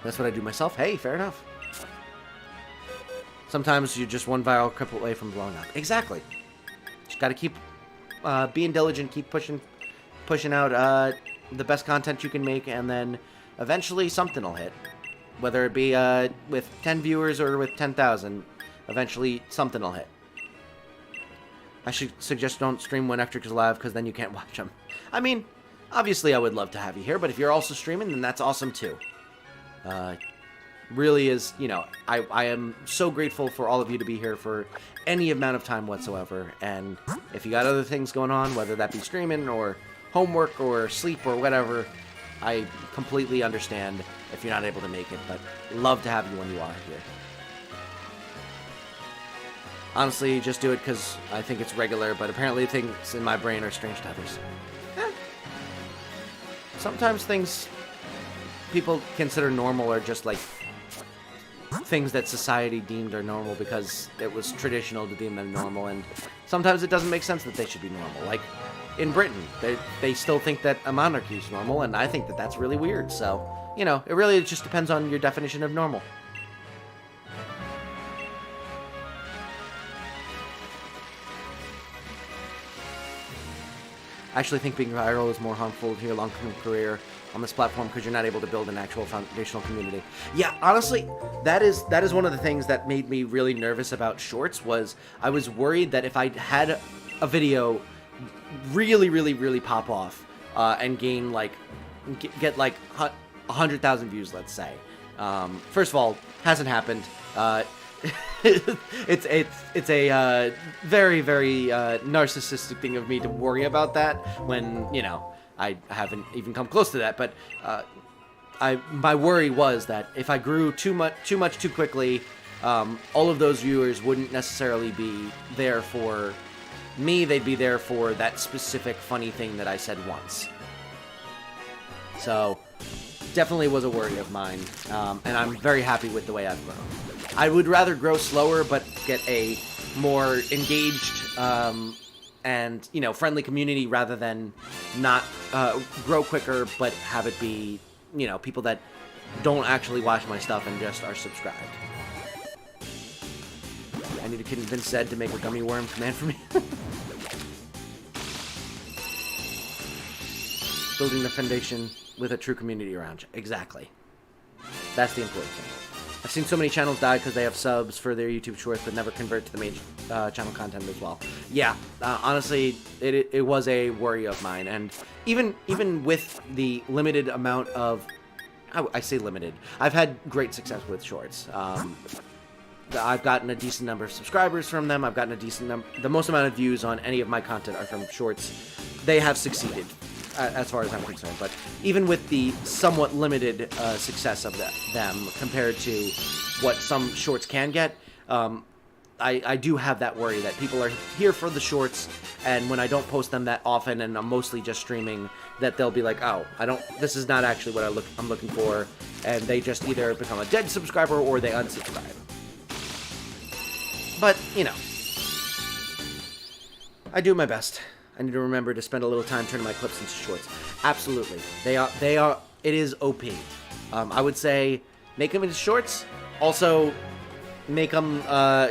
That's what I do myself. Hey, fair enough. Sometimes you're just one viral clip away from blowing up. Exactly. Just gotta keep being diligent, keep pushing out the best content you can make, and then eventually something will hit. Whether it be with 10 viewers or with 10,000, eventually something will hit. I should suggest don't stream when Ectric is live, because then you can't watch him. I mean, obviously I would love to have you here, but if you're also streaming, then that's awesome too. Really is, you know, I am so grateful for all of you to be here for any amount of time whatsoever, and if you got other things going on, whether that be streaming or homework or sleep or whatever, I completely understand if you're not able to make it, but love to have you when you are here. Honestly, just do it because I think it's regular, but apparently things in my brain are strange to others. Sometimes things people consider normal are just like things that society deemed are normal because it was traditional to deem them normal, and sometimes it doesn't make sense that they should be normal. Like in Britain, they still think that a monarchy is normal, and I think that that's really weird. So, you know, it really just depends on your definition of normal. I actually think being viral is more harmful to your long-term career on this platform because you're not able to build an actual foundational community. Yeah, honestly, that is one of the things that made me really nervous about shorts. Was I was worried that if I had a video really pop off and gain like get like 100,000 views, let's say. First of all, hasn't happened. It's a very narcissistic thing of me to worry about that when, you know, I haven't even come close to that. But my worry was that if I grew too much too quickly, all of those viewers wouldn't necessarily be there for me. They'd be there for that specific funny thing that I said once. So definitely was a worry of mine, and I'm very happy with the way I've grown. I would rather grow slower but get a more engaged and, you know, friendly community rather than not grow quicker but have it be, you know, people that don't actually watch my stuff and just are subscribed. I need to convince Zed to make a gummy worm command for me. Building the foundation with a true community around you. Exactly. That's the important thing. I've seen so many channels die because they have subs for their YouTube shorts but never convert to the main channel content as well. Yeah, honestly, it was a worry of mine. And even with the limited amount of... I say limited. I've had great success with shorts. I've gotten a decent number of subscribers from them. I've gotten a decent number... The most amount of views on any of my content are from shorts. They have succeeded, as far as I'm concerned. But even with the somewhat limited success of them compared to what some shorts can get, I do have that worry that people are here for the shorts, and when I don't post them that often and I'm mostly just streaming, that they'll be like, oh, this is not actually what I'm looking for, and they just either become a dead subscriber or they unsubscribe. But, you know, I do my best. I need to remember to spend a little time turning my clips into shorts. Absolutely. They are, it is OP. I would say make them into shorts. Also, make them,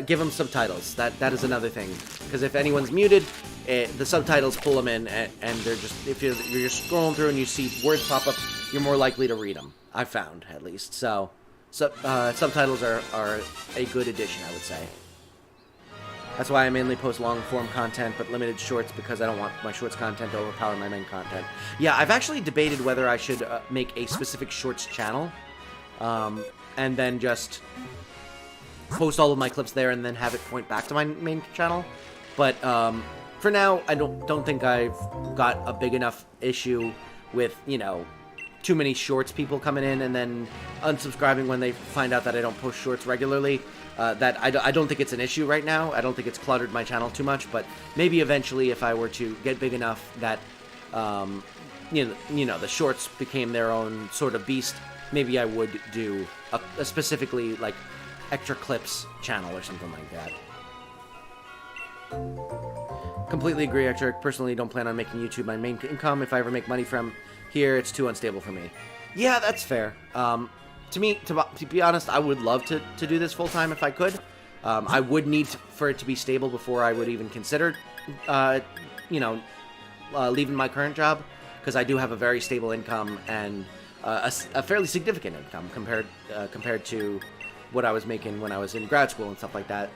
give them subtitles. That is another thing. Because if anyone's muted, the subtitles pull them in, and they're just, if you're just scrolling through and you see words pop up, you're more likely to read them. I've found, at least. So subtitles are a good addition, I would say. That's why I mainly post long-form content, but limited shorts because I don't want my shorts content to overpower my main content. Yeah, I've actually debated whether I should make a specific shorts channel, and then just post all of my clips there and then have it point back to my main channel. But for now, I don't think I've got a big enough issue with, you know, too many shorts people coming in and then unsubscribing when they find out that I don't post shorts regularly. That I don't think it's an issue right now. I don't think it's cluttered my channel too much, but maybe eventually if I were to get big enough that, you know, the shorts became their own sort of beast, maybe I would do a specifically, like, extra clips channel or something like that. Completely agree, Ectric. Personally, don't plan on making YouTube my main income. If I ever make money from here, it's too unstable for me. Yeah, that's fair. To be honest, I would love to do this full-time if I could. I would need for it to be stable before I would even consider, you know, leaving my current job, because I do have a very stable income and a fairly significant income compared to what I was making when I was in grad school and stuff like that.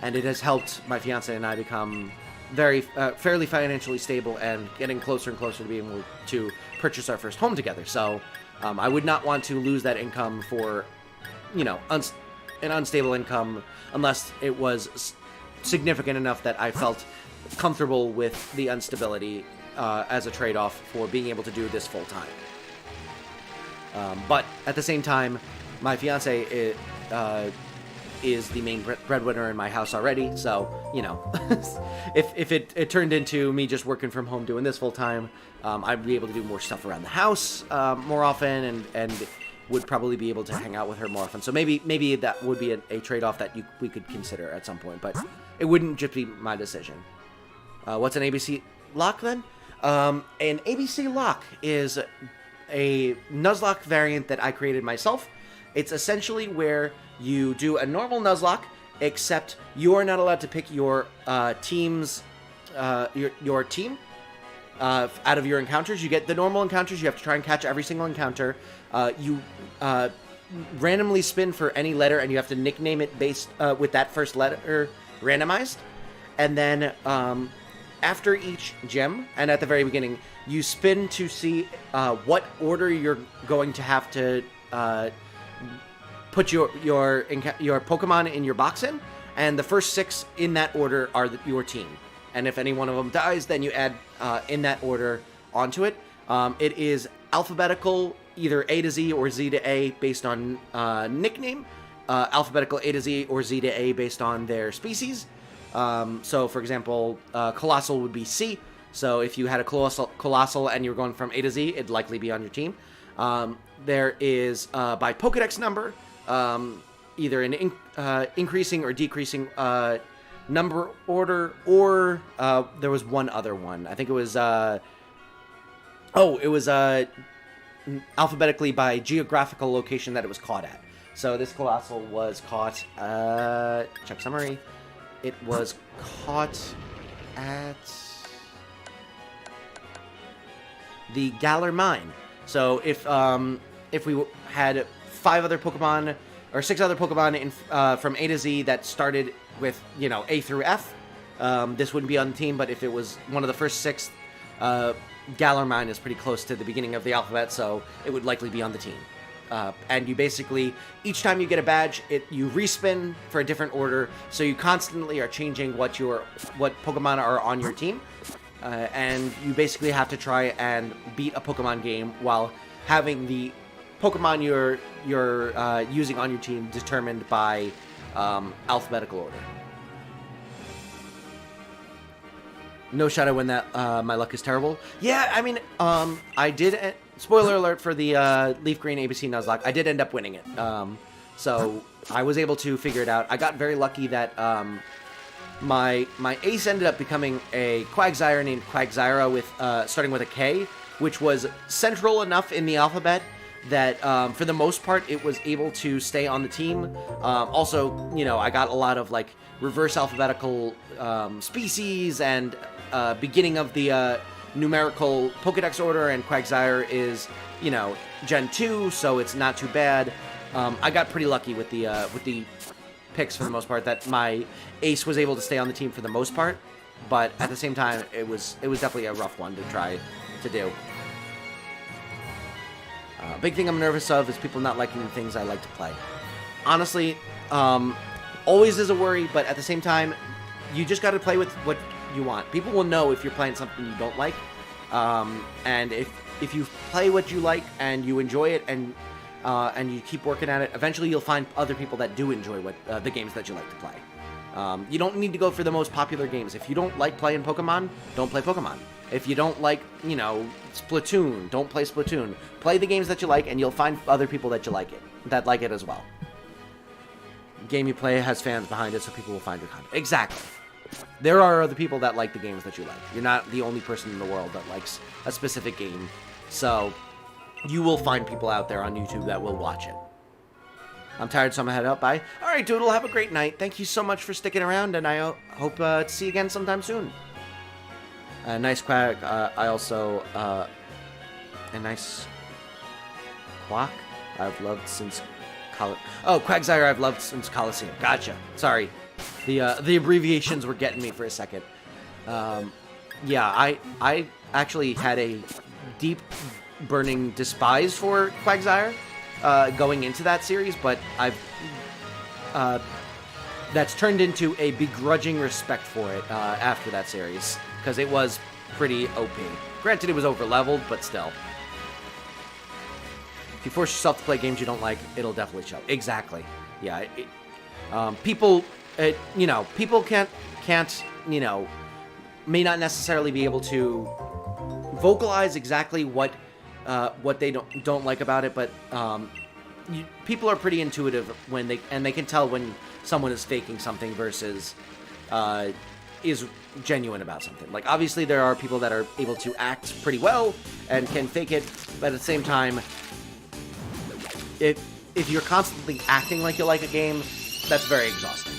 And it has helped my fiance and I become fairly financially stable and getting closer and closer to being able to purchase our first home together. So I would not want to lose that income for, you know, an unstable income unless it was significant enough that I felt comfortable with the instability as a trade-off for being able to do this full-time. But at the same time, my fiance is the main breadwinner in my house already, so, you know, if it turned into me just working from home doing this full-time, I'd be able to do more stuff around the house more often, and would probably be able to hang out with her more often. So maybe that would be a trade-off that we could consider at some point, but it wouldn't just be my decision. What's an ABC lock, then? An ABC lock is a Nuzlocke variant that I created myself. It's essentially where you do a normal Nuzlocke, except you are not allowed to pick your team's your team out of your encounters. You get the normal encounters. You have to try and catch every single encounter. You randomly spin for any letter, and you have to nickname it based with that first letter randomized. And then after each gem, and at the very beginning, you spin to see what order you're going to have to put your Pokemon in your box in, and the first 6 in that order are your team. And if any one of them dies, then you add in that order onto it. It is alphabetical, either A to Z or Z to A based on nickname, alphabetical A to Z or Z to A based on their species. So, for example, Colossal would be C. So if you had a Colossal and you were going from A to Z, it'd likely be on your team. There is, by Pokedex number, either an increasing or decreasing number order, or there was one other one. I think it was, alphabetically by geographical location that it was caught at. So this Colossal was caught, check summary, it was caught at the Galar Mine. So if we had 5 other Pokemon, or 6 other Pokemon in, from A to Z that started with, you know, A through F, this wouldn't be on the team, but if it was one of the first 6, Galar Mine is pretty close to the beginning of the alphabet, so it would likely be on the team. And you basically, each time you get a badge, you respin for a different order, so you constantly are changing what Pokemon are on your team. And you basically have to try and beat a Pokemon game while having the Pokemon you're using on your team determined by alphabetical order. No Shadow when that my luck is terrible. Yeah, I mean, I did. Spoiler alert for the Leaf Green ABC Nuzlocke. I did end up winning it. So I was able to figure it out. I got very lucky that my ace ended up becoming a Quagsire named Quagsira with starting with a K, which was central enough in the alphabet that for the most part it was able to stay on the team. Also, you know, I got a lot of like reverse alphabetical species and beginning of the numerical Pokedex order, and Quagsire is, you know, Gen 2, so it's not too bad. I got pretty lucky with the picks for the most part. That my ace was able to stay on the team for the most part, but at the same time, it was definitely a rough one to try to do. Big thing I'm nervous of is people not liking the things I like to play. Honestly, always is a worry, but at the same time, you just got to play with what you want. People will know if you're playing something you don't like, and if you play what you like and you enjoy it and you keep working at it, eventually you'll find other people that do enjoy the games that you like to play. You don't need to go for the most popular games. If you don't like playing Pokemon, don't play Pokemon. If you don't like, Splatoon, don't play Splatoon. Play the games that you like, and you'll find other people that like it as well. The game you play has fans behind it, so people will find your content. Exactly. There are other people that like the games that you like. You're not the only person in the world that likes a specific game. So, you will find people out there on YouTube that will watch it. I'm tired, so I'm gonna head out. Bye. Alright, Doodle, have a great night. Thank you so much for sticking around, and I hope to see you again sometime soon. Nice Quack. I also, a nice Quack I've loved since Quagsire I've loved since Coliseum. Gotcha. Sorry. The abbreviations were getting me for a second. Yeah, I actually had a deep burning despise for Quagsire going into that series, but that's turned into a begrudging respect for it after that series, because it was pretty OP. Granted, it was over-leveled, but still. If you force yourself to play games you don't like, it'll definitely show. Exactly. Yeah. People can't, may not necessarily be able to vocalize exactly what they don't like about it, but people are pretty intuitive when they can tell when someone is faking something versus is genuine about something. Like, obviously there are people that are able to act pretty well and can fake it, but at the same time, if you're constantly acting like you like a game, that's very exhausting.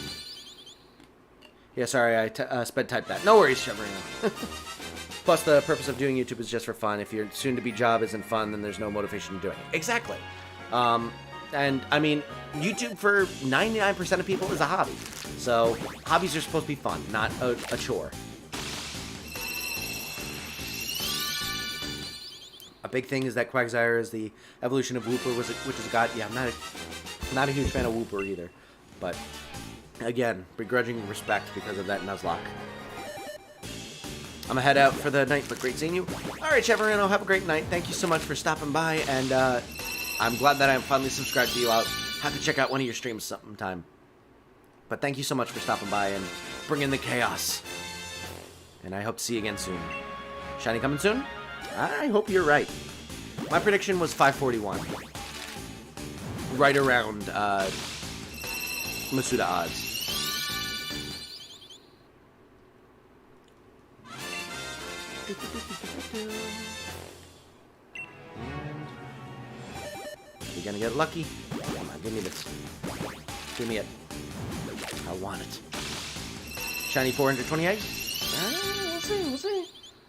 Yeah, sorry, I sped typed that. No worries, Cheverino. Plus, the purpose of doing YouTube is just for fun. If your soon-to-be job isn't fun, then there's no motivation in doing it. Exactly. And, I mean, YouTube for 99% of people is a hobby. So, hobbies are supposed to be fun, not a chore. A big thing is that Quagsire is the evolution of Wooper, which is a god. Yeah, I'm not a huge fan of Wooper either. But, again, begrudging respect because of that Nuzlocke. I'm gonna head out for the night, but great seeing you. Alright, Cheverino, have a great night. Thank you so much for stopping by, and I'm glad that I'm finally subscribed to you. I'll have to check out one of your streams sometime. But thank you so much for stopping by and bringing the chaos. And I hope to see you again soon. Shiny coming soon? I hope you're right. My prediction was 541. Right around Masuda odds. And you're gonna get lucky. Come on, give me this. Give me it. I want it. Shiny 428? We'll see.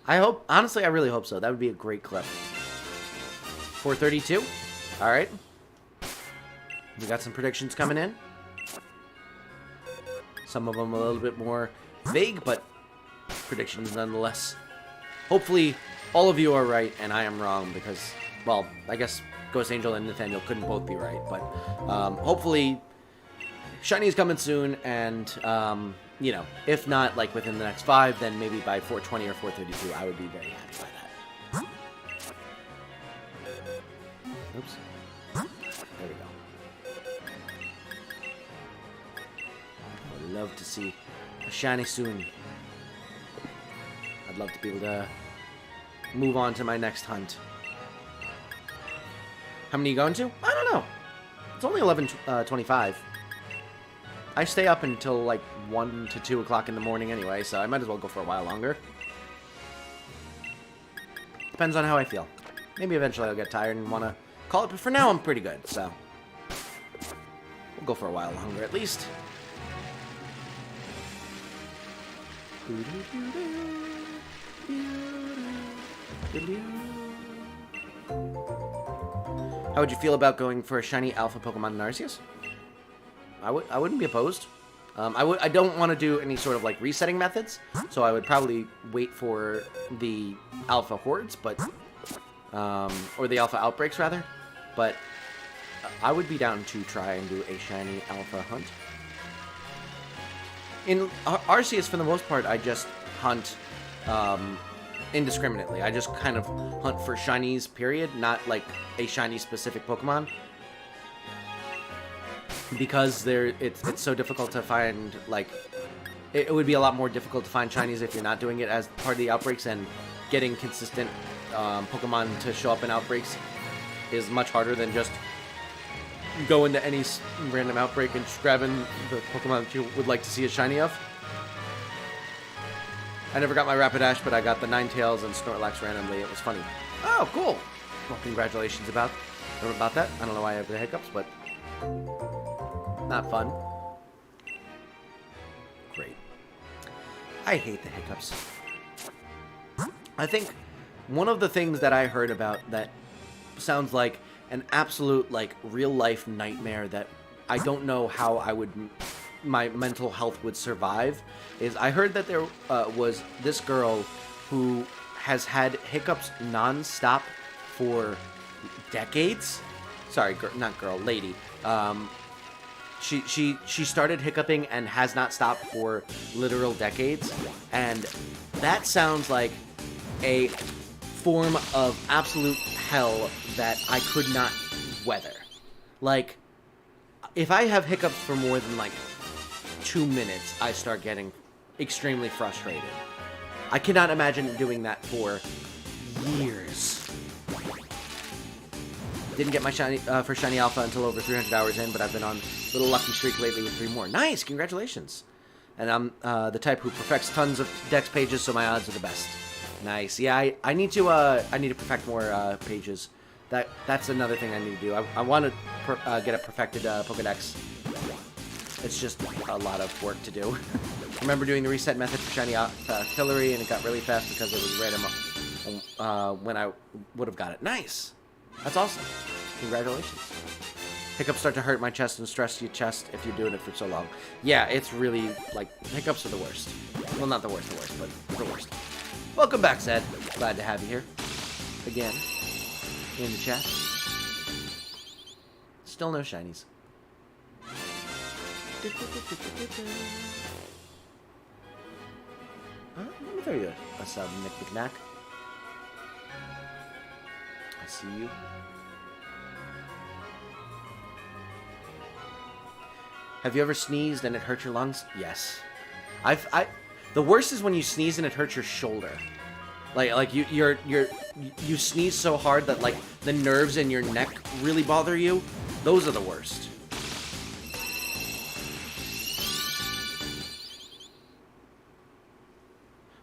I hope, honestly, I really hope so. That would be a great clip. 432? Alright. We got some predictions coming in. Some of them a little bit more vague, but predictions nonetheless. Hopefully, all of you are right, and I am wrong, because, well, I guess Ghost Angel and Nathaniel couldn't both be right, but hopefully, Shiny is coming soon, and, if not, like, within the next 5, then maybe by 420 or 432, I would be very happy by that. Oops. There we go. I would love to see a Shiny soon. I'd love to be able to move on to my next hunt. How many are you going to? I don't know. It's only 11:25. I stay up until like 1 to 2 o'clock in the morning anyway, so I might as well go for a while longer. Depends on how I feel. Maybe eventually I'll get tired and want to call it, but for now I'm pretty good, so we'll go for a while longer at least. How would you feel about going for a shiny alpha Pokemon in Arceus? I wouldn't be opposed. I don't want to do any sort of like resetting methods, so I would probably wait for the alpha hordes, but or the alpha outbreaks rather. But I would be down to try and do a shiny alpha hunt. In Arceus, for the most part, I just hunt indiscriminately. I just kind of hunt for shinies, period, not like a shiny specific Pokemon. Because it's so difficult to find, like, it would be a lot more difficult to find shinies if you're not doing it as part of the outbreaks, and getting consistent Pokemon to show up in outbreaks is much harder than just going to any random outbreak and just grabbing the Pokemon that you would like to see a shiny of. I never got my Rapidash, but I got the Ninetales and Snorlax randomly. It was funny. Oh, cool. Well, congratulations about that. I don't know why I have the hiccups, but not fun. Great. I hate the hiccups. I think one of the things that I heard about that sounds like an absolute, like, real-life nightmare that I don't know how my mental health would survive is I heard that there was this girl who has had hiccups non-stop for decades. Sorry, not girl, lady. She started hiccuping and has not stopped for literal decades, and that sounds like a form of absolute hell that I could not weather. Like, if I have hiccups for more than like 2 minutes, I start getting extremely frustrated. I cannot imagine doing that for years. Didn't get my shiny for Shiny Alpha until over 300 hours in, but I've been on a little lucky streak lately with 3 more. Nice, congratulations. And I'm the type who perfects tons of dex pages, so my odds are the best. Nice. Yeah, I need to perfect more pages. That's another thing I need to do. I want to get a perfected Pokedex. It's just a lot of work to do. I remember doing the reset method for Shiny Artillery, and it got really fast because it was random when I would have got it. Nice. That's awesome. Congratulations. Hiccups start to hurt my chest and stress your chest if you're doing it for so long. Yeah, it's really, like, hiccups are the worst. Well, not the worst, but the worst. Welcome back, Zed. Glad to have you here. Again. In the chat. Still no shinies. Let me throw you a sub, Knack. I see you. Have you ever sneezed and it hurt your lungs? Yes. The worst is when you sneeze and it hurts your shoulder. Like you sneeze so hard that like the nerves in your neck really bother you. Those are the worst.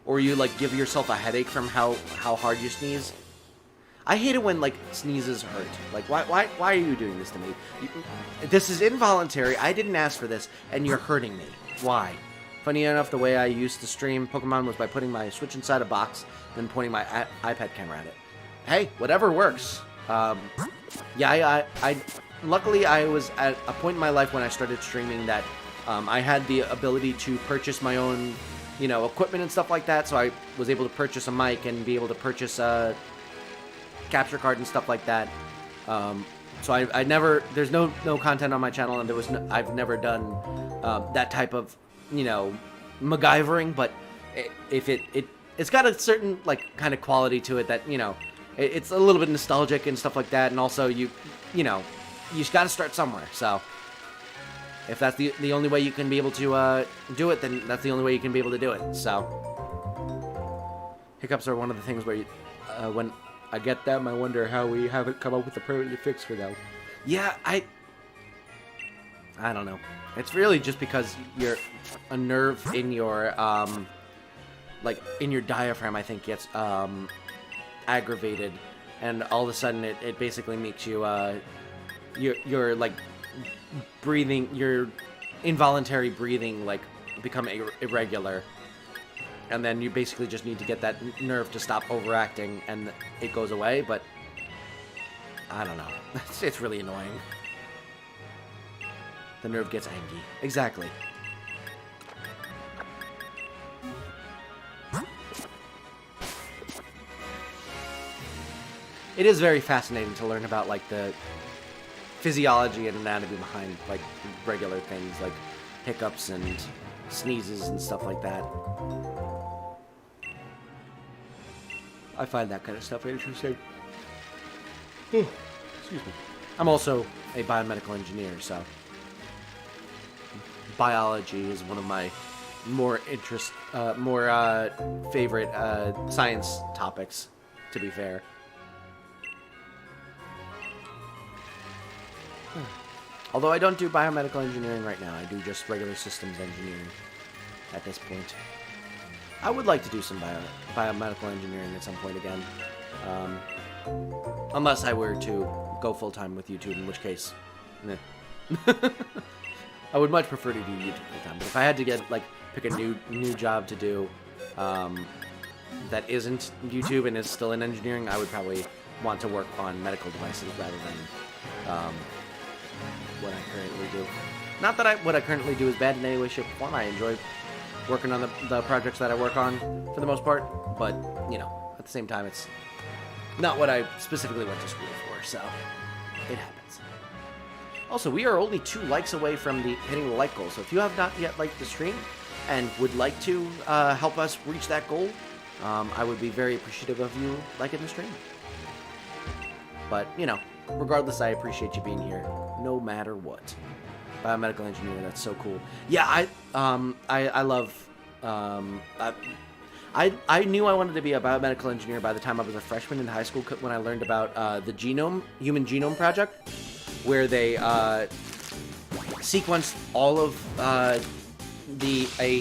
Or you like give yourself a headache from how hard you sneeze. I hate it when like sneezes hurt. Like why are you doing this to me? This is involuntary. I didn't ask for this, and you're hurting me. Why? Funny enough, the way I used to stream Pokemon was by putting my Switch inside a box, then pointing my iPad camera at it. Hey, whatever works. Yeah, luckily I was at a point in my life when I started streaming that I had the ability to purchase my own, equipment and stuff like that. So I was able to purchase a mic and be able to purchase a capture card and stuff like that. So I never, there's no content on my channel, and I've never done that type of, MacGyvering, but it's got a certain like kind of quality to it that it's a little bit nostalgic and stuff like that, and also you just got to start somewhere. So if that's the only way you can be able to do it, then that's the only way you can be able to do it. So hiccups are one of the things where when I get them, I wonder how we haven't come up with a permanent fix for them. Yeah, I don't know. It's really just because a nerve in your in your diaphragm, I think, gets aggravated, and all of a sudden it basically makes you your like breathing, your involuntary breathing like become irregular. And then you basically just need to get that nerve to stop overacting, and it goes away, but I don't know. It's really annoying. The nerve gets angry. Exactly. It is very fascinating to learn about, like, the physiology and anatomy behind, like, regular things, like hiccups and sneezes and stuff like that. I find that kind of stuff interesting. Excuse me. I'm also a biomedical engineer, so biology is one of my more favorite science topics, to be fair. Although I don't do biomedical engineering right now, I do just regular systems engineering at this point. I would like to do some biomedical engineering at some point again. Unless I were to go full-time with YouTube, in which case, I would much prefer to do YouTube full-time. But if I had to get, like, pick a new job to do that isn't YouTube and is still in engineering, I would probably want to work on medical devices rather than what I currently do. Not that what I currently do is bad in any way, shape, or form. I enjoy working on the projects that I work on for the most part, but, you know, at the same time, it's not what I specifically went to school for, so it happens. Also, we are only 2 likes away from hitting the like goal, so if you have not yet liked the stream and would like to help us reach that goal, I would be very appreciative of you liking the stream. But, you know, regardless, I appreciate you being here, no matter what. Biomedical engineering, that's so cool. Yeah, I love, I knew I wanted to be a biomedical engineer by the time I was a freshman in high school when I learned about the Human Genome Project, where they sequenced all of a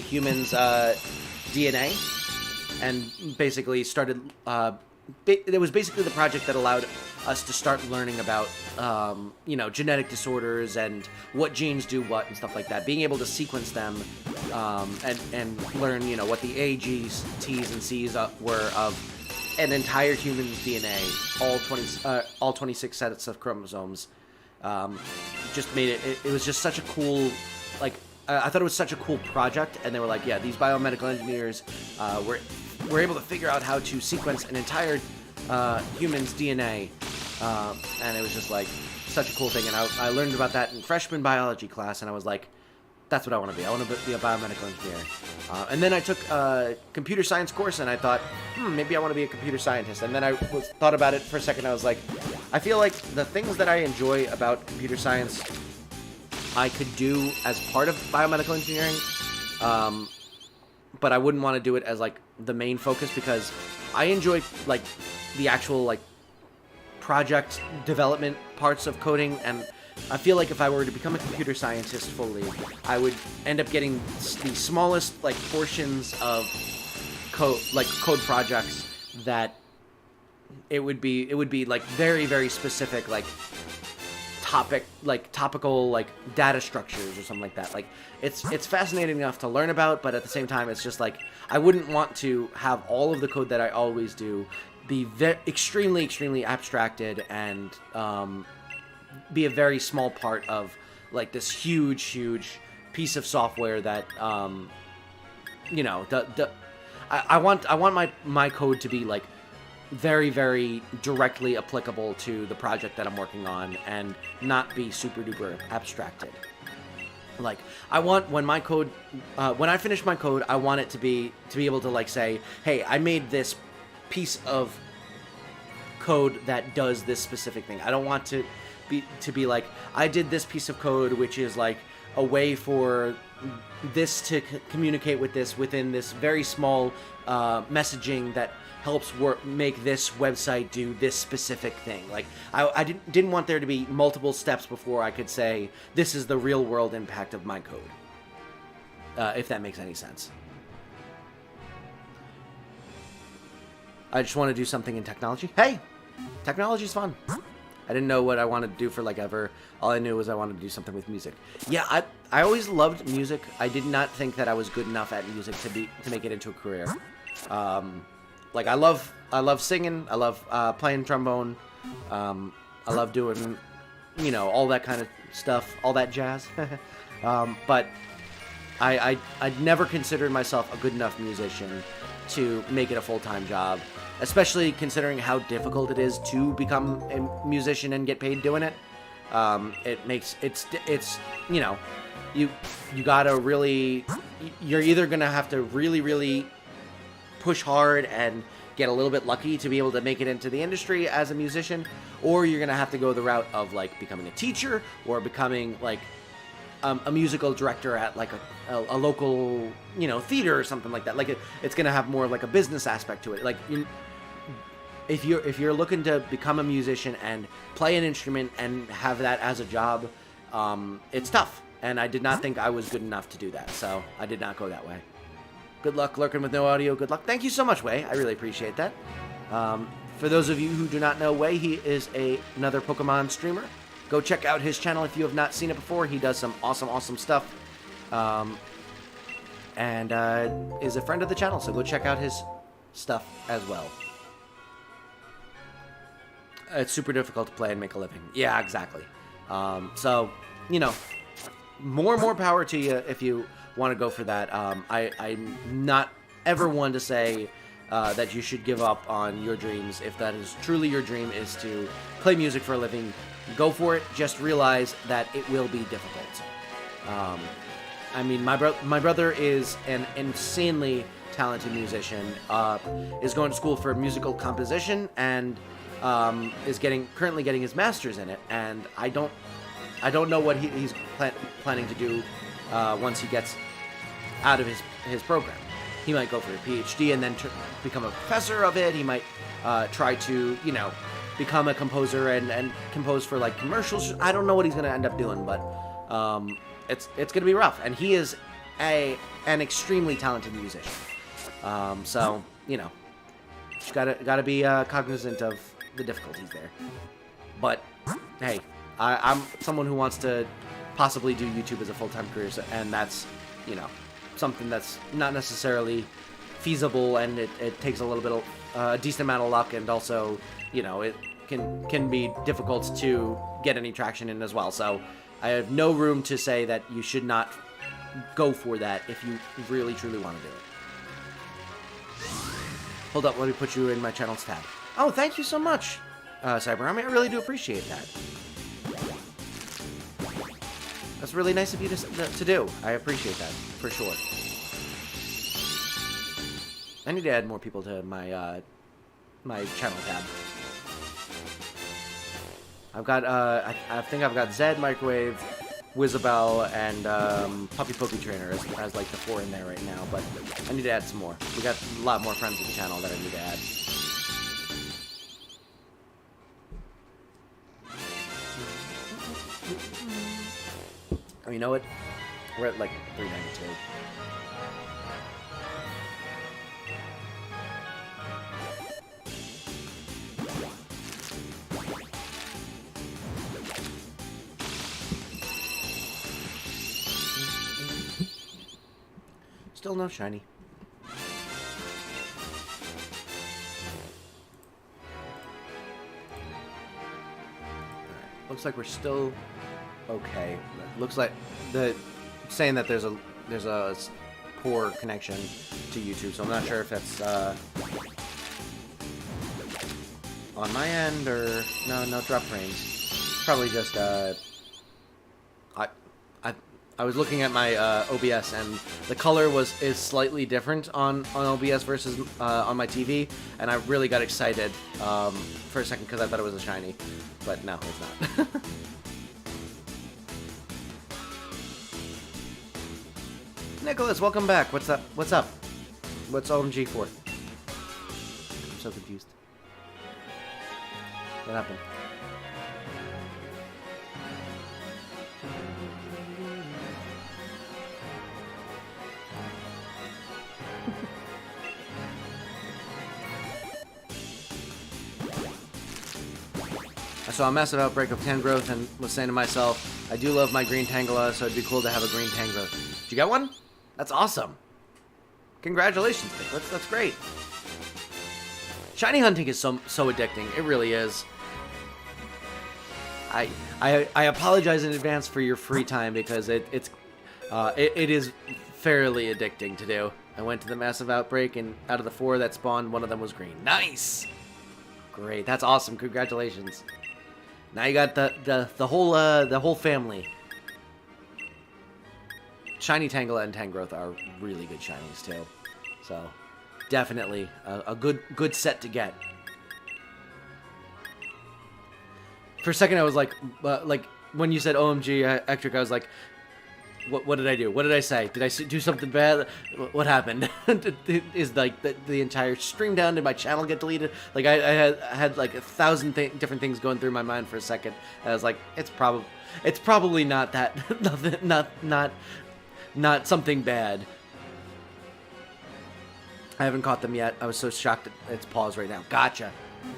human's DNA and basically started, it was basically the project that allowed us to start learning about, you know, genetic disorders and what genes do what and stuff like that. Being able to sequence them and learn, you know, what the A, G's, T's, and C's were of an entire human's DNA, all 26 sets of chromosomes, just made it was just such a cool, like, I thought it was such a cool project, and they were like, yeah, these biomedical engineers were able to figure out how to sequence an entire human's DNA, and it was just like such a cool thing. And I learned about that in freshman biology class, and I was like, that's what I want to be. I want to be a biomedical engineer. And then I took a computer science course, and I thought, maybe I want to be a computer scientist. And then I thought about it for a second. I was like, I feel like the things that I enjoy about computer science, I could do as part of biomedical engineering, but I wouldn't want to do it as, like, the main focus, because I enjoy, like, the actual, like, project development parts of coding, and I feel like if I were to become a computer scientist fully, I would end up getting the smallest, like, portions of code projects that it would be like very, very specific, like, topical, like, data structures or something like that. Like, it's fascinating enough to learn about, but at the same time, it's just like, I wouldn't want to have all of the code that I always do be extremely, extremely abstracted and be a very small part of, like, this huge, huge piece of software that, you know, I want my code to be, like, very, very directly applicable to the project that I'm working on and not be super duper abstracted. Like, I want when I finish my code, I want it to be able to, like, say, hey, I made this piece of code that does this specific thing. I don't want to be like, I did this piece of code, which is like a way for this to communicate with this within this very small messaging that helps make this website do this specific thing. Like, I didn't want there to be multiple steps before I could say, this is the real world impact of my code. If that makes any sense. I just want to do something in technology. Hey! Technology's fun. I didn't know what I wanted to do for, like, ever. All I knew was I wanted to do something with music. Yeah, I always loved music. I did not think that I was good enough at music to make it into a career. Like, I love singing. I love playing trombone. I love doing, you know, all that kind of stuff, all that jazz. But I'd never considered myself a good enough musician to make it a full-time job, especially considering how difficult it is to become a musician and get paid doing it. It's you know, you gotta really, you're either gonna have to really push hard and get a little bit lucky to be able to make it into the industry as a musician, or you're gonna have to go the route of like becoming a teacher or becoming like a musical director at like a local, you know, theater or something like that. Like it's gonna have more like a business aspect to it. Like if you're looking to become a musician and play an instrument and have that as a job, it's tough. And I did not think I was good enough to do that, so I did not go that way. Good luck lurking with no audio. Good luck. Thank you so much, Wei. I really appreciate that. For those of you who do not know Wei, he is another Pokemon streamer. Go check out his channel if you have not seen it before. He does some awesome stuff. And is a friend of the channel, so go check out his stuff as well. It's super difficult to play and make a living. Yeah, exactly. So, you know, more and more power to you if you want to go for that. I'm not ever one to say that you should give up on your dreams. If that is truly your dream, is to play music for a living, go for it. Just realize that it will be difficult. I mean, my brother is an insanely talented musician. Is going to school for musical composition and is currently getting his master's in it. And I don't know what he's planning to do once he gets out of his program. He might go for a PhD and then become a professor of it. He might try to, you know, become a composer and compose for like commercials. I don't know what he's going to end up doing, but it's going to be rough. And he is an extremely talented musician. So, you know, just gotta be cognizant of the difficulties there. But hey, I'm someone who wants to possibly do YouTube as a full-time career, and that's, you know, something that's not necessarily feasible, and it takes a little bit of a decent amount of luck, and also, you know, it can be difficult to get any traction in as well. So I have no room to say that you should not go for that if you really truly want to do it. Hold up, let me put you in my channel's tab. Oh, thank you so much, Cyberarmy. I really do appreciate that. That's really nice of you to do. I appreciate that, for sure. I need to add more people to my my channel tab. I've got I think I've got Zed, Microwave, Wizabelle, and Puppy Pokey Trainer as like the 4 in there right now, but I need to add some more. We got a lot more friends of the channel that I need to add. Oh, you know what? We're at like 392. Still no shiny. Looks like we're still okay. Looks like saying that there's a poor connection to YouTube, so I'm not sure if that's on my end or no drop frames. Probably just I was looking at my OBS, and the color is slightly different on OBS versus on my TV, and I really got excited for a second because I thought it was a shiny, but no, it's not. Nicholas, welcome back. What's up? What's up? What's OMG for? I'm so confused. What happened? I saw a massive outbreak of Tangrowth and was saying to myself, I do love my green Tangela, so it'd be cool to have a green Tangrowth. Did you get one? That's awesome. Congratulations, Nick. That's great. Shiny hunting is so addicting. It really is. I apologize in advance for your free time because it is fairly addicting to do. I went to the massive outbreak, and out of the 4 that spawned, one of them was green. Nice! Great, that's awesome. Congratulations. Now you got the whole family. Shiny Tangela and Tangrowth are really good shinies too. So, definitely a good set to get. For a second, I was like when you said OMG Ectric, I was like, what did I do? What did I say? Did I do something bad? What happened? Is like the entire stream down? Did my channel get deleted? Like I had like 1,000 different things going through my mind for a second. I was like, it's probably not that not something bad. I haven't caught them yet. I was so shocked at its paws right now. Gotcha.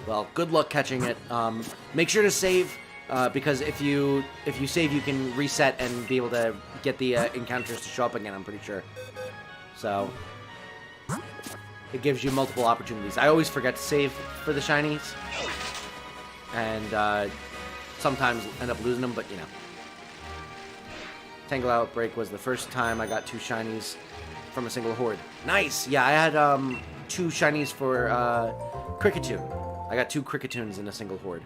Well, good luck catching it. Make sure to save. Because if you save, you can reset and be able to get the encounters to show up again, I'm pretty sure. So, it gives you multiple opportunities. I always forget to save for the shinies. And sometimes end up losing them, but you know. Tangle Outbreak was the first time I got 2 shinies from a single horde. Nice! Yeah, I had 2 shinies for Cricketune. I got 2 Cricketoons in a single horde.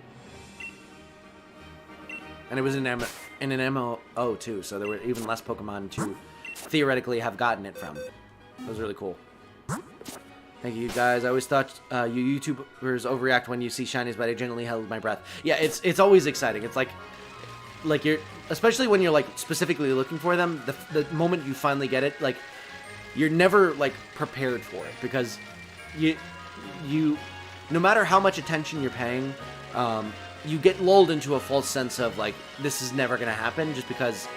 And it was in an MMO too, so there were even less Pokemon to theoretically have gotten it from. That was really cool. Thank you guys. I always thought you YouTubers overreact when you see shinies, but I genuinely held my breath. Yeah, it's always exciting. It's like you're, especially when you're like specifically looking for them, the moment you finally get it, like you're never like prepared for it because you no matter how much attention you're paying, you get lulled into a false sense of, like, this is never going to happen just because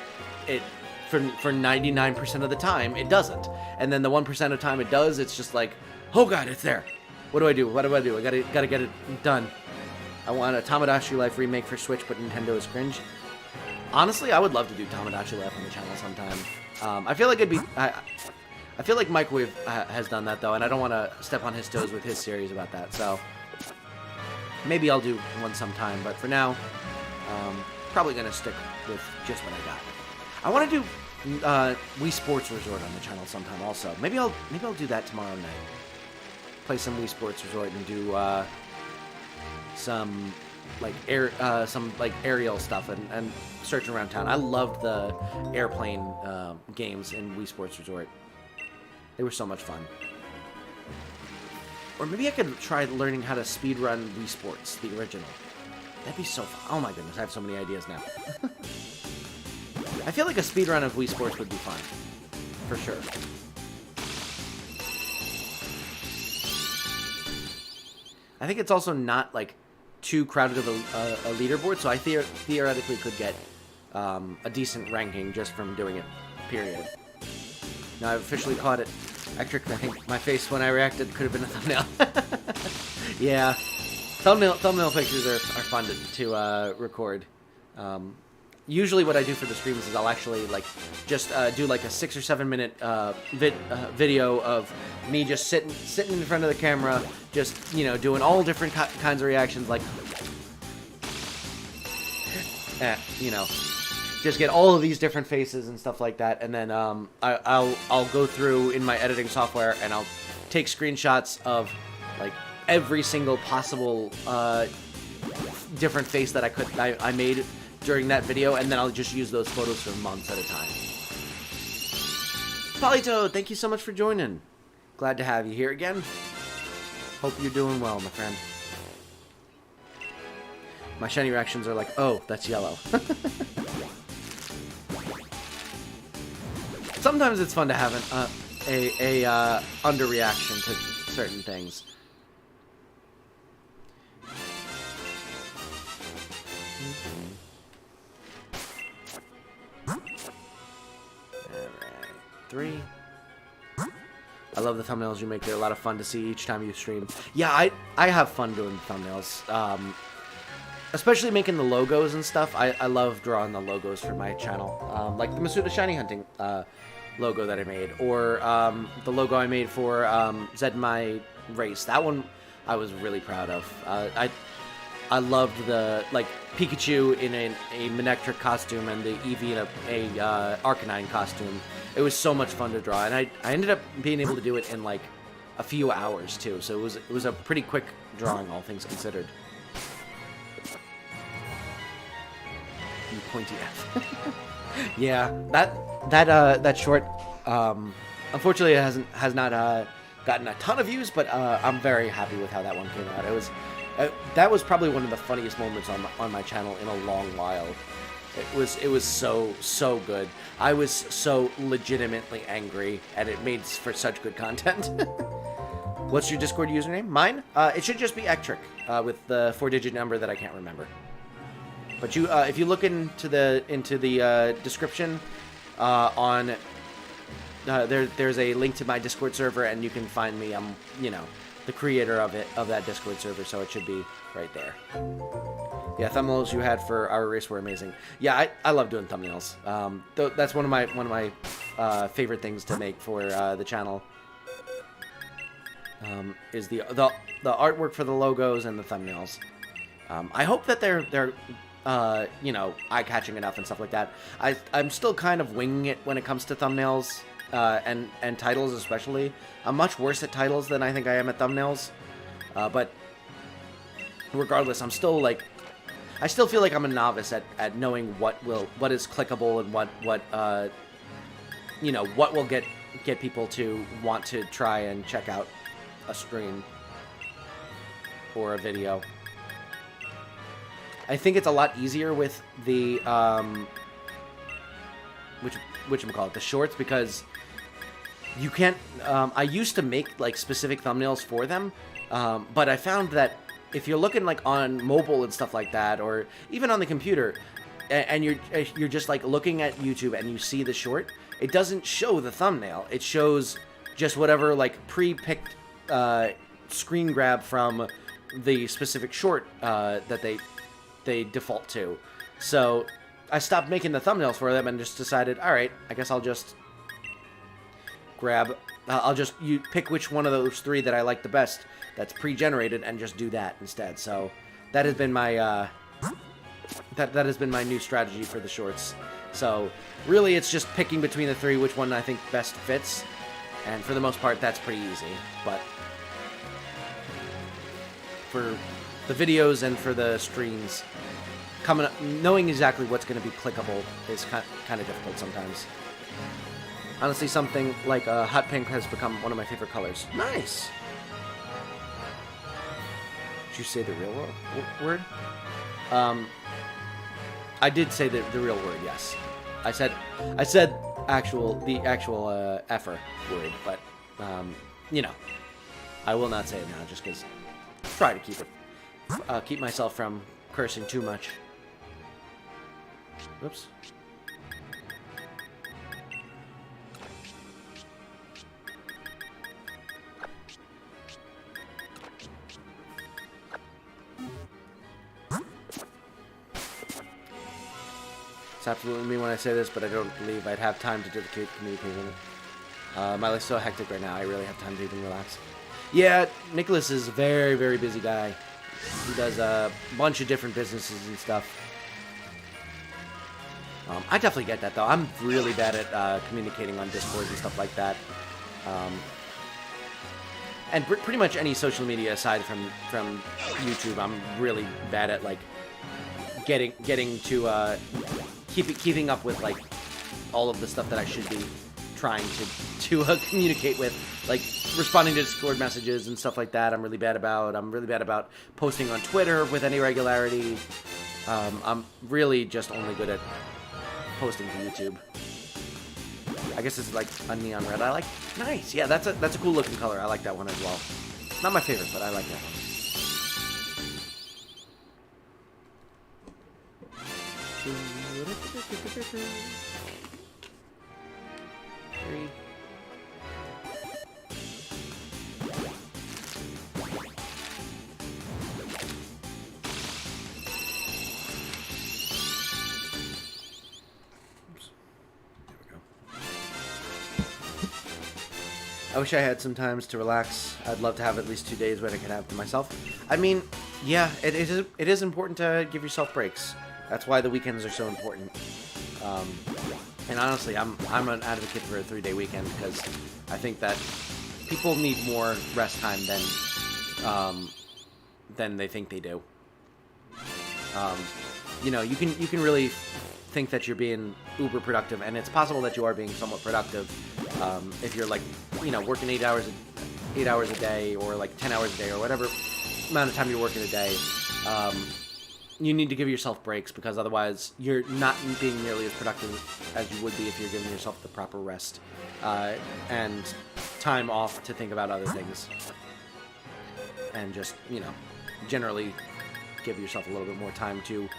it, for 99% of the time, it doesn't. And then the 1% of the time it does, it's just like, oh god, it's there. What do I do? What do I do? I gotta get it done. I want a Tamagotchi Life remake for Switch, but Nintendo is cringe. Honestly, I would love to do Tamagotchi Life on the channel sometime. I feel like it'd be... I feel like Microwave has done that, though, and I don't want to step on his toes with his series about that, so... Maybe I'll do one sometime, but for now, probably gonna stick with just what I got. I want to do Wii Sports Resort on the channel sometime also. Maybe I'll do that tomorrow night. Play some Wii Sports Resort and do some aerial stuff and searching around town. I loved the airplane games in Wii Sports Resort. They were so much fun. Or maybe I could try learning how to speedrun Wii Sports, the original. That'd be so fun. Oh my goodness, I have so many ideas now. I feel like a speedrun of Wii Sports would be fun. For sure. I think it's also not, like, too crowded of a leaderboard, so I theoretically could get a decent ranking just from doing it, period. Now I've officially caught it. Ectric, I think my face when I reacted could have been a thumbnail. Yeah. Thumbnail pictures are fun to record. Usually what I do for the streams is I'll actually like just do like a 6 or 7 minute video of me just sitting in front of the camera, just, you know, doing all different kinds of reactions, like, you know, just get all of these different faces and stuff like that, and then I'll go through in my editing software and I'll take screenshots of like every single possible different face that I made during that video, and then I'll just use those photos for months at a time. Polytoad, thank you so much for joining. Glad to have you here again. Hope you're doing well, my friend. My shiny reactions are like, oh, that's yellow. Sometimes it's fun to have a underreaction to certain things. Alright, 3. I love the thumbnails you make. They're a lot of fun to see each time you stream. Yeah, I have fun doing thumbnails. Especially making the logos and stuff. I love drawing the logos for my channel. Like the Masuda Shiny Hunting logo that I made. Or the logo I made for Zed My Race. That one I was really proud of. I loved the, like, Pikachu in a Manectric costume and the Eevee in a Arcanine costume. It was so much fun to draw, and I ended up being able to do it in, like, a few hours, too. So it was a pretty quick drawing, all things considered. You pointy F. Yeah, that short, unfortunately, it has not gotten a ton of views, but I'm very happy with how that one came out. It was that was probably one of the funniest moments on my channel in a long while. It was so good. I was so legitimately angry, and it made for such good content. What's your Discord username? Mine? It should just be Ectric, with the 4-digit number that I can't remember. But you, if you look into the description, there's a link to my Discord server, and you can find me. I'm, the creator of that Discord server, so it should be right there. Yeah, thumbnails you had for our race were amazing. Yeah, I love doing thumbnails. That's one of my favorite things to make for the channel. Is the artwork for the logos and the thumbnails. I hope that they're eye-catching enough and stuff like that. I'm still kind of winging it when it comes to thumbnails and titles especially. I'm much worse at titles than I think I am at thumbnails. But regardless, I'm still like, I still feel like I'm a novice at knowing what is clickable and what will get people to want to try and check out a stream or a video. I think it's a lot easier with the whatchamacallit, the shorts, because you can't. I used to make like specific thumbnails for them, but I found that if you're looking like on mobile and stuff like that, or even on the computer, and you're just like looking at YouTube and you see the short, it doesn't show the thumbnail. It shows just whatever like pre-picked screen grab from the specific short that they default to. So I stopped making the thumbnails for them and just decided, all right, I guess I'll just grab, you pick which one of those three that I like the best that's pre-generated and just do that instead. So that has been my that has been my new strategy for the shorts. So really it's just picking between the three which one I think best fits, and for the most part that's pretty easy. But for the videos and for the streams, coming up, knowing exactly what's going to be clickable is kind of difficult sometimes. Honestly, something like hot pink has become one of my favorite colors. Nice. Did you say the real word? I did say the real word. Yes, I said the actual effer word, but I will not say it now just because. Try to keep myself from cursing too much. Whoops. It's absolutely me when I say this, but I don't believe I'd have time to dedicate communicating. My life's so hectic right now, I really have time to even relax. Yeah, Nicholas is a very, very busy guy. He does a bunch of different businesses and stuff. I definitely get that, though. I'm really bad at communicating on Discord and stuff like that. And pretty much any social media aside from YouTube, I'm really bad at, like, getting to keeping up with, like, all of the stuff that I should be trying to communicate with, like responding to Discord messages and stuff like that. I'm really bad about posting on Twitter with any regularity. I'm really just only good at posting to YouTube. I guess this is like a neon red. I like. Nice. Yeah, that's a cool looking color. I like that one as well. Not my favorite, but I like that one. Three. I wish I had some times to relax. I'd love to have at least 2 days where I could have to myself. I mean, Yeah, it is important to give yourself breaks. That's why the weekends are so important. And honestly, I'm an advocate for a 3-day weekend because I think that people need more rest time than they think they do. You can really think that you're being uber productive, and it's possible that you are being somewhat productive if you're like, working 8 hours a day, or like 10 hours a day, or whatever amount of time you're working a day. You need to give yourself breaks, because otherwise you're not being nearly as productive as you would be if you're giving yourself the proper rest and time off to think about other things, and just generally give yourself a little bit more time to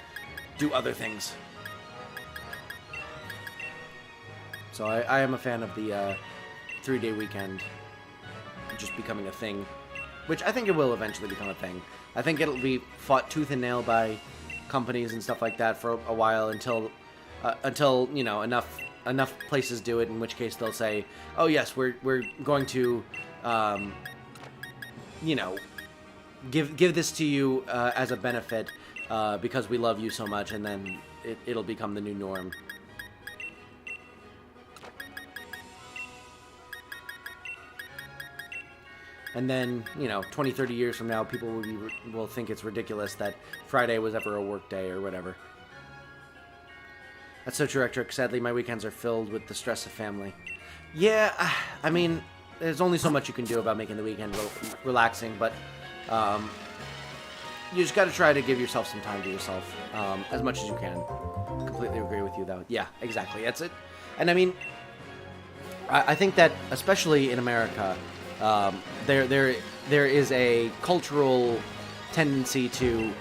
do other things. So I am a fan of the 3-day weekend just becoming a thing, which I think it will eventually become a thing. I think it'll be fought tooth and nail by companies and stuff like that for a while until enough places do it, in which case they'll say, oh yes, we're going to give this to you as a benefit because we love you so much, and then it'll become the new norm. And then, 20, 30 years from now, people will think it's ridiculous that Friday was ever a work day or whatever. That's so true, Ectric. Sadly, my weekends are filled with the stress of family. Yeah, I mean, there's only so much you can do about making the weekend relaxing, but you just got to try to give yourself some time to yourself as much as you can. Completely agree with you, though. Yeah, exactly. That's it. And I mean, I think that, especially in America, there is a cultural tendency to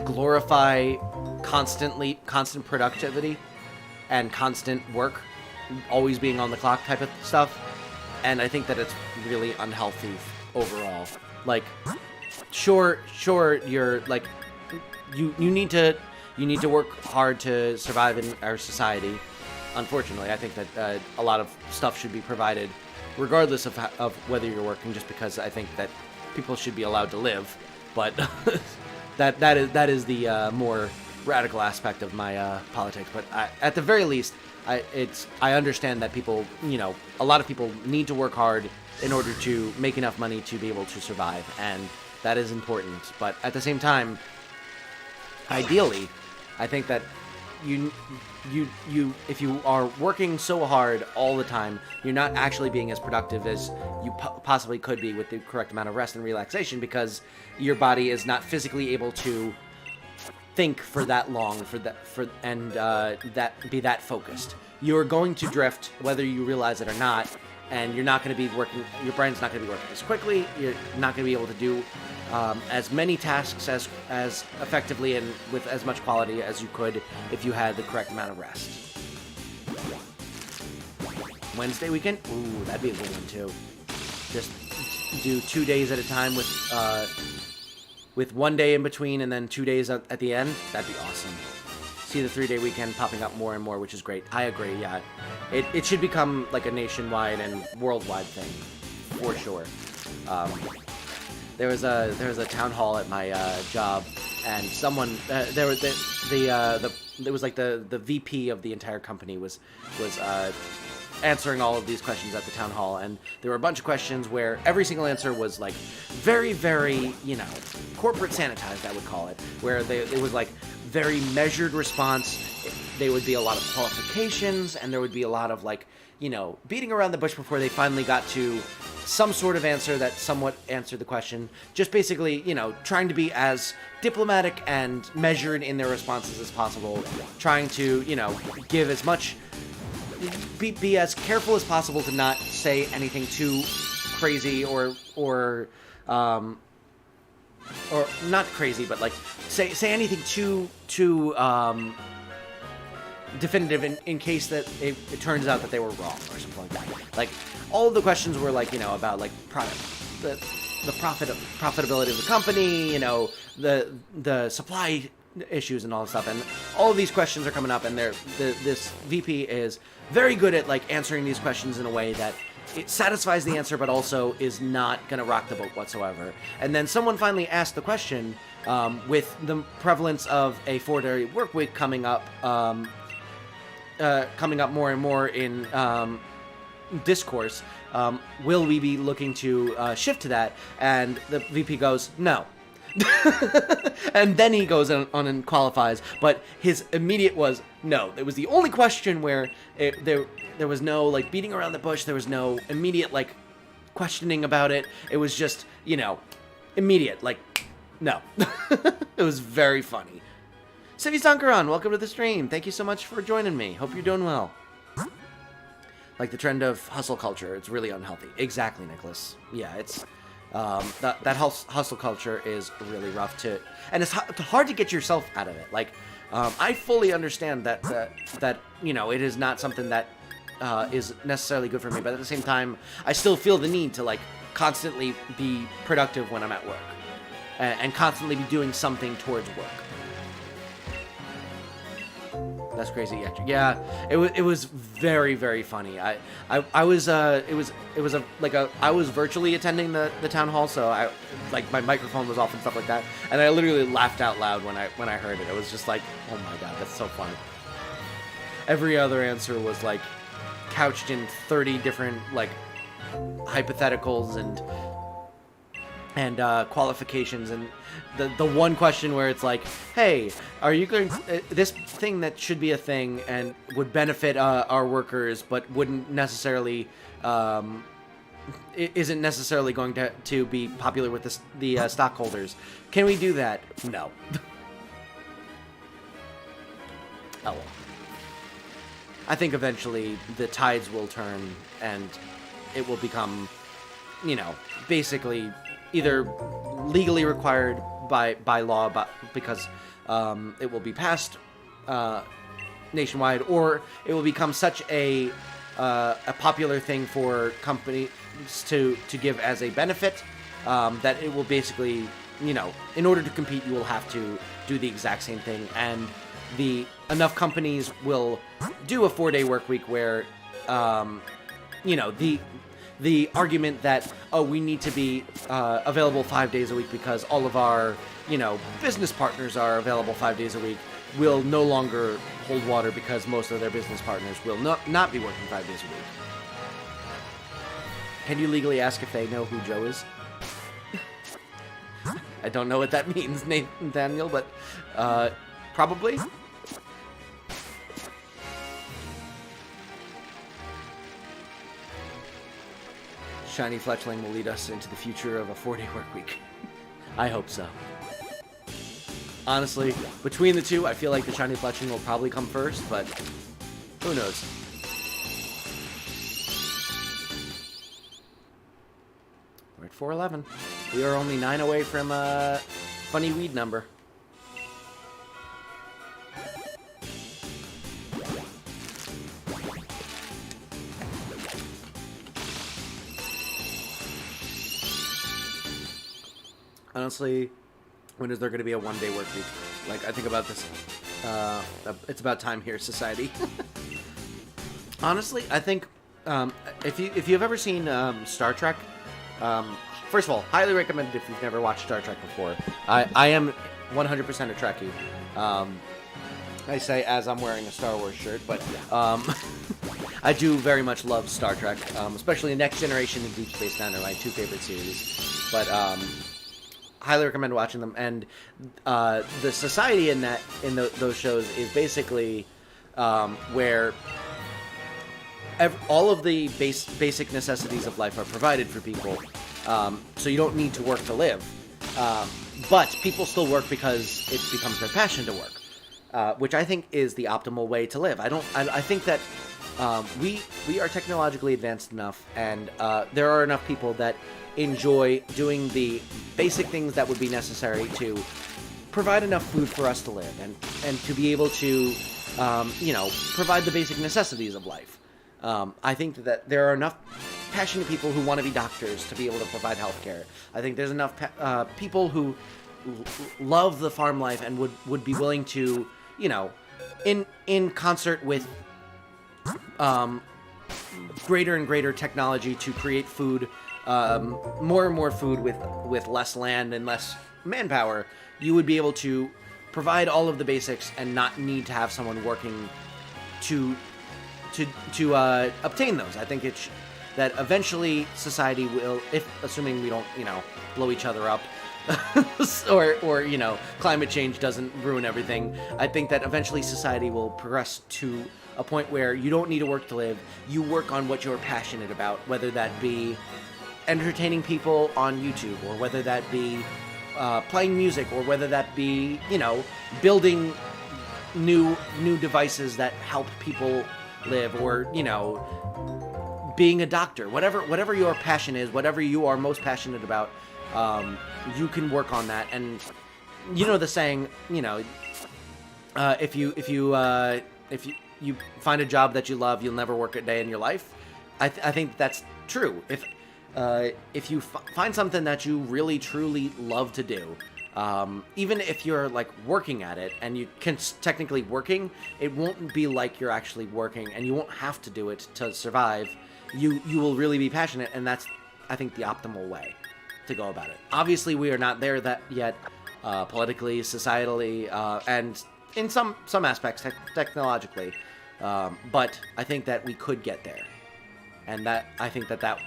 glorify constant productivity and constant work, always being on the clock type of stuff, and I think that it's really unhealthy overall. Like, sure, you're like, you need to work hard to survive in our society. Unfortunately, I think that a lot of stuff should be provided regardless of whether you're working, just because I think that people should be allowed to live. But that is the more radical aspect of my politics. But at the very least, I understand that people, a lot of people need to work hard in order to make enough money to be able to survive, and that is important. But at the same time, ideally, I think that you if you are working so hard all the time, you're not actually being as productive as you possibly could be with the correct amount of rest and relaxation, because your body is not physically able to think for that long and be that focused. You're going to drift whether you realize it or not, and you're not going to be working. Your brain's not going to be working as quickly. You're not going to be able to do as many tasks as effectively and with as much quality as you could if you had the correct amount of rest. Wednesday weekend? Ooh, that'd be a good one too. Just do 2 days at a time with 1 day in between and then 2 days at the end. That'd be awesome. See the 3-day weekend popping up more and more, which is great. I agree, yeah. It should become like a nationwide and worldwide thing, for sure. There was a town hall at my job, and someone there was it was like the VP of the entire company was answering all of these questions at the town hall, and there were a bunch of questions where every single answer was like very, very, corporate sanitized, I would call it, where it was like very measured response. There would be a lot of qualifications, and there would be a lot of like, beating around the bush before they finally got to some sort of answer that somewhat answered the question. Just basically, trying to be as diplomatic and measured in their responses as possible, trying to, give as much, be as careful as possible to not say anything too crazy or not crazy, but like say anything too definitive in case that it turns out that they were wrong or something like that. Like, all of the questions were like, about like the profitability of the company, the supply issues and all this stuff, and all of these questions are coming up, and this VP is very good at like answering these questions in a way that it satisfies the answer, but also is not going to rock the boat whatsoever. And then someone finally asked the question, with the prevalence of a 4-day work week coming up more and more in discourse, will we be looking to shift to that? And the VP goes, no. And then he goes on and qualifies, but his immediate was no. It was the only question where there was no like beating around the bush. There was no immediate like questioning about it. It was just, you know, immediate, like, no. It was very funny. Civi Sankaran, welcome to the stream. Thank you so much for joining me. Hope you're doing well. Like the trend of hustle culture, it's really unhealthy. Exactly, Nicholas. Yeah, it's that hustle culture is really rough to, and it's hard to get yourself out of it. Like, I fully understand that you know, it is not something that is necessarily good for me, but at the same time, I still feel the need to like constantly be productive when I'm at work, and constantly be doing something towards work. That's crazy, Ectric. Yeah, it was very, very funny. I was I was virtually attending the town hall, so I like my microphone was off and stuff like that, and I literally laughed out loud when I heard it. It was just like, oh my god, that's so funny. Every other answer was like couched in 30 different like hypotheticals and qualifications, and the one question where it's like, hey, are you going this thing that should be a thing and would benefit our workers but wouldn't necessarily isn't necessarily going to be popular with the stockholders, can we do that? No. Oh well. I think eventually the tides will turn and it will become, you know, basically either legally required by law, because it will be passed nationwide, or it will become such a popular thing for companies to give as a benefit that it will basically, you know, in order to compete, you will have to do the exact same thing, and enough companies will do a 4-day work week where, you know, the argument that, oh, we need to be available 5 days a week because all of our, you know, business partners are available 5 days a week will no longer hold water, because most of their business partners will not be working 5 days a week. Can you legally ask if they know who Joe is? I don't know what that means, Nathan Daniel, but probably. Shiny Fletchling will lead us into the future of a 4-day work week. I hope so. Honestly, between the two, I feel like the Shiny Fletchling will probably come first, but who knows? We're at 411. We are only 9 away from a funny weed number. Honestly, when is there going to be a 1-day work week? Like, I think about this. It's about time here, society. Honestly, I think if you've ever seen Star Trek, first of all, highly recommended if you've never watched Star Trek before. I am 100% a Trekkie. I say as I'm wearing a Star Wars shirt, but I do very much love Star Trek, especially Next Generation and Deep Space Nine are my 2 favorite series. But highly recommend watching them, and the society in those shows is basically where all of the basic necessities of life are provided for people, so you don't need to work to live, but people still work because it becomes their passion to work, which I think is the optimal way to live. I think that we are technologically advanced enough, and there are enough people that enjoy doing the basic things that would be necessary to provide enough food for us to live, and to be able to, you know, provide the basic necessities of life. I think that there are enough passionate people who want to be doctors to be able to provide healthcare. I think there's enough people who love the farm life and would be willing to, you know, in concert with greater and greater technology to create food, more and more food with less land and less manpower, you would be able to provide all of the basics and not need to have someone working to obtain those. I think that eventually society will, assuming we don't, blow each other up, or climate change doesn't ruin everything. I think that eventually society will progress to a point where you don't need to work to live. You work on what you're passionate about, whether that be entertaining people on YouTube, or whether that be playing music, or whether that be, building new devices that help people live, or, being a doctor. Whatever your passion is, whatever you are most passionate about, you can work on that. And the saying, if you find a job that you love, you'll never work a day in your life. I think that's true. If you find something that you really truly love to do, even if you're like working at it and you can technically working, it won't be like you're actually working, and you won't have to do it to survive. You will really be passionate, and that's, I think, the optimal way to go about it. Obviously, we are not there yet, politically, societally, and in some aspects technologically. But I think that we could get there, and that I think that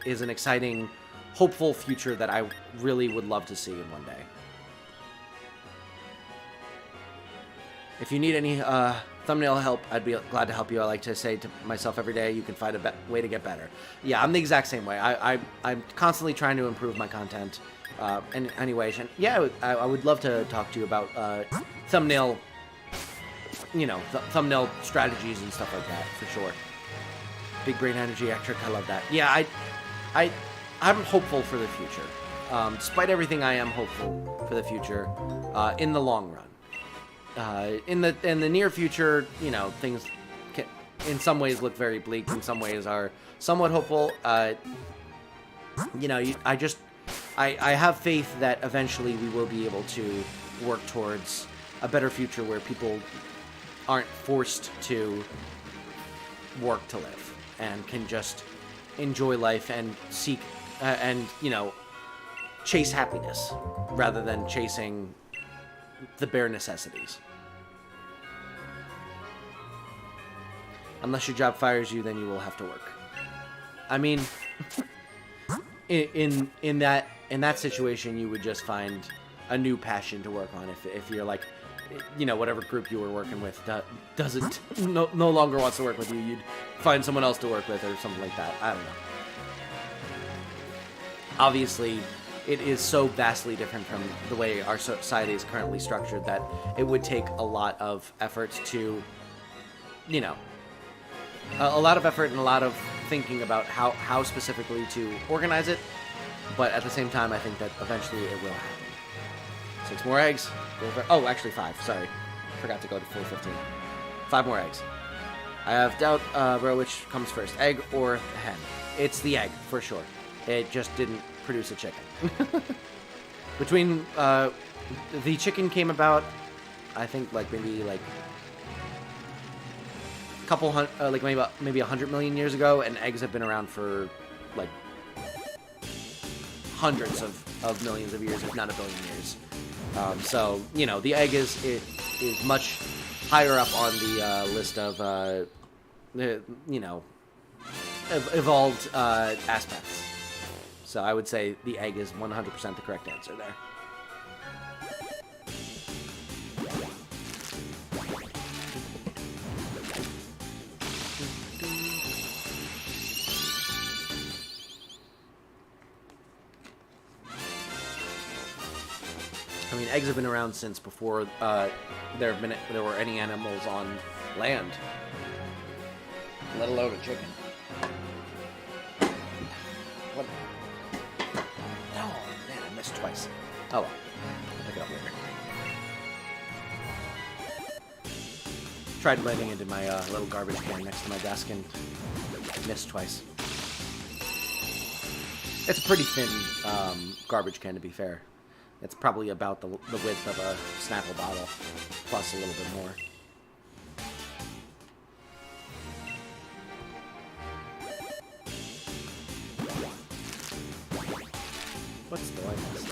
is an exciting, hopeful future that I really would love to see in one day. If you need any thumbnail help, I'd be glad to help you. I like to say to myself every day, you can find a way to get better. Yeah, I'm the exact same way. I'm constantly trying to improve my content. Anyways, and yeah, I would love to talk to you about thumbnail, thumbnail strategies and stuff like that, for sure. Big brain energy, Ectric, I love that. Yeah, I'm hopeful for the future. Despite everything, I am hopeful for the future in the long run. In the near future, things can, in some ways, look very bleak. In some ways, are somewhat hopeful. I have faith that eventually we will be able to work towards a better future where people aren't forced to work to live and can just enjoy life and seek and chase happiness rather than chasing the bare necessities. Unless your job fires you, then you will have to work. I mean, in that situation, you would just find a new passion to work on. If you're like, whatever group you were working with doesn't no longer wants to work with you, you'd find someone else to work with or something like that. I don't know. Obviously, it is so vastly different from the way our society is currently structured that it would take a lot of effort to, a lot of effort and a lot of thinking about how specifically to organize it. But at the same time, I think that eventually it will happen. 6 more eggs. Oh, actually 5. Sorry. Forgot to go to full 15. 5 more eggs. I have doubt, bro, which comes first, egg or hen. It's the egg, for sure. It just didn't produce a chicken. Between, the chicken came about, I think, maybe a couple maybe 100 million years ago, and eggs have been around for, hundreds of millions of years, if not a billion years. So, the egg is much higher up on the list of, evolved aspects. So I would say the egg is 100% the correct answer there. I mean, eggs have been around since before there were any animals on land, let alone a chicken. What? Oh man, I missed twice. Oh well, I'll pick it up later. Tried letting it in my little garbage can next to my desk and missed twice. It's a pretty thin garbage can, to be fair. It's probably about the width of a Snapple bottle, plus a little bit more. What still I missed?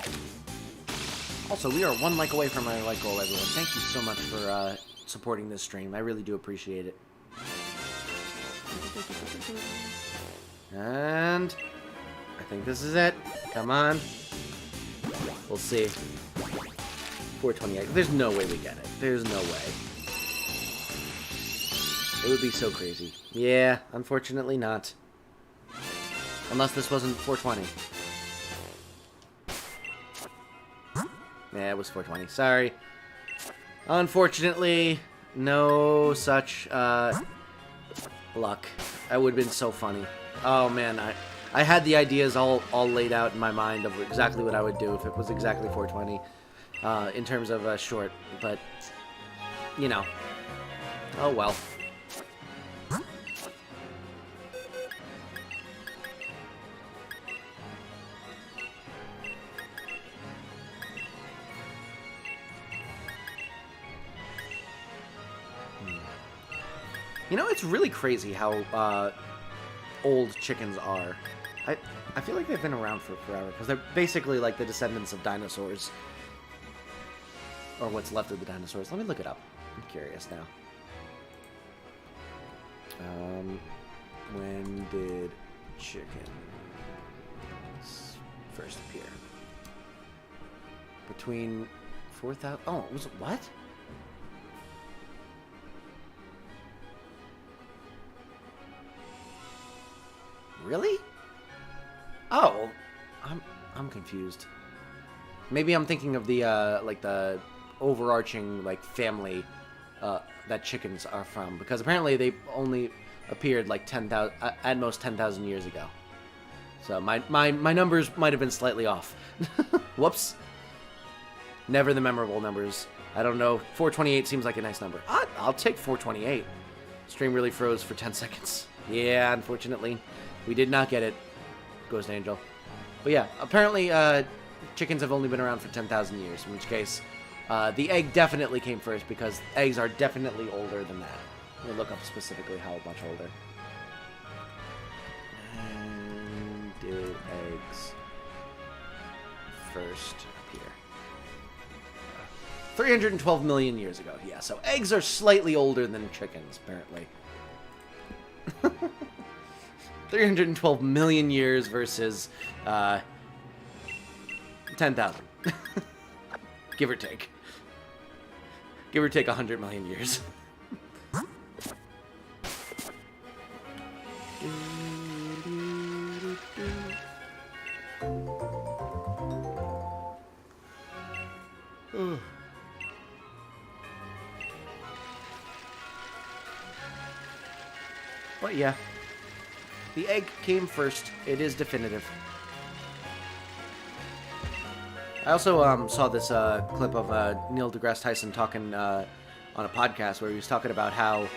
Also, we are 1 like away from our like goal, everyone. Thank you so much for supporting this stream. I really do appreciate it. And I think this is it. Come on. We'll see. 428. There's no way we get it. There's no way. It would be so crazy. Yeah, unfortunately not. Unless this wasn't 420. Yeah, it was 420. Sorry. Unfortunately, no such luck. That would have been so funny. Oh man, I had the ideas all laid out in my mind of exactly what I would do if it was exactly 420 in terms of short, but you know. Oh well. You know, it's really crazy how old chickens are. I feel like they've been around for forever, because they're basically like the descendants of dinosaurs. Or what's left of the dinosaurs. Let me look it up. I'm curious now. When did chickens first appear? Between 4,000... Oh, was it what? Really? Oh, I'm confused. Maybe I'm thinking of the like the overarching like family that chickens are from, because apparently they only appeared like 10,000 at most 10,000 years ago. So my numbers might have been slightly off. Whoops. Never the memorable numbers. I don't know. 428 seems like a nice number. I'll take 428. Stream really froze for 10 seconds. Yeah, unfortunately. We did not get it, Ghost Angel. But yeah, apparently chickens have only been around for 10,000 years, in which case the egg definitely came first, because eggs are definitely older than that. Let me look up specifically how much older. And did eggs first appear? 312 million years ago, yeah. So eggs are slightly older than chickens, apparently. 312 million years versus 10,000. Give or take. Give or take 100 million years. But yeah. The egg came first. It is definitive. I also saw this clip of Neil deGrasse Tyson talking on a podcast where he was talking about how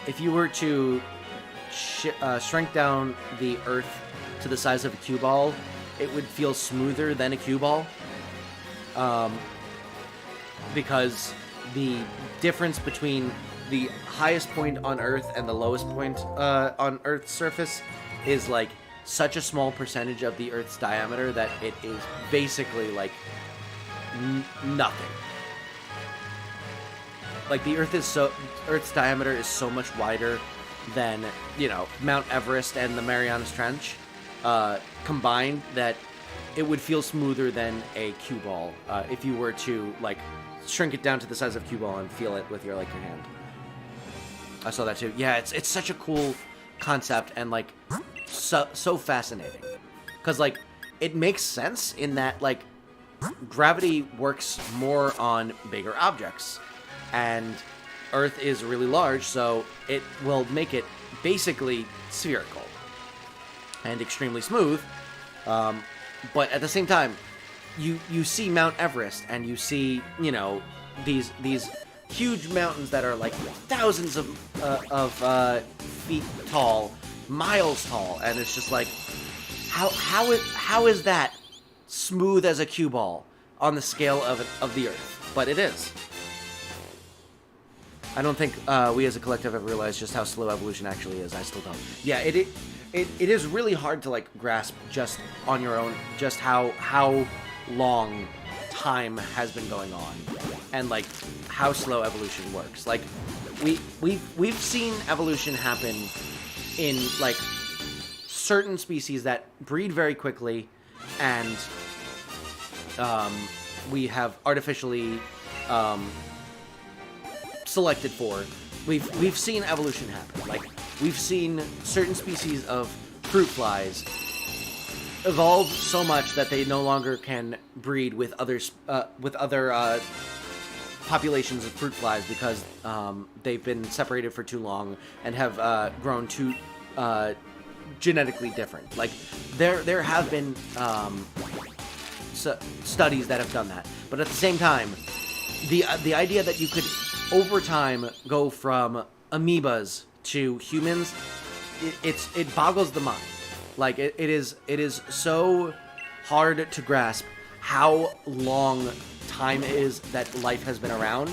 if you were to shrink down the Earth to the size of a cue ball, it would feel smoother than a cue ball. Because the difference between the highest point on Earth and the lowest point on Earth's surface is like such a small percentage of the Earth's diameter that it is basically like nothing. Like the Earth's diameter is so much wider than, you know, Mount Everest and the Marianas Trench combined that it would feel smoother than a cue ball if you were to like shrink it down to the size of a cue ball and feel it with your hand. I saw that too. Yeah, it's such a cool concept and like so fascinating, because like it makes sense in that like gravity works more on bigger objects, and Earth is really large, so it will make it basically spherical and extremely smooth. But at the same time, you see Mount Everest and you see, you know, these huge mountains that are like thousands of feet tall, miles tall, and it's just like, how is that smooth as a cue ball on the scale of the Earth? But it is. I don't think we as a collective have realized just how slow evolution actually is. I still don't. Yeah, it it is really hard to like grasp just on your own just how long time has been going on and like how slow evolution works. Like we've seen evolution happen in like certain species that breed very quickly, and we have artificially selected for. We've seen evolution happen. Like we've seen certain species of fruit flies evolve so much that they no longer can breed with other populations of fruit flies because they've been separated for too long and have grown too genetically different. Like there have been studies that have done that, but at the same time, the idea that you could over time go from amoebas to humans, it boggles the mind. Like it is so hard to grasp how long time is that life has been around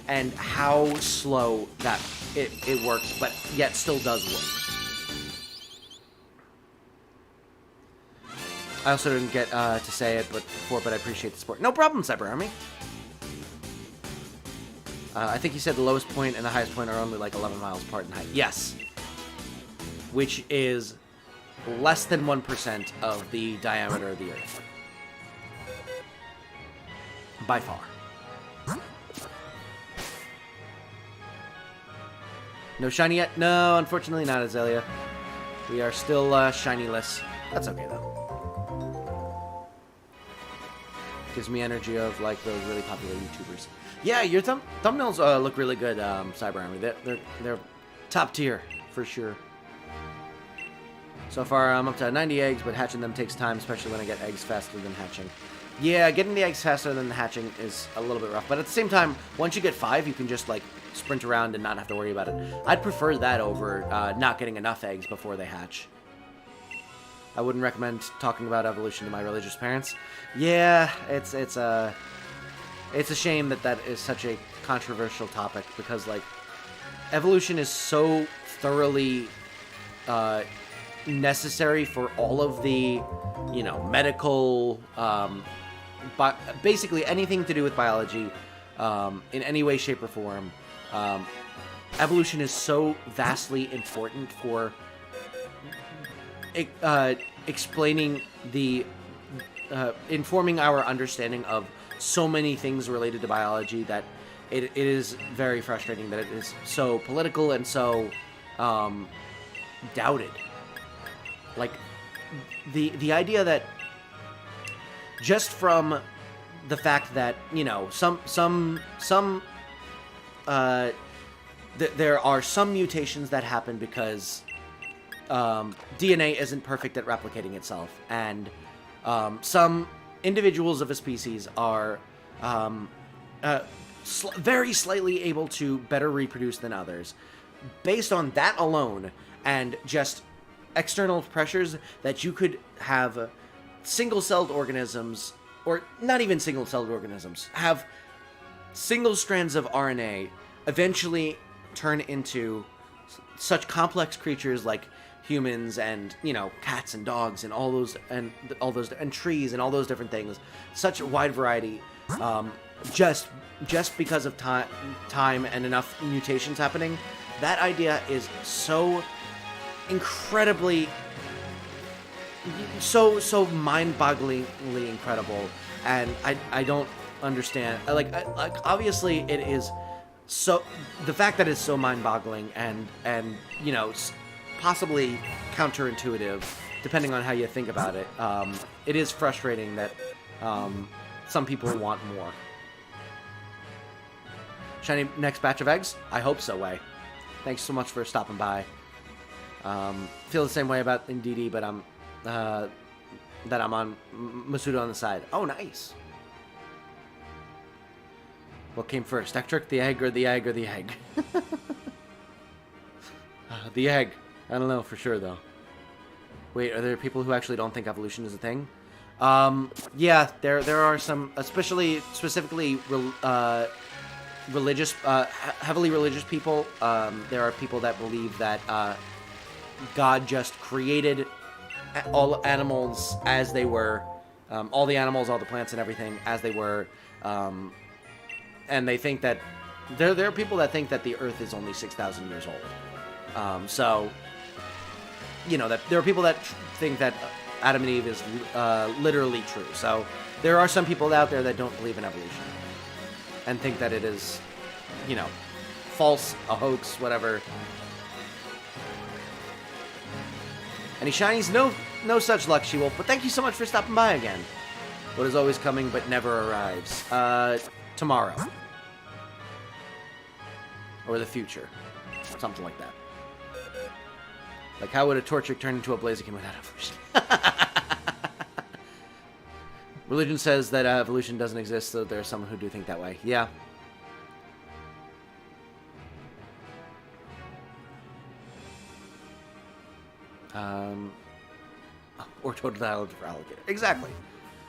and how slow that it works, but yet still does work. I also didn't get to say it before, but I appreciate the support. No problem, Cyber Army. I think you said the lowest point and the highest point are only like 11 miles apart in height. Yes. Which is less than 1% of the diameter of the Earth. By far. No shiny yet? No, unfortunately not, Azalea. We are still shiny-less. That's okay, though. Gives me energy of, like, those really popular YouTubers. Yeah, your thumbnails look really good, Cyber Army. They're top tier, for sure. So far, I'm up to 90 eggs, but hatching them takes time, especially when I get eggs faster than hatching. Yeah, getting the eggs faster than the hatching is a little bit rough, but at the same time, once you get 5, you can just, like, sprint around and not have to worry about it. I'd prefer that over not getting enough eggs before they hatch. I wouldn't recommend talking about evolution to my religious parents. Yeah, it's a shame that is such a controversial topic, because, like, evolution is so thoroughly necessary for all of the, you know, medical, but basically anything to do with biology, in any way, shape, or form. Evolution is so vastly important for explaining the, informing our understanding of so many things related to biology that it is very frustrating that it is so political and so doubted. Like, the idea that just from the fact that, you know, there are some mutations that happen because DNA isn't perfect at replicating itself, and some individuals of a species are very slightly able to better reproduce than others. Based on that alone, and just external pressures, that you could have single-celled organisms, or not even single-celled organisms, have single strands of RNA eventually turn into such complex creatures like humans and, you know, cats and dogs and all those and trees and all those different things. Such a wide variety, just because of time and enough mutations happening. That idea is so incredibly, so mind-bogglingly incredible, and I don't understand. Like obviously it is so, the fact that it's so mind-boggling and you know, possibly counterintuitive, depending on how you think about it. It is frustrating that some people want more. Shiny next batch of eggs? I hope so, Way. Thanks so much for stopping by. Feel the same way about Indeedee, but I'm on Masuda on the side. Oh, nice. What came first, Ectric, the egg, or the egg, or the egg? The egg. I don't know for sure, though. Wait, are there people who actually don't think evolution is a thing? Yeah, there are some, specifically religious, heavily religious people. There are people that believe that God just created all animals as they were, all the animals, all the plants and everything as they were, and they think that there are people that think that the Earth is only 6,000 years old. So, you know, that there are people that think that Adam and Eve is literally true. So there are some people out there that don't believe in evolution and think that it is, you know, false, a hoax, whatever. Any shinies? No such luck, She-Wolf, but thank you so much for stopping by again. What is always coming but never arrives? Tomorrow. Or the future. Something like that. Like, how would a Torchic turn into a Blaziken without evolution? Religion says that evolution doesn't exist, so there are some who do think that way. Yeah. Or total dialogue for alligator. Exactly.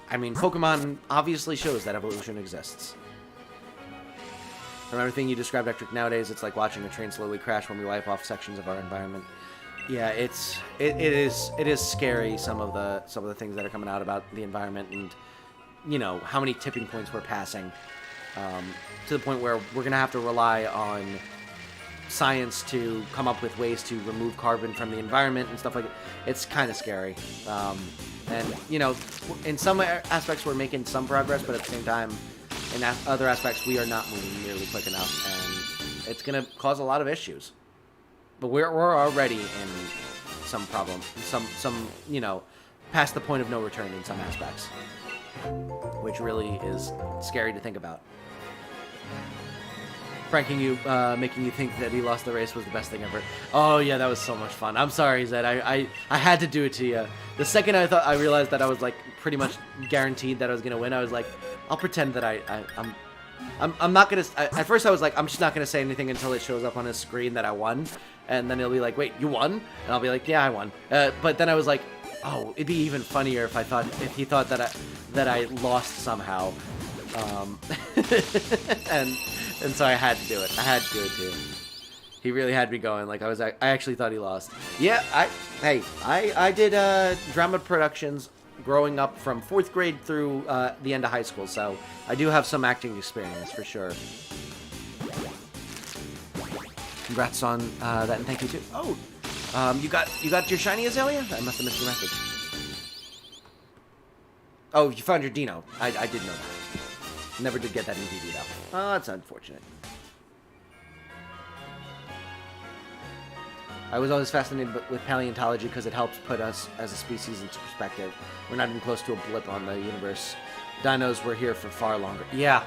I mean, Pokemon obviously shows that evolution exists. From everything you described, Ectric, nowadays it's like watching a train slowly crash when we wipe off sections of our environment. Yeah, it is scary, some of the things that are coming out about the environment, and you know how many tipping points we're passing, to the point where we're gonna have to rely on science to come up with ways to remove carbon from the environment and stuff like that. It's kind of scary. And, you know, in some aspects we're making some progress, but at the same time, in other aspects, we are not moving nearly quick enough, and it's going to cause a lot of issues. But we're already in some problem, some, you know, past the point of no return in some aspects, which really is scary to think about. Pranking you, making you think that he lost the race was the best thing ever. Oh yeah, that was so much fun. I'm sorry, Zed. I had to do it to you. The second I realized that I was like pretty much guaranteed that I was gonna win, I was like, I'll pretend that I'm not gonna. At first I was like, I'm just not gonna say anything until it shows up on his screen that I won, and then he'll be like, wait, you won? And I'll be like, yeah, I won. But then I was like, oh, it'd be even funnier if he thought that I lost somehow. And so I had to do it. I had to do it too. He really had me going. Like I actually thought he lost. Yeah, I did drama productions growing up from 4th grade through the end of high school, so I do have some acting experience for sure. Congrats on that, and thank you too. Oh, you got your shiny Azalea? I must have missed your message. Oh, you found your Dino. I did know that. Never did get that in DD though. Oh, that's unfortunate. I was always fascinated with paleontology because it helps put us as a species into perspective. We're not even close to a blip on the universe. Dinos were here for far longer. Yeah.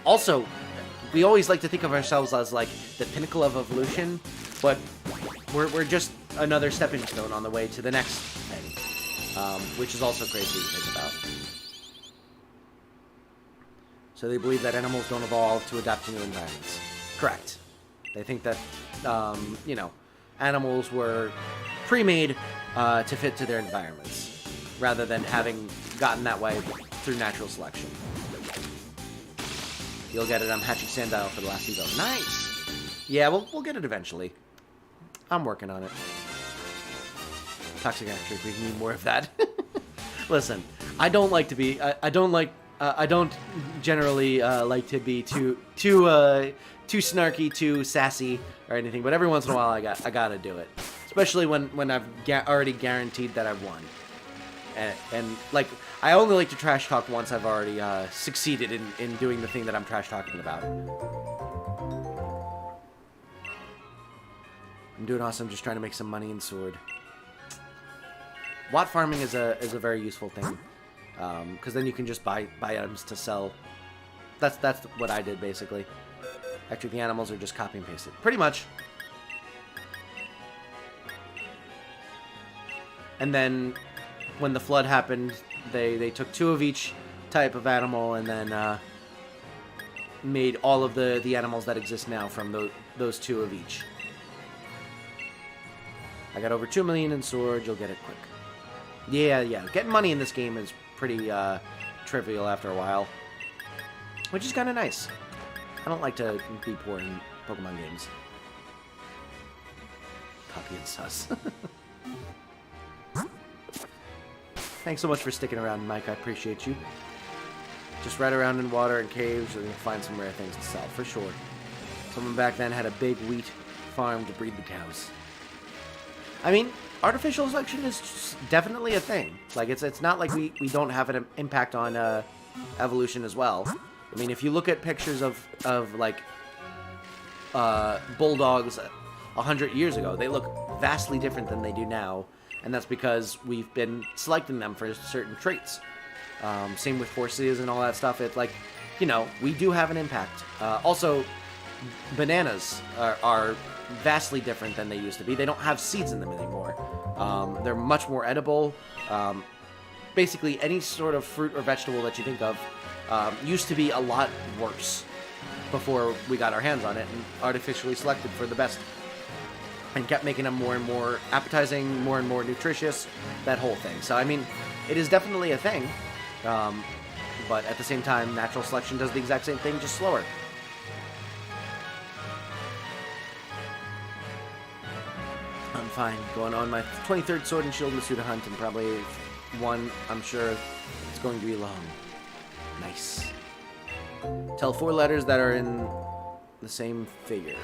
Also, we always like to think of ourselves as like the pinnacle of evolution, but we're just another stepping stone on the way to the next thing, which is also crazy to think about. So they believe that animals don't evolve to adapt to new environments. Correct. They think that, you know, animals were pre-made to fit to their environments, rather than having gotten that way through natural selection. You'll get it. I'm hatching Sandile for the last Evo. Nice! Yeah, we'll get it eventually. I'm working on it. Toxic Ectric, we need more of that. Listen, I don't like to be... I don't generally like to be too snarky, too sassy, or anything. But every once in a while, I gotta do it, especially when I've already guaranteed that I've won. And like, I only like to trash talk once I've already succeeded in doing the thing that I'm trash talking about. I'm doing awesome, just trying to make some money in Sword. Watt farming is a very useful thing. Because then you can just buy items to sell. That's what I did, basically. Actually, the animals are just copy and pasted. Pretty much. And then, when the flood happened, they took 2 of each type of animal and then made all of the animals that exist now from those 2 of each. I got over 2 million in Sword. You'll get it quick. Yeah. Getting money in this game is pretty trivial after a while, which is kind of nice. I don't like to be poor in Pokemon games. Puppy and sus. Thanks so much for sticking around, Mike. I appreciate you. Just ride around in water and caves, and you'll find some rare things to sell, for sure. Someone back then had a big wheat farm to breed the cows. I mean, artificial selection is definitely a thing. Like, it's not like we don't have an impact on evolution as well. I mean, if you look at pictures of like, bulldogs 100 years ago, they look vastly different than they do now. And that's because we've been selecting them for certain traits. Same with horses and all that stuff. It's like, you know, we do have an impact. Also, bananas are vastly different than they used to be. They don't have seeds in them anymore. They're much more edible. Basically, any sort of fruit or vegetable that you think of used to be a lot worse before we got our hands on it and artificially selected for the best. And kept making them more and more appetizing, more and more nutritious, that whole thing. So, I mean, it is definitely a thing. But at the same time, natural selection does the exact same thing, just slower. I'm fine. Going on my 23rd Sword and Shield Masuda hunt, and probably one, I'm sure, it's going to be long. Nice. Tell 4 letters that are in the same figure.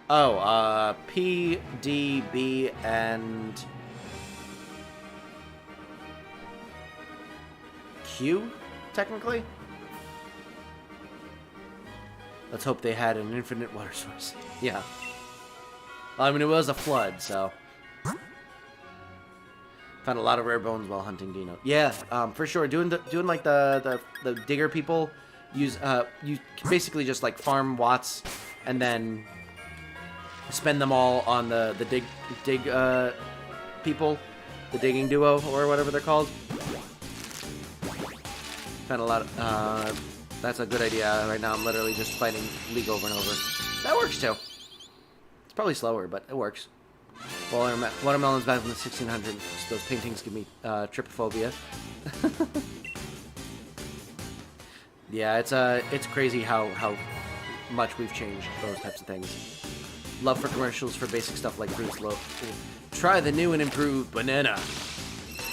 Oh, P, D, B, and Q, technically? Let's hope they had an infinite water source. Yeah. Well, I mean, it was a flood, so. Found a lot of rare bones while hunting Dino. Yeah, for sure. Doing like the digger people, you basically just like farm watts and then spend them all on the dig people, the digging duo or whatever they're called. Found a lot of, that's a good idea. Right now I'm literally just fighting League over and over. That works too. It's probably slower, but it works. Watermelons back in the 1600s. Those paintings give me trypophobia. Yeah, it's crazy how much we've changed those types of things. Love for commercials for basic stuff like fruits. Try the new and improved banana.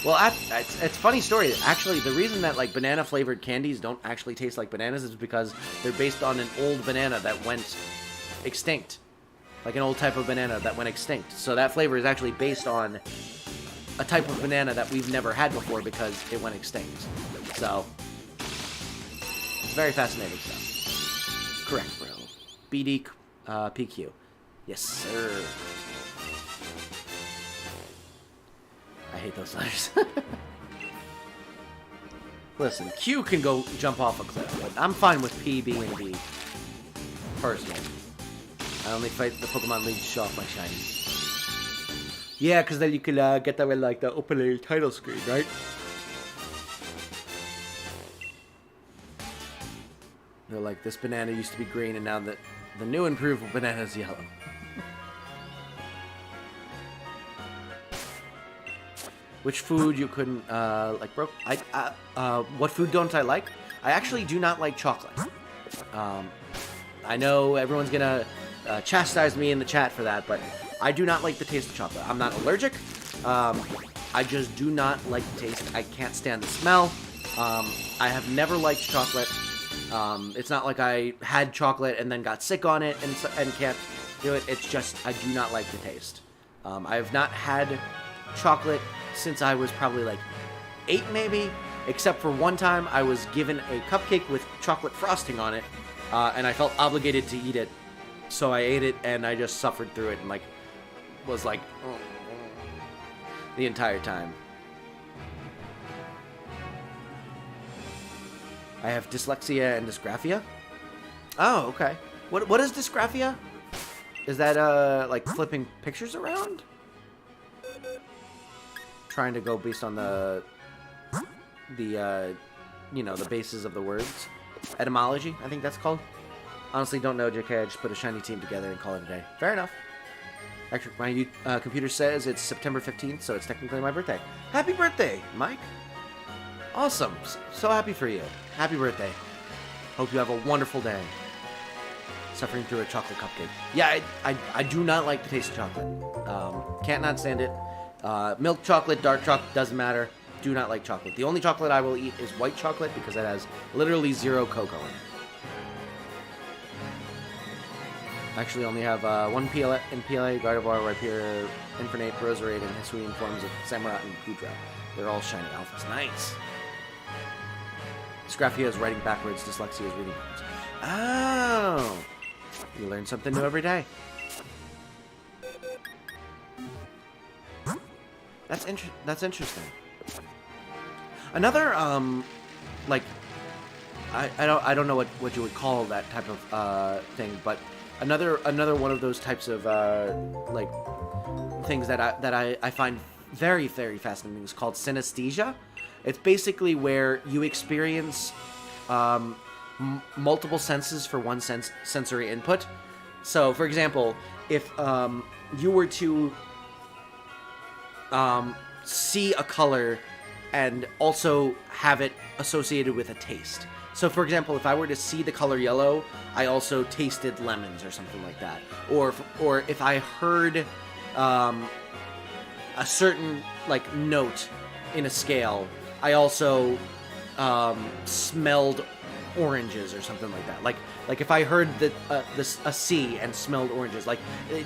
Well, it's a funny story. Actually, the reason that like banana flavored candies don't actually taste like bananas is because they're based on an old banana that went extinct. Like an old type of banana that went extinct. So that flavor is actually based on a type of banana that we've never had before because it went extinct. So, it's very fascinating stuff. Correct, bro. BD, PQ. Yes, sir. I hate those letters. Listen, Q can go jump off a cliff, but I'm fine with P, B, and D. Personally. I only fight the Pokemon League to show off my shiny. Yeah, because then you can get that with like the open title screen, right? They're like, this banana used to be green, and now the new improved banana is yellow. Which food you couldn't, like, bro? What food don't I like? I actually do not like chocolate. I know everyone's gonna chastise me in the chat for that, but I do not like the taste of chocolate. I'm not allergic. I just do not like the taste. I can't stand the smell. I have never liked chocolate. It's not like I had chocolate and then got sick on it and can't do it. It's just, I do not like the taste. I have not had chocolate since I was probably like 8 maybe, except for one time I was given a cupcake with chocolate frosting on it, and I felt obligated to eat it, so I ate it and I just suffered through it and like was like the entire time. I have dyslexia and dysgraphia. Oh, okay. What is dysgraphia? Is that like flipping pictures around? Trying to go based on the you know, the bases of the words. Etymology, I think that's called. Honestly, don't know, JK. I just put a shiny team together and call it a day. Fair enough. Actually, my computer says it's September 15th, so it's technically my birthday. Happy birthday, Mike. Awesome. So happy for you. Happy birthday. Hope you have a wonderful day. suffering through a chocolate cupcake. Yeah, I do not like the taste of chocolate. Can't not stand it. Milk chocolate, dark chocolate, doesn't matter. Do not like chocolate. The only chocolate I will eat is white chocolate because it has literally zero cocoa in it. I actually only have one PLA in PLA, Gardevoir, Rhyperior, Infernape, Roserade, and Hisuian forms of Samurott and Goodra. They're all shiny alphas. Nice! Dysgraphia is writing backwards, dyslexia is reading backwards. Oh! You learn something new every day. That's interesting. Another, like, I don't know what you would call that type of thing, but another one of those types of like things that I find very, very fascinating is called synesthesia. It's basically where you experience multiple senses for one sensory input. So, for example, if you were to see a color and also have it associated with a taste. So, for example, if I were to see the color yellow, I also tasted lemons or something like that. Or if I heard a certain like note in a scale, I also smelled oranges or something like that. Like if I heard a C and smelled oranges, like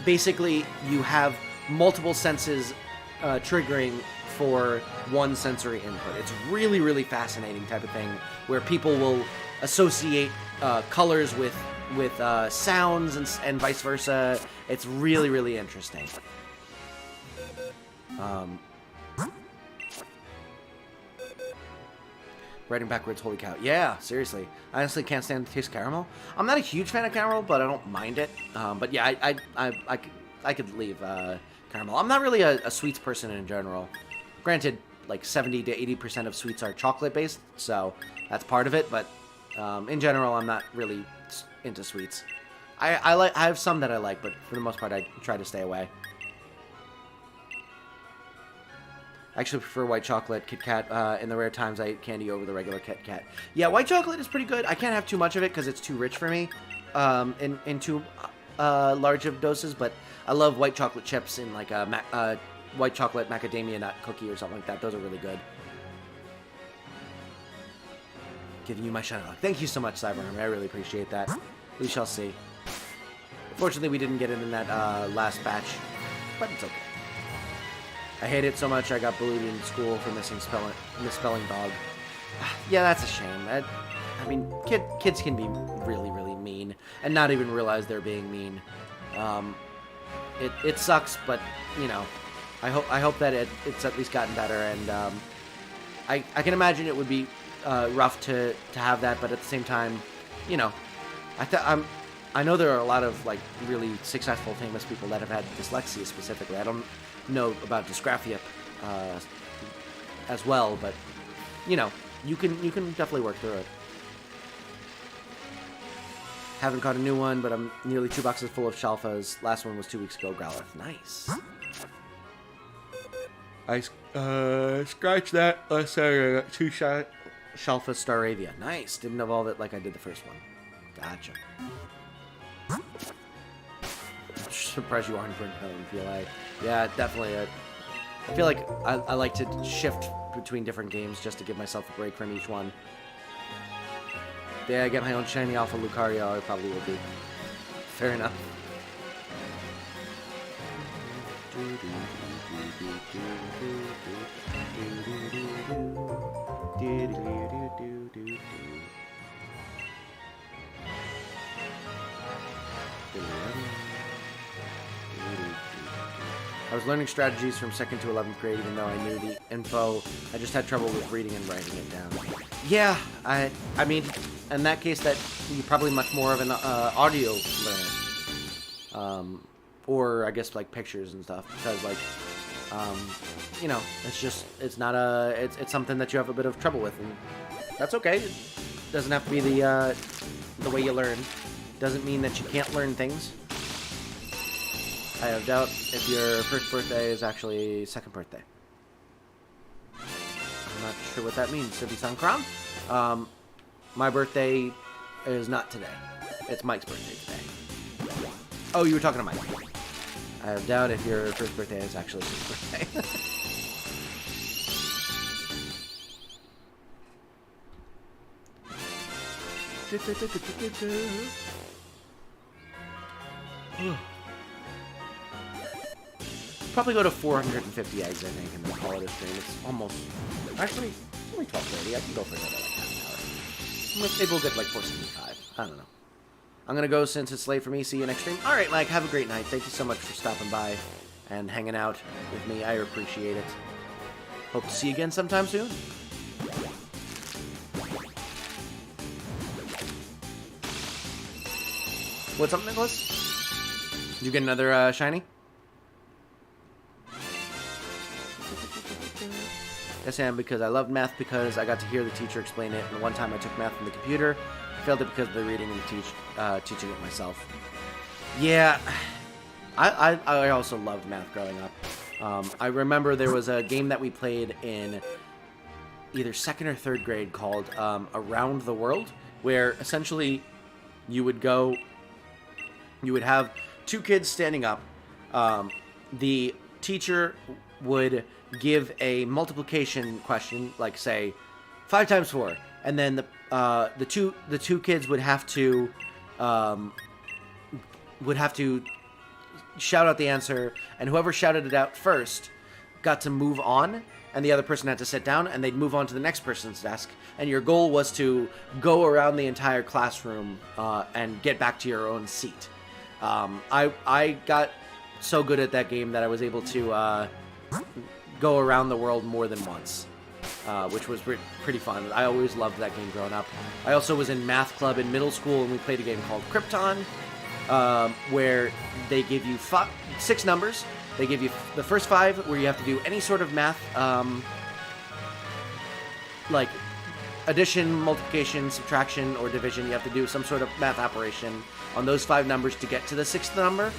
basically you have multiple senses triggering for one sensory input. It's really, really fascinating type of thing where people will associate colors with sounds and vice versa. It's really, really interesting. Writing backwards, holy cow. Yeah, seriously. I honestly can't stand the taste of caramel. I'm not a huge fan of caramel, but I don't mind it. But yeah, I could leave caramel. I'm not really a sweets person in general. Granted, like 70 to 80% of sweets are chocolate-based, so that's part of it, but in general, I'm not really into sweets. I have some that I like, but for the most part, I try to stay away. I actually prefer white chocolate Kit Kat. In the rare times I eat candy over the regular Kit Kat. Yeah, white chocolate is pretty good. I can't have too much of it because it's too rich for me in too large of doses, but I love white chocolate chips in like a white chocolate macadamia nut cookie or something like that. Those are really good. Giving you my shiny luck. Thank you so much, Cyberarmy. I really appreciate that. We shall see. Fortunately, we didn't get it in that last batch, but it's okay. I hate it so much I got bullied in school for misspelling dog. Yeah, that's a shame. I mean, kids can be really, really mean and not even realize they're being mean. It sucks, but you know, I hope that it's at least gotten better. And I can imagine it would be rough to have that, but at the same time, you know, I know there are a lot of like really successful, famous people that have had dyslexia specifically. I don't know about dysgraphia as well, but you know, you can definitely work through it. Haven't caught a new one, but I'm nearly 2 boxes full of Shalfas. Last one was 2 weeks ago. Growlithe. Nice. I scratched that. Let's say I got 2 Shalfa Staravia. Nice. Didn't evolve it like I did the first one. Gotcha. I'm surprised you aren't burnt out in PLA. Yeah, definitely. I feel like I like to shift between different games just to give myself a break from each one. Yeah, I get my own shiny Alpha Lucario, I probably will be. Fair enough. I was learning strategies from 2nd to 11th grade, even though I knew the info. I just had trouble with reading and writing it down. Yeah, I mean, in that case, that you're probably much more of an audio learner, or I guess like pictures and stuff, because like, you know, it's not it's something that you have a bit of trouble with, and that's okay. It doesn't have to be the way you learn. Doesn't mean that you can't learn things. I have doubt if your first birthday is actually second birthday. I'm not sure what that means, Sibi-san Kram. My birthday is not today. It's Mike's birthday today. Oh, you were talking to Mike. I doubt if your first birthday is actually his birthday. Probably go to 450 eggs, I think, and then call it a stream. It's almost... Actually, it's only 12:30. I can go for another, like, half an hour. Maybe we'll get, like, 475. I don't know. I'm gonna go since it's late for me. See you next stream. Alright, Mike, have a great night. Thank you so much for stopping by and hanging out with me. I appreciate it. Hope to see you again sometime soon. What's up, Nicholas? Did you get another shiny? Yes, I am, because I loved math because I got to hear the teacher explain it, and one time I took math from the computer. I failed it because of the reading and teaching it myself. Yeah, I also loved math growing up. I remember there was a game that we played in either 2nd or 3rd grade called Around the World, where essentially you would have 2 kids standing up. The teacher would give a multiplication question, like say 5 times 4, and then the two kids would have to shout out the answer, and whoever shouted it out first got to move on, and the other person had to sit down, and they'd move on to the next person's desk. And your goal was to go around the entire classroom and get back to your own seat. I got so good at that game that I was able to go around the world more than once, which was pretty fun. I always loved that game growing up. I also was in math club in middle school, and we played a game called Krypton, where they give you 6 numbers. They give you the first 5 where you have to do any sort of math, like addition, multiplication, subtraction, or division. You have to do some sort of math operation on those 5 numbers to get to the 6th number.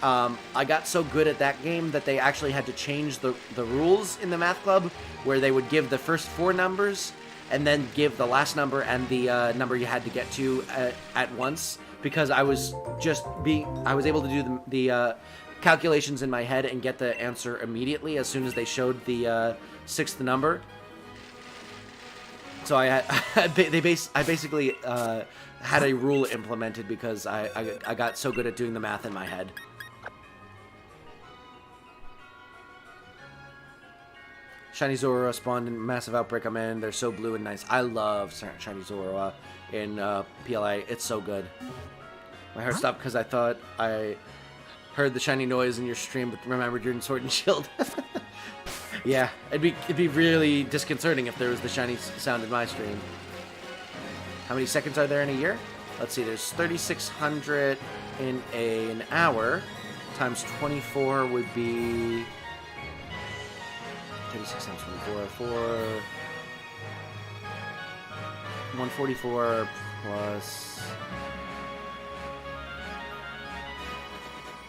I got so good at that game that they actually had to change the rules in the math club, where they would give the first 4 numbers and then give the last number and the number you had to get to at once, because I was able to do the calculations in my head and get the answer immediately as soon as they showed the 6th number. So I basically had a rule implemented because I got so good at doing the math in my head. Shiny Zorua spawned in Massive Outbreak I'm in. They're so blue and nice. I love Shiny Zorua in PLA. It's so good. My heart stopped because I thought I heard the shiny noise in your stream, but remembered you're in Sword and Shield. Yeah, it'd be really disconcerting if there was the shiny sound in my stream. How many seconds are there in a year? Let's see, there's 3,600 in an hour. Times 24 would be... 36 times 24, 144 plus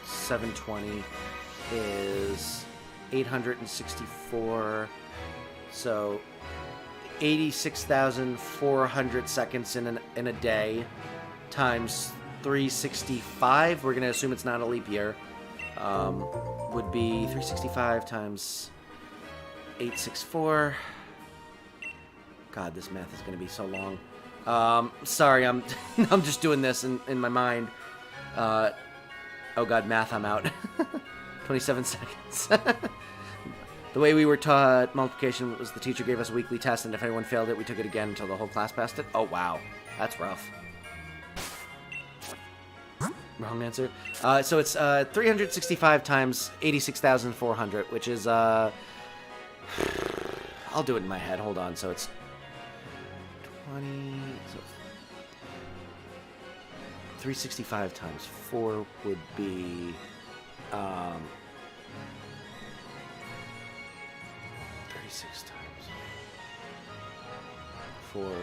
720 is 864, so 86,400 seconds in a day times 365. We're gonna assume it's not a leap year. Would be 365 times 864. God, this math is going to be so long. Sorry, I'm I'm just doing this in my mind. Oh God, math, I'm out. 27 seconds. The way we were taught multiplication was the teacher gave us a weekly test, and if anyone failed it, we took it again until the whole class passed it. Oh wow, that's rough. Wrong answer. So it's 365 times 86,400, which is I'll do it in my head. Hold on. So it's 20. So 365 times 4 would be 36 times 4 is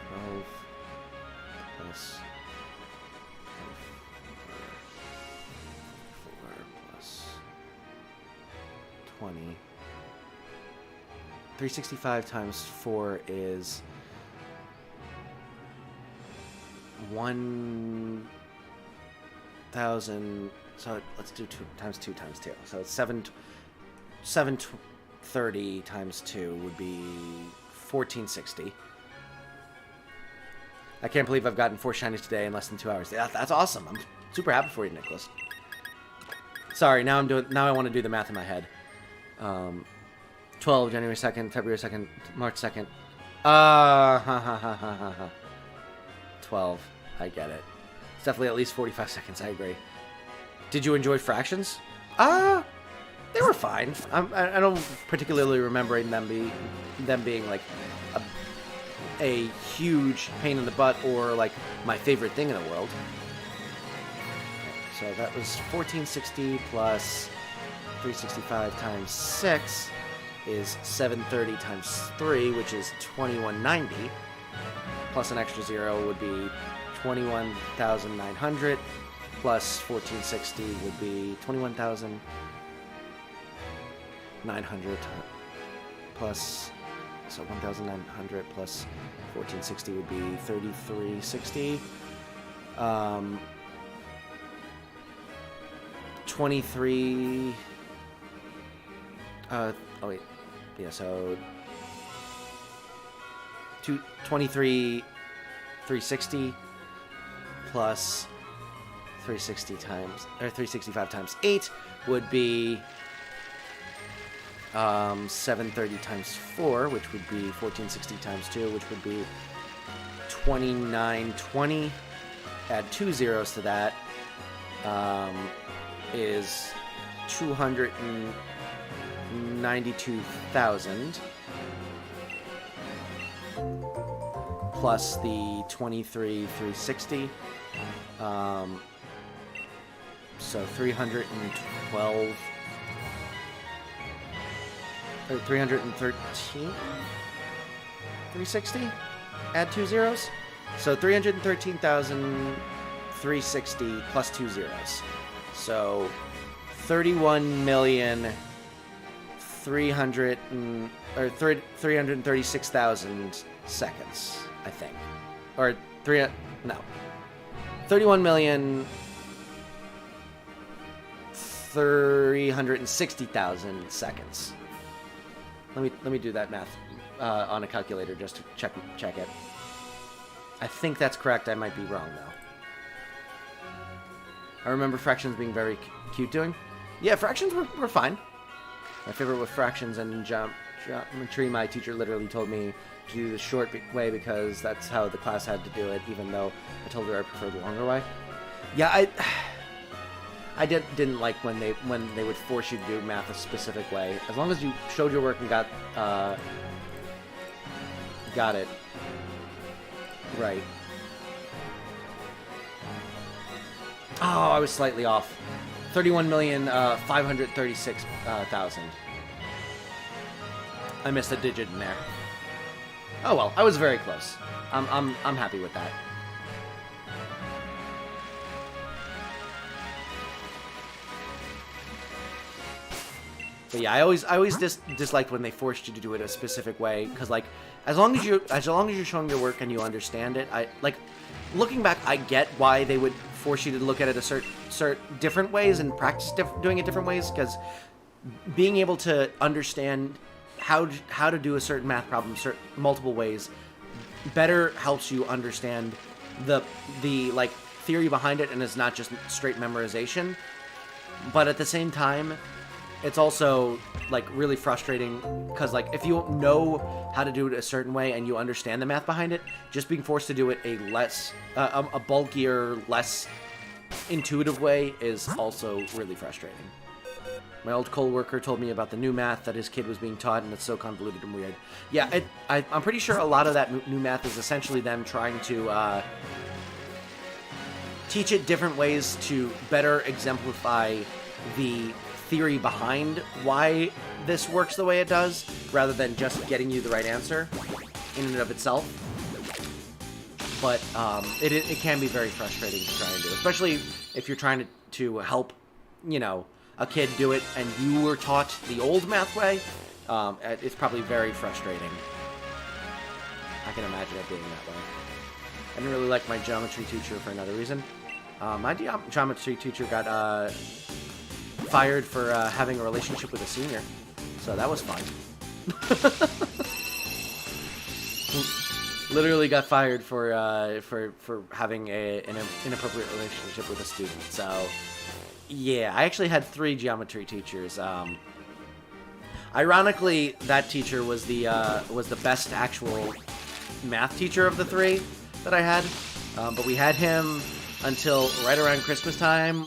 12 plus 20. 365 times 4 is 1,000. So let's do 2 times 2 times 2. So it's 730 times 2 would be 1460. I can't believe I've gotten 4 shinies today in less than 2 hours. That's awesome. I'm super happy for you, Nicholas. Sorry, now I want to do the math in my head. 12, January 2nd, February 2nd, March 2nd. 12. I get it. It's definitely at least 45 seconds. I agree. Did you enjoy fractions? They were fine. I don't particularly remember them being like a huge pain in the butt or like my favorite thing in the world. So that was 1460 plus 365 times 6 is 730 times 3, which is 2190. Plus an extra 0 would be 21,900. Plus 1460 would be 21,900 plus, so 1,900 plus 1460 would be 3,360. 23. Oh wait, yeah. So 23,360 plus 360 times, or 365 times 8 would be 730 times 4, which would be 1460 times 2, which would be 2920. Add 2 zeros to that is 292,000 plus the 23,360. So 312 or 313 360. Add 2 zeros. So 313,360 plus 2 zeros. So 336,000 seconds, I think. Or 31,360,000 seconds. Let me do that math on a calculator just to check it. I think that's correct. I might be wrong though. I remember fractions being very cute doing. Yeah, fractions were fine. My favorite was fractions and geometry. My teacher literally told me to do the short way because that's how the class had to do it, even though I told her I preferred the longer way. Yeah, I didn't like when they would force you to do math a specific way. As long as you showed your work and got it right. Oh, I was slightly off. 31,536,000. I missed a digit in there. Oh well, I was very close. I'm happy with that. But yeah, I always disliked when they forced you to do it a specific way, because like as long as you're showing your work and you understand it, looking back, I get why they would force you to look at it a certain different ways and practice doing it different ways, because being able to understand how to do a certain math problem multiple ways better helps you understand the like theory behind it, and it's not just straight memorization. But at the same time, it's also like really frustrating because like if you know how to do it a certain way and you understand the math behind it, just being forced to do it a bulkier, less intuitive way is also really frustrating. My old coworker told me about the new math that his kid was being taught, and it's so convoluted and weird. Yeah, I'm pretty sure a lot of that new math is essentially them trying to teach it different ways to better exemplify the theory behind why this works the way it does, rather than just getting you the right answer in and of itself. But it can be very frustrating to try and do, especially if you're trying to help, a kid do it and you were taught the old math way. It's probably very frustrating. I can imagine it being that way. I didn't really like my geometry teacher for another reason. My geometry teacher got fired for having a relationship with a senior, so that was fun. Literally got fired for having an inappropriate relationship with a student. So yeah, I actually had 3 geometry teachers. Ironically, that teacher was the best actual math teacher of the 3 that I had, but we had him until right around Christmas time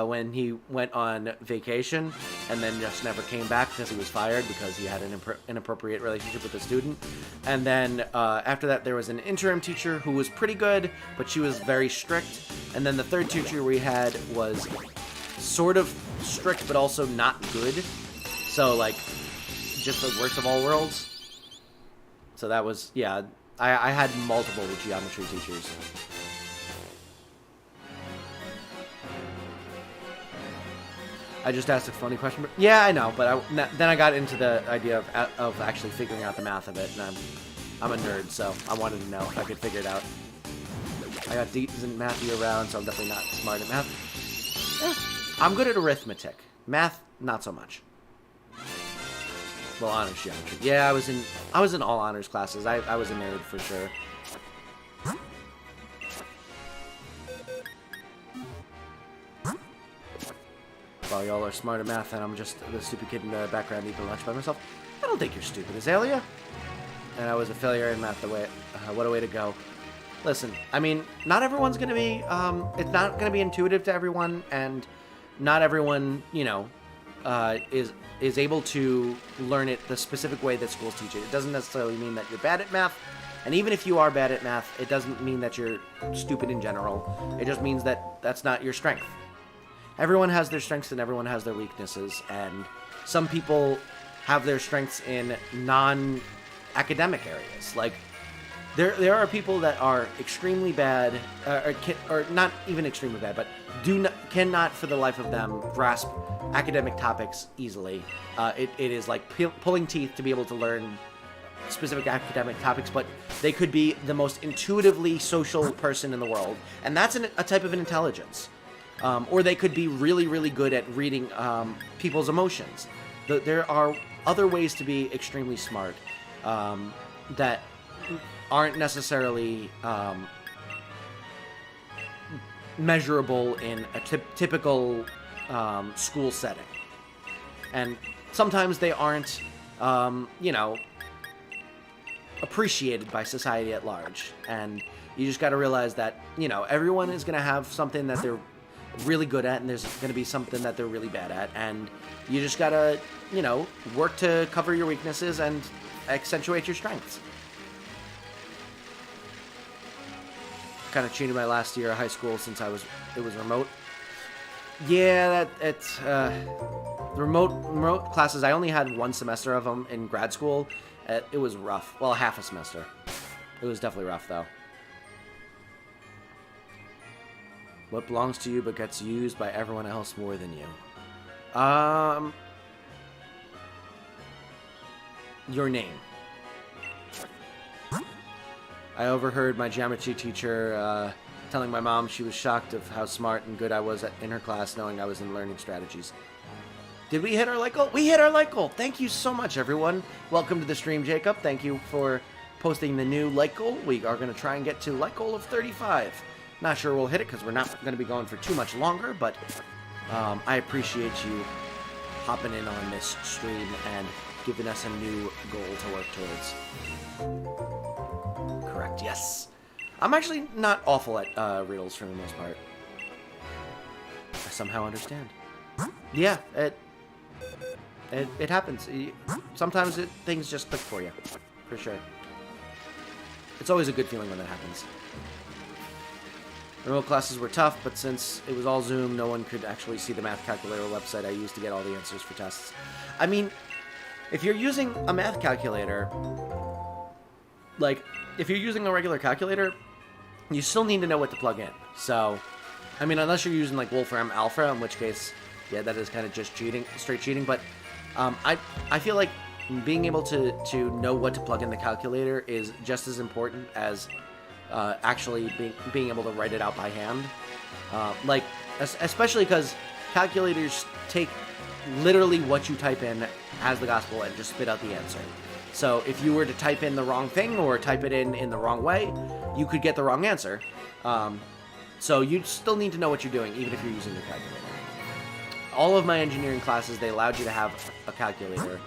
when he went on vacation and then just never came back because he was fired because he had an inappropriate relationship with a student. And then after that, there was an interim teacher who was pretty good, but she was very strict. And then the 3rd teacher we had was sort of strict, but also not good. So, like, just the worst of all worlds. So that was, yeah, I had multiple geometry teachers. I just asked a funny question. But yeah, I know, but then I got into the idea of actually figuring out the math of it, and I'm a nerd, so I wanted to know if I could figure it out. I got decent math year round, so I'm definitely not smart at math. I'm good at arithmetic. Math, not so much. Well, honors geometry. Yeah, I was in all honors classes. I was a nerd for sure. While y'all are smart at math and I'm just the stupid kid in the background eating lunch by myself. I don't think you're stupid, Azalea. And I was a failure in math. What a way to go. Listen, I mean, not everyone's gonna be. It's not gonna be intuitive to everyone, and not everyone, you know, is able to learn it the specific way that schools teach it. It doesn't necessarily mean that you're bad at math, and even if you are bad at math, it doesn't mean that you're stupid in general. It just means that that's not your strength. Everyone has their strengths and everyone has their weaknesses, and some people have their strengths in non-academic areas. Like, there are people that are extremely bad, or not even extremely bad, but cannot for the life of them grasp academic topics easily. It is like pulling teeth to be able to learn specific academic topics, but they could be the most intuitively social person in the world, and that's a type of an intelligence. Or they could be really, really good at reading people's emotions. There are other ways to be extremely smart that aren't necessarily measurable in a typical school setting. And sometimes they aren't, you know, appreciated by society at large. And you just got to realize that, you know, everyone is going to have something that they're really good at, and there's going to be something that they're really bad at, and you just gotta, you know, work to cover your weaknesses and accentuate your strengths. Kind of cheated my last year of high school since it was remote. Yeah, it's remote classes. I only had 1 semester of them in grad school. It was rough. Well, half a semester. It was definitely rough though. What belongs to you but gets used by everyone else more than you? Your name. I overheard my geometry teacher telling my mom she was shocked of how smart and good I was in her class, knowing I was in learning strategies. Did we hit our like goal? We hit our like goal! Thank you so much, everyone. Welcome to the stream, Jacob. Thank you for posting the new like goal. We are going to try and get to like goal of 35. Not sure we'll hit it because we're not going to be going for too much longer, but I appreciate you hopping in on this stream and giving us a new goal to work towards. Correct, yes. I'm actually not awful at riddles for the most part. I somehow understand. Yeah, it happens. Sometimes things just click for you, for sure. It's always a good feeling when that happens. Remote classes were tough, but since it was all Zoom, no one could actually see the math calculator website I used to get all the answers for tests. I mean, if you're using a math calculator, like, if you're using a regular calculator, you still need to know what to plug in. So, I mean, unless you're using, like, Wolfram Alpha, in which case, yeah, that is kind of just cheating, straight cheating, but I feel like being able to know what to plug in the calculator is just as important as actually being able to write it out by hand. Like, especially because calculators take literally what you type in as the gospel and just spit out the answer. So if you were to type in the wrong thing or type it in the wrong way, you could get the wrong answer. So you still need to know what you're doing, even if you're using your calculator. All of my engineering classes, they allowed you to have a calculator.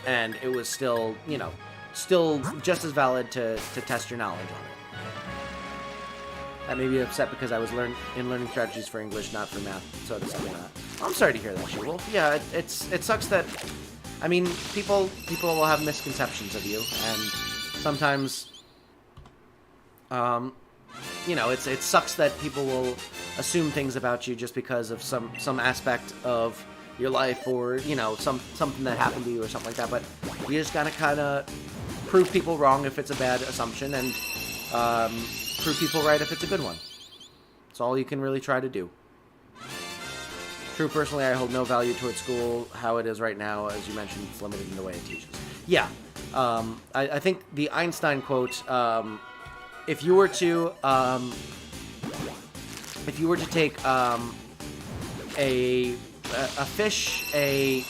And it was still, you know, still just as valid to test your knowledge on it. That made me upset because I was learning strategies for English, not for math. So to say, I'm sorry to hear that, She-Wolf. Yeah, it sucks that, I mean, people will have misconceptions of you, and sometimes, you know, it sucks that people will assume things about you just because of some aspect of your life, or, you know, something that happened to you or something like that. But you just gotta kind of prove people wrong if it's a bad assumption, and prove people right if it's a good one. That's all you can really try to do. True, personally, I hold no value towards school. How it is right now, as you mentioned, it's limited in the way it teaches. Yeah, I think the Einstein quote, if you were to take a fish, a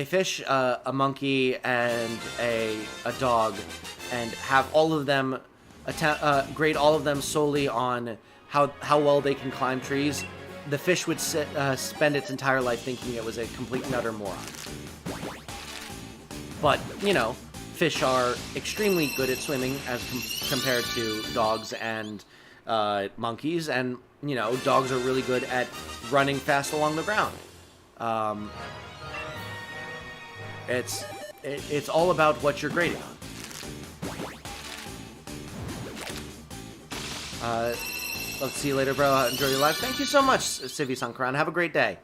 fish, a monkey, and a dog, and have all of them grade all of them solely on how well they can climb trees, the fish would spend its entire life thinking it was a complete and utter moron. But, you know, fish are extremely good at swimming as compared to dogs and monkeys, and, you know, dogs are really good at running fast along the ground. It's all about what you're grading on. Let's see you later, bro. Enjoy your life. Thank you so much, Civi Sankaran. Have a great day.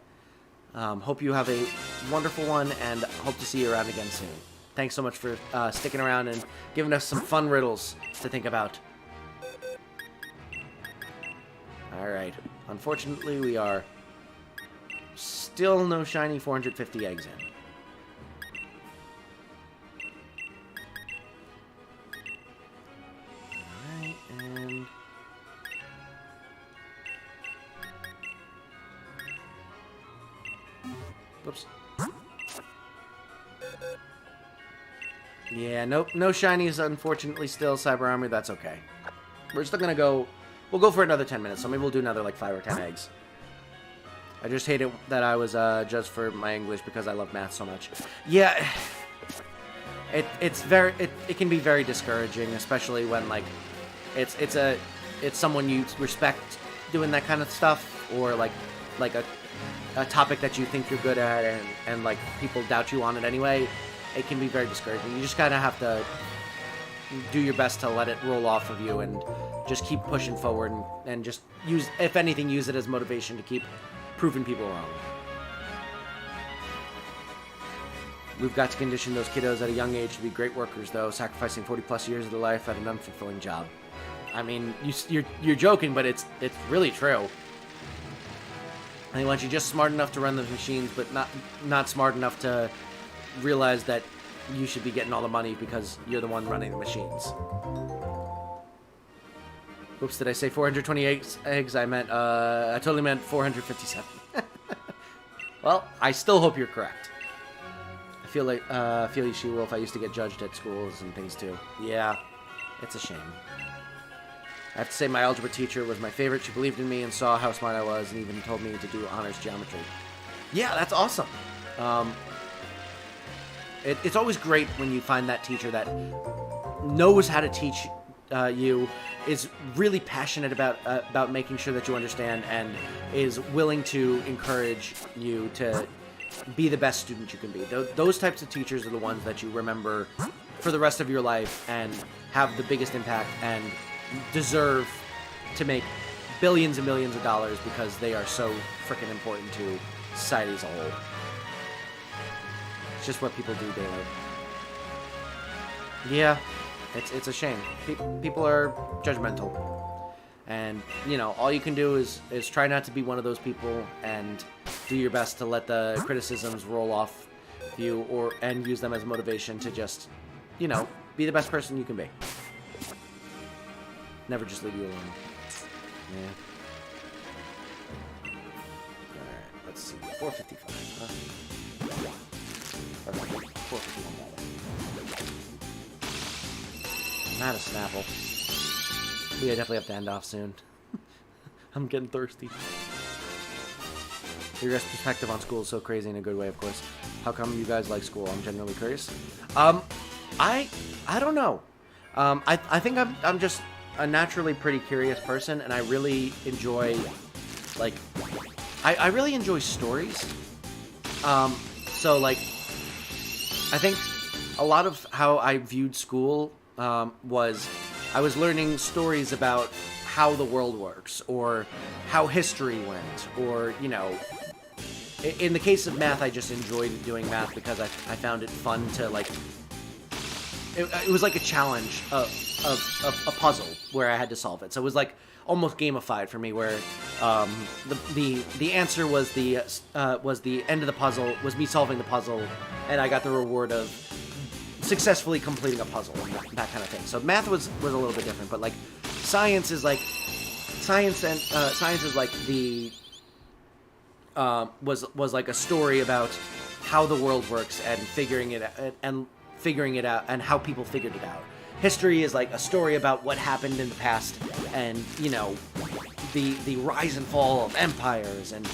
Hope you have a wonderful one, and hope to see you around again soon. Thanks so much for sticking around and giving us some fun riddles to think about. Alright. Unfortunately, we are still no shiny 450 eggs in. Alright, and... Whoops. Yeah, nope, no shinies, unfortunately, still. Cyber Armor, that's okay. We're still gonna go... We'll go for another 10 minutes, so maybe we'll do another, like, 5 or 10 eggs. I just hate it that I was judged for my English because I love math so much. Yeah, it can be very discouraging, especially when, like, it's someone you respect doing that kind of stuff, or, like a topic that you think you're good at, and like, people doubt you on it anyway. It can be very discouraging. You just kind of have to do your best to let it roll off of you and just keep pushing forward, and just use, if anything, use it as motivation to keep proving people wrong. We've got to condition those kiddos at a young age to be great workers, though, sacrificing 40-plus years of their life at an unfulfilling job. I mean, you're joking, but it's really true. They want you just smart enough to run the machines, but not smart enough to realize that you should be getting all the money because you're the one running the machines. Oops, did I say 428 eggs? I totally meant 457. Well, I still hope you're correct. I feel you, She-Wolf. I used to get judged at schools and things too. Yeah, it's a shame. I have to say my algebra teacher was my favorite. She believed in me and saw how smart I was, and even told me to do honors geometry. Yeah, that's awesome. It's always great when you find that teacher that knows how to teach you, is really passionate about making sure that you understand, and is willing to encourage you to be the best student you can be. Those types of teachers are the ones that you remember for the rest of your life and have the biggest impact and deserve to make billions and millions of dollars because they are so freaking important to society as a whole. It's just what people do daily. Yeah, it's a shame. People are judgmental. And, you know, all you can do is try not to be one of those people, and do your best to let the criticisms roll off you, and use them as motivation to just, you know, Be the best person you can be. Never just leave you alone. Yeah. Alright, let's see. 455, huh? Perfect. 451. Not a Snapple. We definitely have to end off soon. I'm getting thirsty. Your guys' perspective on school is so crazy in a good way, of course. How come you guys like school? I'm genuinely curious. I don't know. I think I'm just a naturally pretty curious person, and I really enjoy, like, I really enjoy stories. So, like, I think a lot of how I viewed school was I was learning stories about how the world works, or how history went, or, you know, in the case of math, I just enjoyed doing math because I found it fun to, like, it was like a challenge of a puzzle where I had to solve it. So it was like almost gamified for me, where the answer was the end of the puzzle, was me solving the puzzle, and I got the reward of successfully completing a puzzle and that kind of thing. So math was a little bit different, but like science is like the was like a story about how the world works and figuring it out and how people figured it out. History is like a story about what happened in the past, and, you know, the rise and fall of empires, and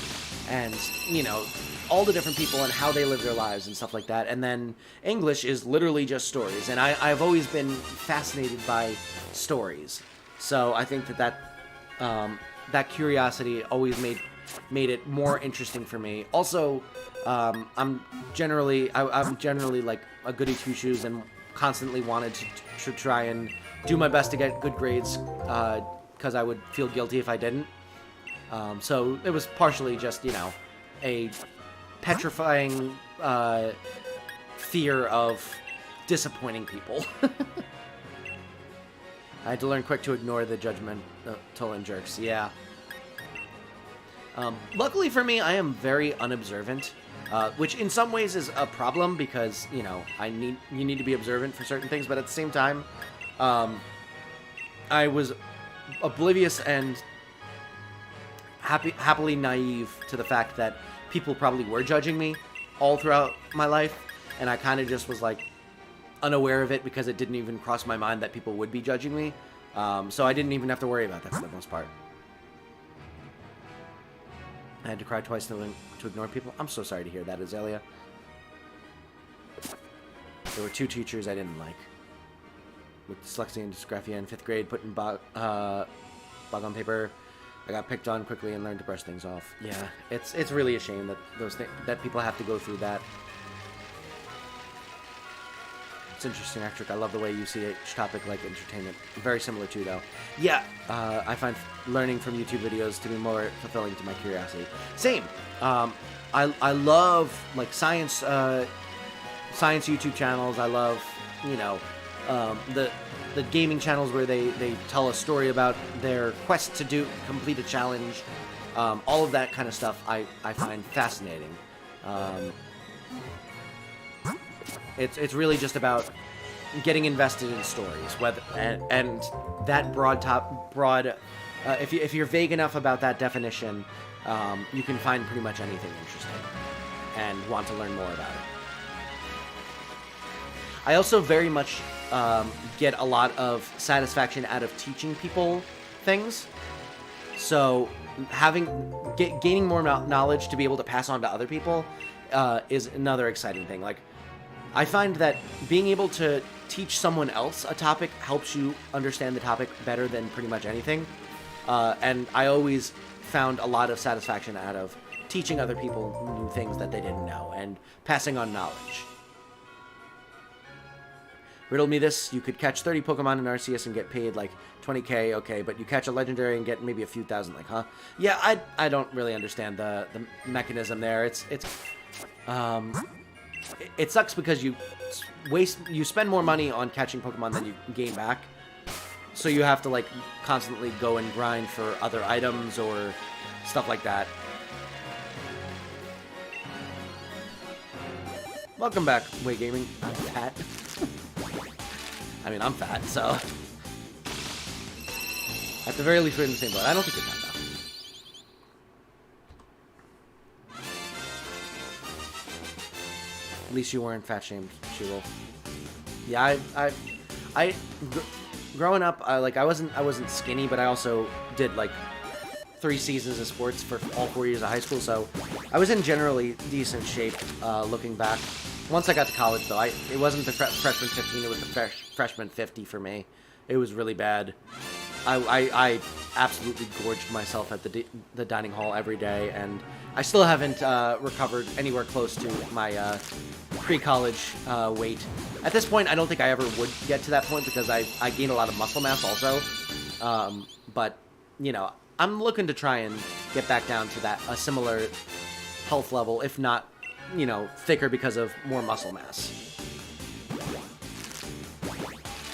you know, all the different people and how they live their lives and stuff like that. And then English is literally just stories, and I've always been fascinated by stories. So I think that curiosity always made it more interesting for me. Also, I'm generally like a goody two shoes, and constantly wanted to try and do my best to get good grades, because I would feel guilty if I didn't. So it was partially just, you know, a petrifying fear of disappointing people. I had to learn quick to ignore the judgmental and jerks. Yeah. Luckily for me, I am very unobservant, which in some ways is a problem because, you know, you need to be observant for certain things, but at the same time, I was oblivious and happily naive to the fact that people probably were judging me all throughout my life, and I kind of just was like unaware of it because it didn't even cross my mind that people would be judging me. So I didn't even have to worry about that for the most part. I had to cry twice to ignore people. I'm so sorry to hear that, Azalea. There were 2 teachers I didn't like. With dyslexia and dysgraphia in 5th grade, putting bog on paper. I got picked on quickly and learned to brush things off. Yeah, it's really a shame that that people have to go through that. It's interesting, Ectric. I love the way you see each topic like entertainment. Very similar too, though. Yeah, I find learning from YouTube videos to be more fulfilling to my curiosity. Same. I love like science YouTube channels. I love, you know, the gaming channels where they tell a story about their quest to complete a challenge. All of that kind of stuff I find fascinating. It's really just about getting invested in stories, and that broad. If you're vague enough about that definition, you can find pretty much anything interesting and want to learn more about it. I also very much get a lot of satisfaction out of teaching people things. So gaining more knowledge to be able to pass on to other people is another exciting thing. Like, I find that being able to teach someone else a topic helps you understand the topic better than pretty much anything. And I always found a lot of satisfaction out of teaching other people new things that they didn't know and passing on knowledge. Riddle me this: you could catch 30 Pokemon in Arceus and get paid like 20k, okay, but you catch a legendary and get maybe a few thousand, like, huh? Yeah, I don't really understand the mechanism there. It sucks because you spend more money on catching Pokemon than you gain back. So you have to like constantly go and grind for other items or stuff like that. Welcome back, Way Gaming. I'm Pat. I mean, I'm fat, so... At the very least, we're in the same boat. I don't think you're fat, though. At least you weren't fat-shamed, She-Wolf. Yeah, growing up, I wasn't skinny, but I also did, like, 3 seasons of sports for all 4 years of high school, so I was in generally decent shape, looking back. Once I got to college, though, it wasn't the freshman 15, it was the freshman 50 for me. It was really bad. I absolutely gorged myself at the dining hall every day, and I still haven't recovered anywhere close to my pre-college weight. At this point, I don't think I ever would get to that point because I gained a lot of muscle mass also. But, you know, I'm looking to try and get back down to a similar health level, if not, you know, thicker because of more muscle mass.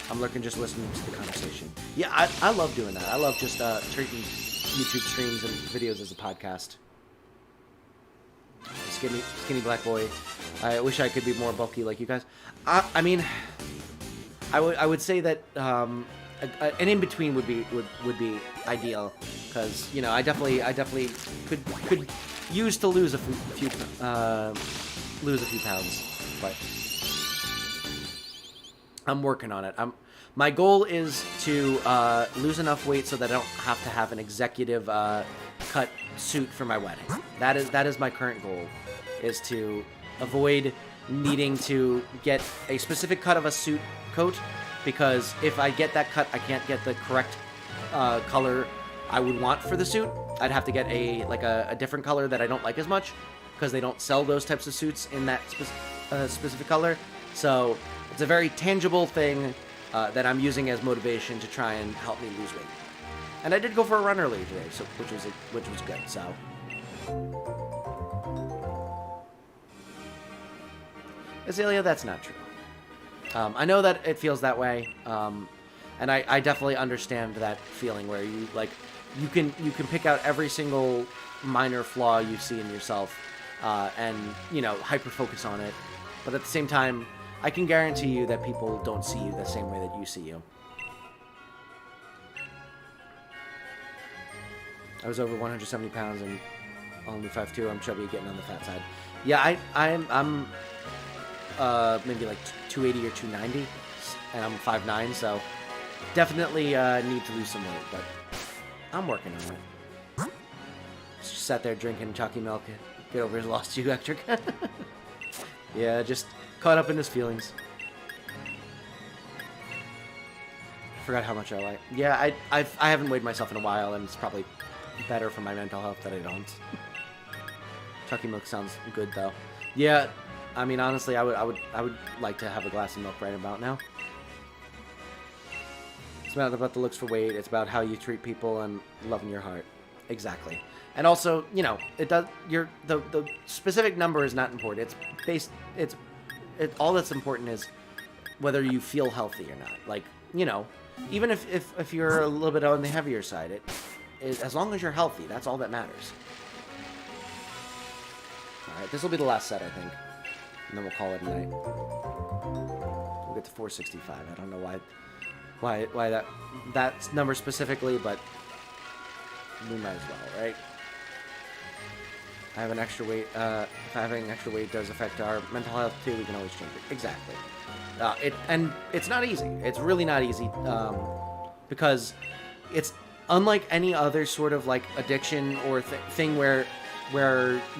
I'm looking, just listening to the conversation. Yeah, I love doing that. I love just treating YouTube streams and videos as a podcast. Skinny black boy. I wish I could be more bulky like you guys. I mean, I would say that an in between would be ideal, because you know I definitely could use to lose a few pounds, but I'm working on it. My goal is to lose enough weight so that I don't have to have an executive cut suit for my wedding. That is my current goal, is to avoid needing to get a specific cut of a suit coat, because if I get that cut, I can't get the correct color I would want for the suit. I'd have to get a different color that I don't like as much, because they don't sell those types of suits in that specific color. So it's a very tangible thing that I'm using as motivation to try and help me lose weight. And I did go for a run earlier today, so which was good. So Azalea, that's not true. I know that it feels that way, and I definitely understand that feeling where you can pick out every single minor flaw you see in yourself, and you know, hyper focus on it, but at the same time, I can guarantee you that people don't see you the same way that you see you. I was over 170 pounds and only 5'2". I'm chubby, getting on the fat side. Yeah, I'm maybe like 280 or 290, and I'm 5'9", so definitely need to lose some weight, but I'm working on it. Just sat there drinking chalky milk. Get over his loss to you, Ectric. Yeah, just caught up in his feelings. Forgot how much I like. Yeah, I haven't weighed myself in a while, and it's probably better for my mental health that I don't. Chalky milk sounds good though. Yeah, I mean honestly, I would like to have a glass of milk right about now. It's not about the looks for weight. It's about how you treat people and love in your heart. Exactly. And also, you know, the specific number is not important. All that's important is whether you feel healthy or not. Like, you know, even if you're a little bit on the heavier side, as long as you're healthy, that's all that matters. Alright, this will be the last set, I think. And then we'll call it a night. We'll get to 465. I don't know why that number specifically, but we might as well, right? I have an extra weight. If having extra weight does affect our mental health too, we can always change it. Exactly. And it's not easy. It's really not easy, because it's unlike any other sort of like addiction or thing where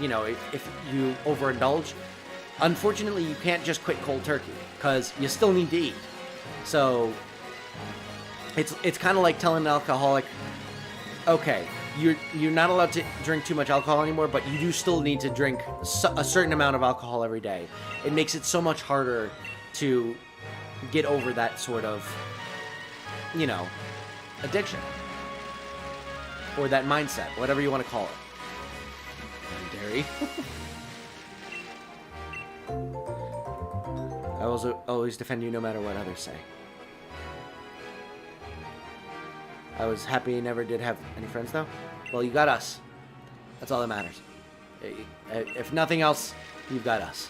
you know, if you overindulge, unfortunately you can't just quit cold turkey, because you still need to eat. So it's kind of like telling an alcoholic, okay, you're not allowed to drink too much alcohol anymore, but you do still need to drink a certain amount of alcohol every day. It makes it so much harder to get over that sort of, you know, addiction. Or that mindset, whatever you want to call it. And dairy. I also always defend you no matter what others say. I was happy you never did have any friends, though. Well, you got us. That's all that matters. If nothing else, you've got us.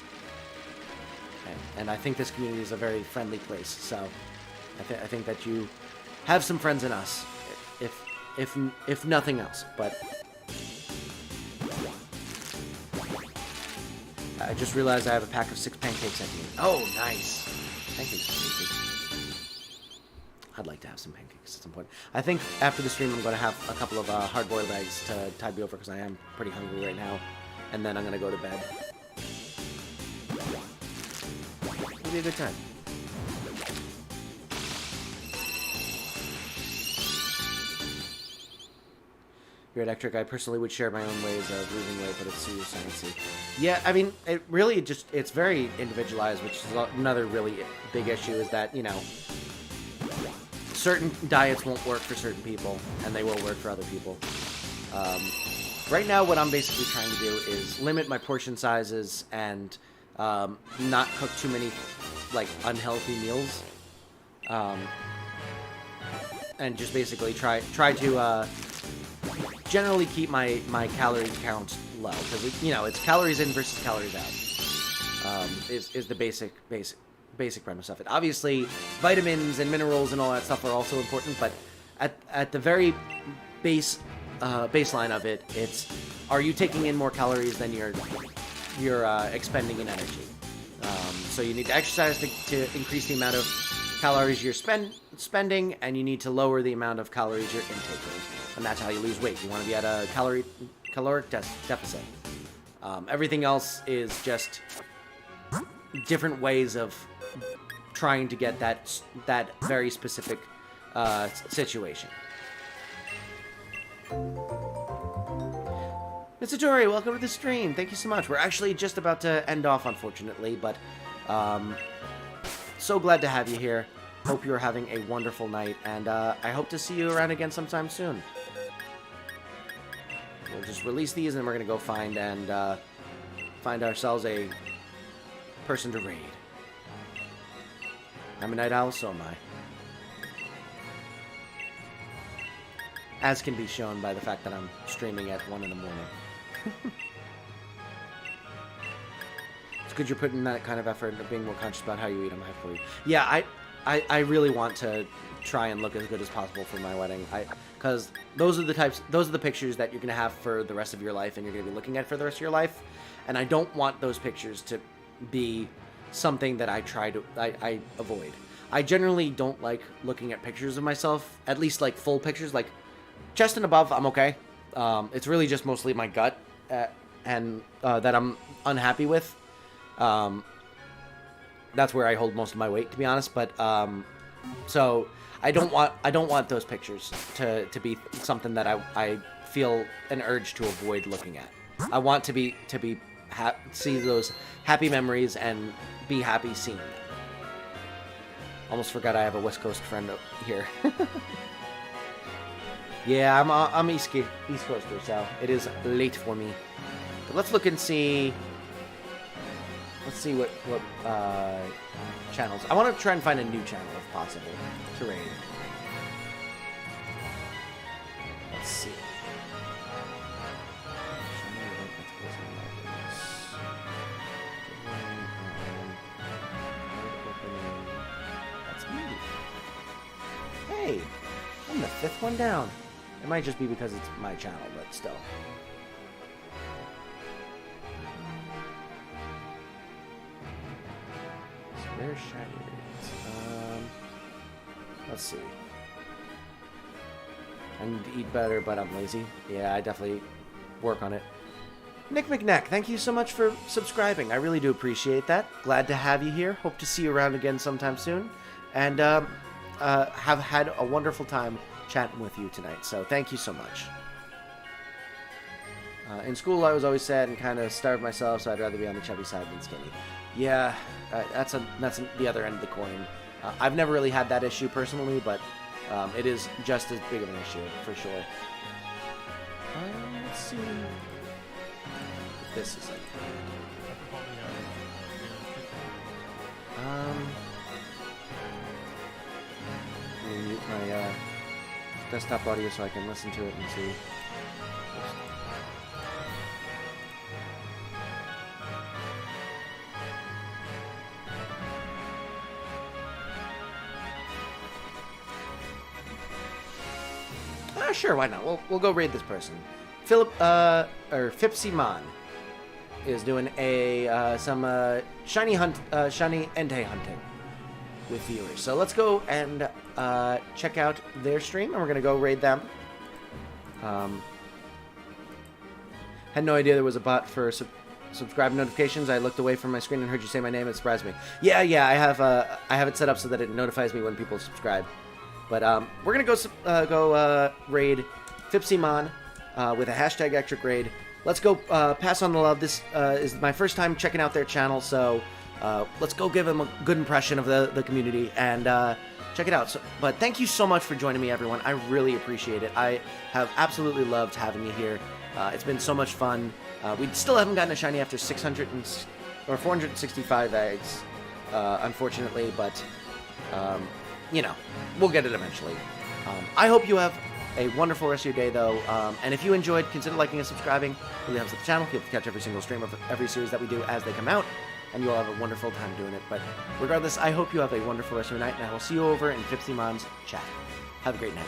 And I think this community is a very friendly place, so I think that you have some friends in us, if nothing else. But I just realized I have a pack of 6 pancakes at me. Oh, nice. Pancakes are tasty. I'd like to have some pancakes at some point. I think after the stream I'm going to have a couple of hard-boiled eggs to tide me over because I am pretty hungry right now. And then I'm going to go to bed. It'll be a good time. You're at Ectric. I personally would share my own ways of losing weight, but it's too sciencey. Yeah, I mean, it really just, it's very individualized, which is another really big issue, is that, you know, certain diets won't work for certain people, and they will work for other people. Right now, what I'm basically trying to do is limit my portion sizes and not cook too many, like, unhealthy meals. And just basically try to generally keep my calorie count low, because, you know, it's calories in versus calories out, is the basic premise of it. Obviously, vitamins and minerals and all that stuff are also important, but at the very baseline of it, it's, are you taking in more calories than you're expending in energy? So you need to exercise to increase the amount of calories you're spending, and you need to lower the amount of calories you're intaking. And that's how you lose weight. You want to be at a caloric deficit. Everything else is just different ways of trying to get that very specific situation. Mr. Tori, welcome to the stream. Thank you so much. We're actually just about to end off, unfortunately, but so glad to have you here. Hope you're having a wonderful night, and I hope to see you around again sometime soon. We'll just release these, and we're going to go find ourselves a person to raid. I'm a night owl, so am I. As can be shown by the fact that I'm streaming at 1 in the morning. It's good you're putting that kind of effort into being more conscious about how you eat. I'm happy for you. Yeah, I really want to try and look as good as possible for my wedding. Because those are the pictures that you're going to have for the rest of your life, and you're going to be looking at for the rest of your life. And I don't want those pictures to be something that I avoid. I generally don't like looking at pictures of myself, at least like full pictures, like chest and above, I'm okay. It's really just mostly my gut and that I'm unhappy with. That's where I hold most of my weight, to be honest. But so I don't want those pictures to be something that I feel an urge to avoid looking at. I want to see those happy memories and be happy seeing them. Almost forgot I have a West Coast friend up here. Yeah, I'm East Coaster, so it is late for me. But let's look and see. Let's see what channels. I want to try and find a new channel if possible to raid. Let's see. That's me. Hey, I'm the 5th one down. It might just be because it's my channel, but still. So where's Shiny Radiance? Let's see. I need to eat better, but I'm lazy. Yeah, I definitely work on it. Nick McNack, thank you so much for subscribing. I really do appreciate that. Glad to have you here. Hope to see you around again sometime soon. And have had a wonderful time chatting with you tonight, so thank you so much. In school, I was always sad and kind of starved myself, so I'd rather be on the chubby side than skinny. Yeah, that's the other end of the coin. I've never really had that issue personally, but it is just as big of an issue, for sure. Let's see. This is like... Let me mute my desktop audio so I can listen to it and see. Sure, why not? We'll go raid this person. Philip, or Fipsy Mon is doing some shiny Entei hunting with viewers. So let's go and check out their stream, and we're gonna go raid them. Had no idea there was a bot for subscribe notifications. I looked away from my screen and heard you say my name. It surprised me. Yeah, I have it set up so that it notifies me when people subscribe. But we're gonna go raid Fipsymon with a hashtag Ectric raid. Let's go pass on the love. This is my first time checking out their channel, so let's go give them a good impression of the community and check it out. But thank you so much for joining me, everyone. I really appreciate it. I have absolutely loved having you here. It's been so much fun. We still haven't gotten a shiny after 465 eggs, unfortunately, but you know, we'll get it eventually. I hope you have a wonderful rest of your day, though, and if you enjoyed, consider liking and subscribing. It really helps with the channel. You have to catch every single stream of every series that we do as they come out, and you'll have a wonderful time doing it. But regardless, I hope you have a wonderful rest of your night, and I will see you over in Fipsymon's chat. Have a great night.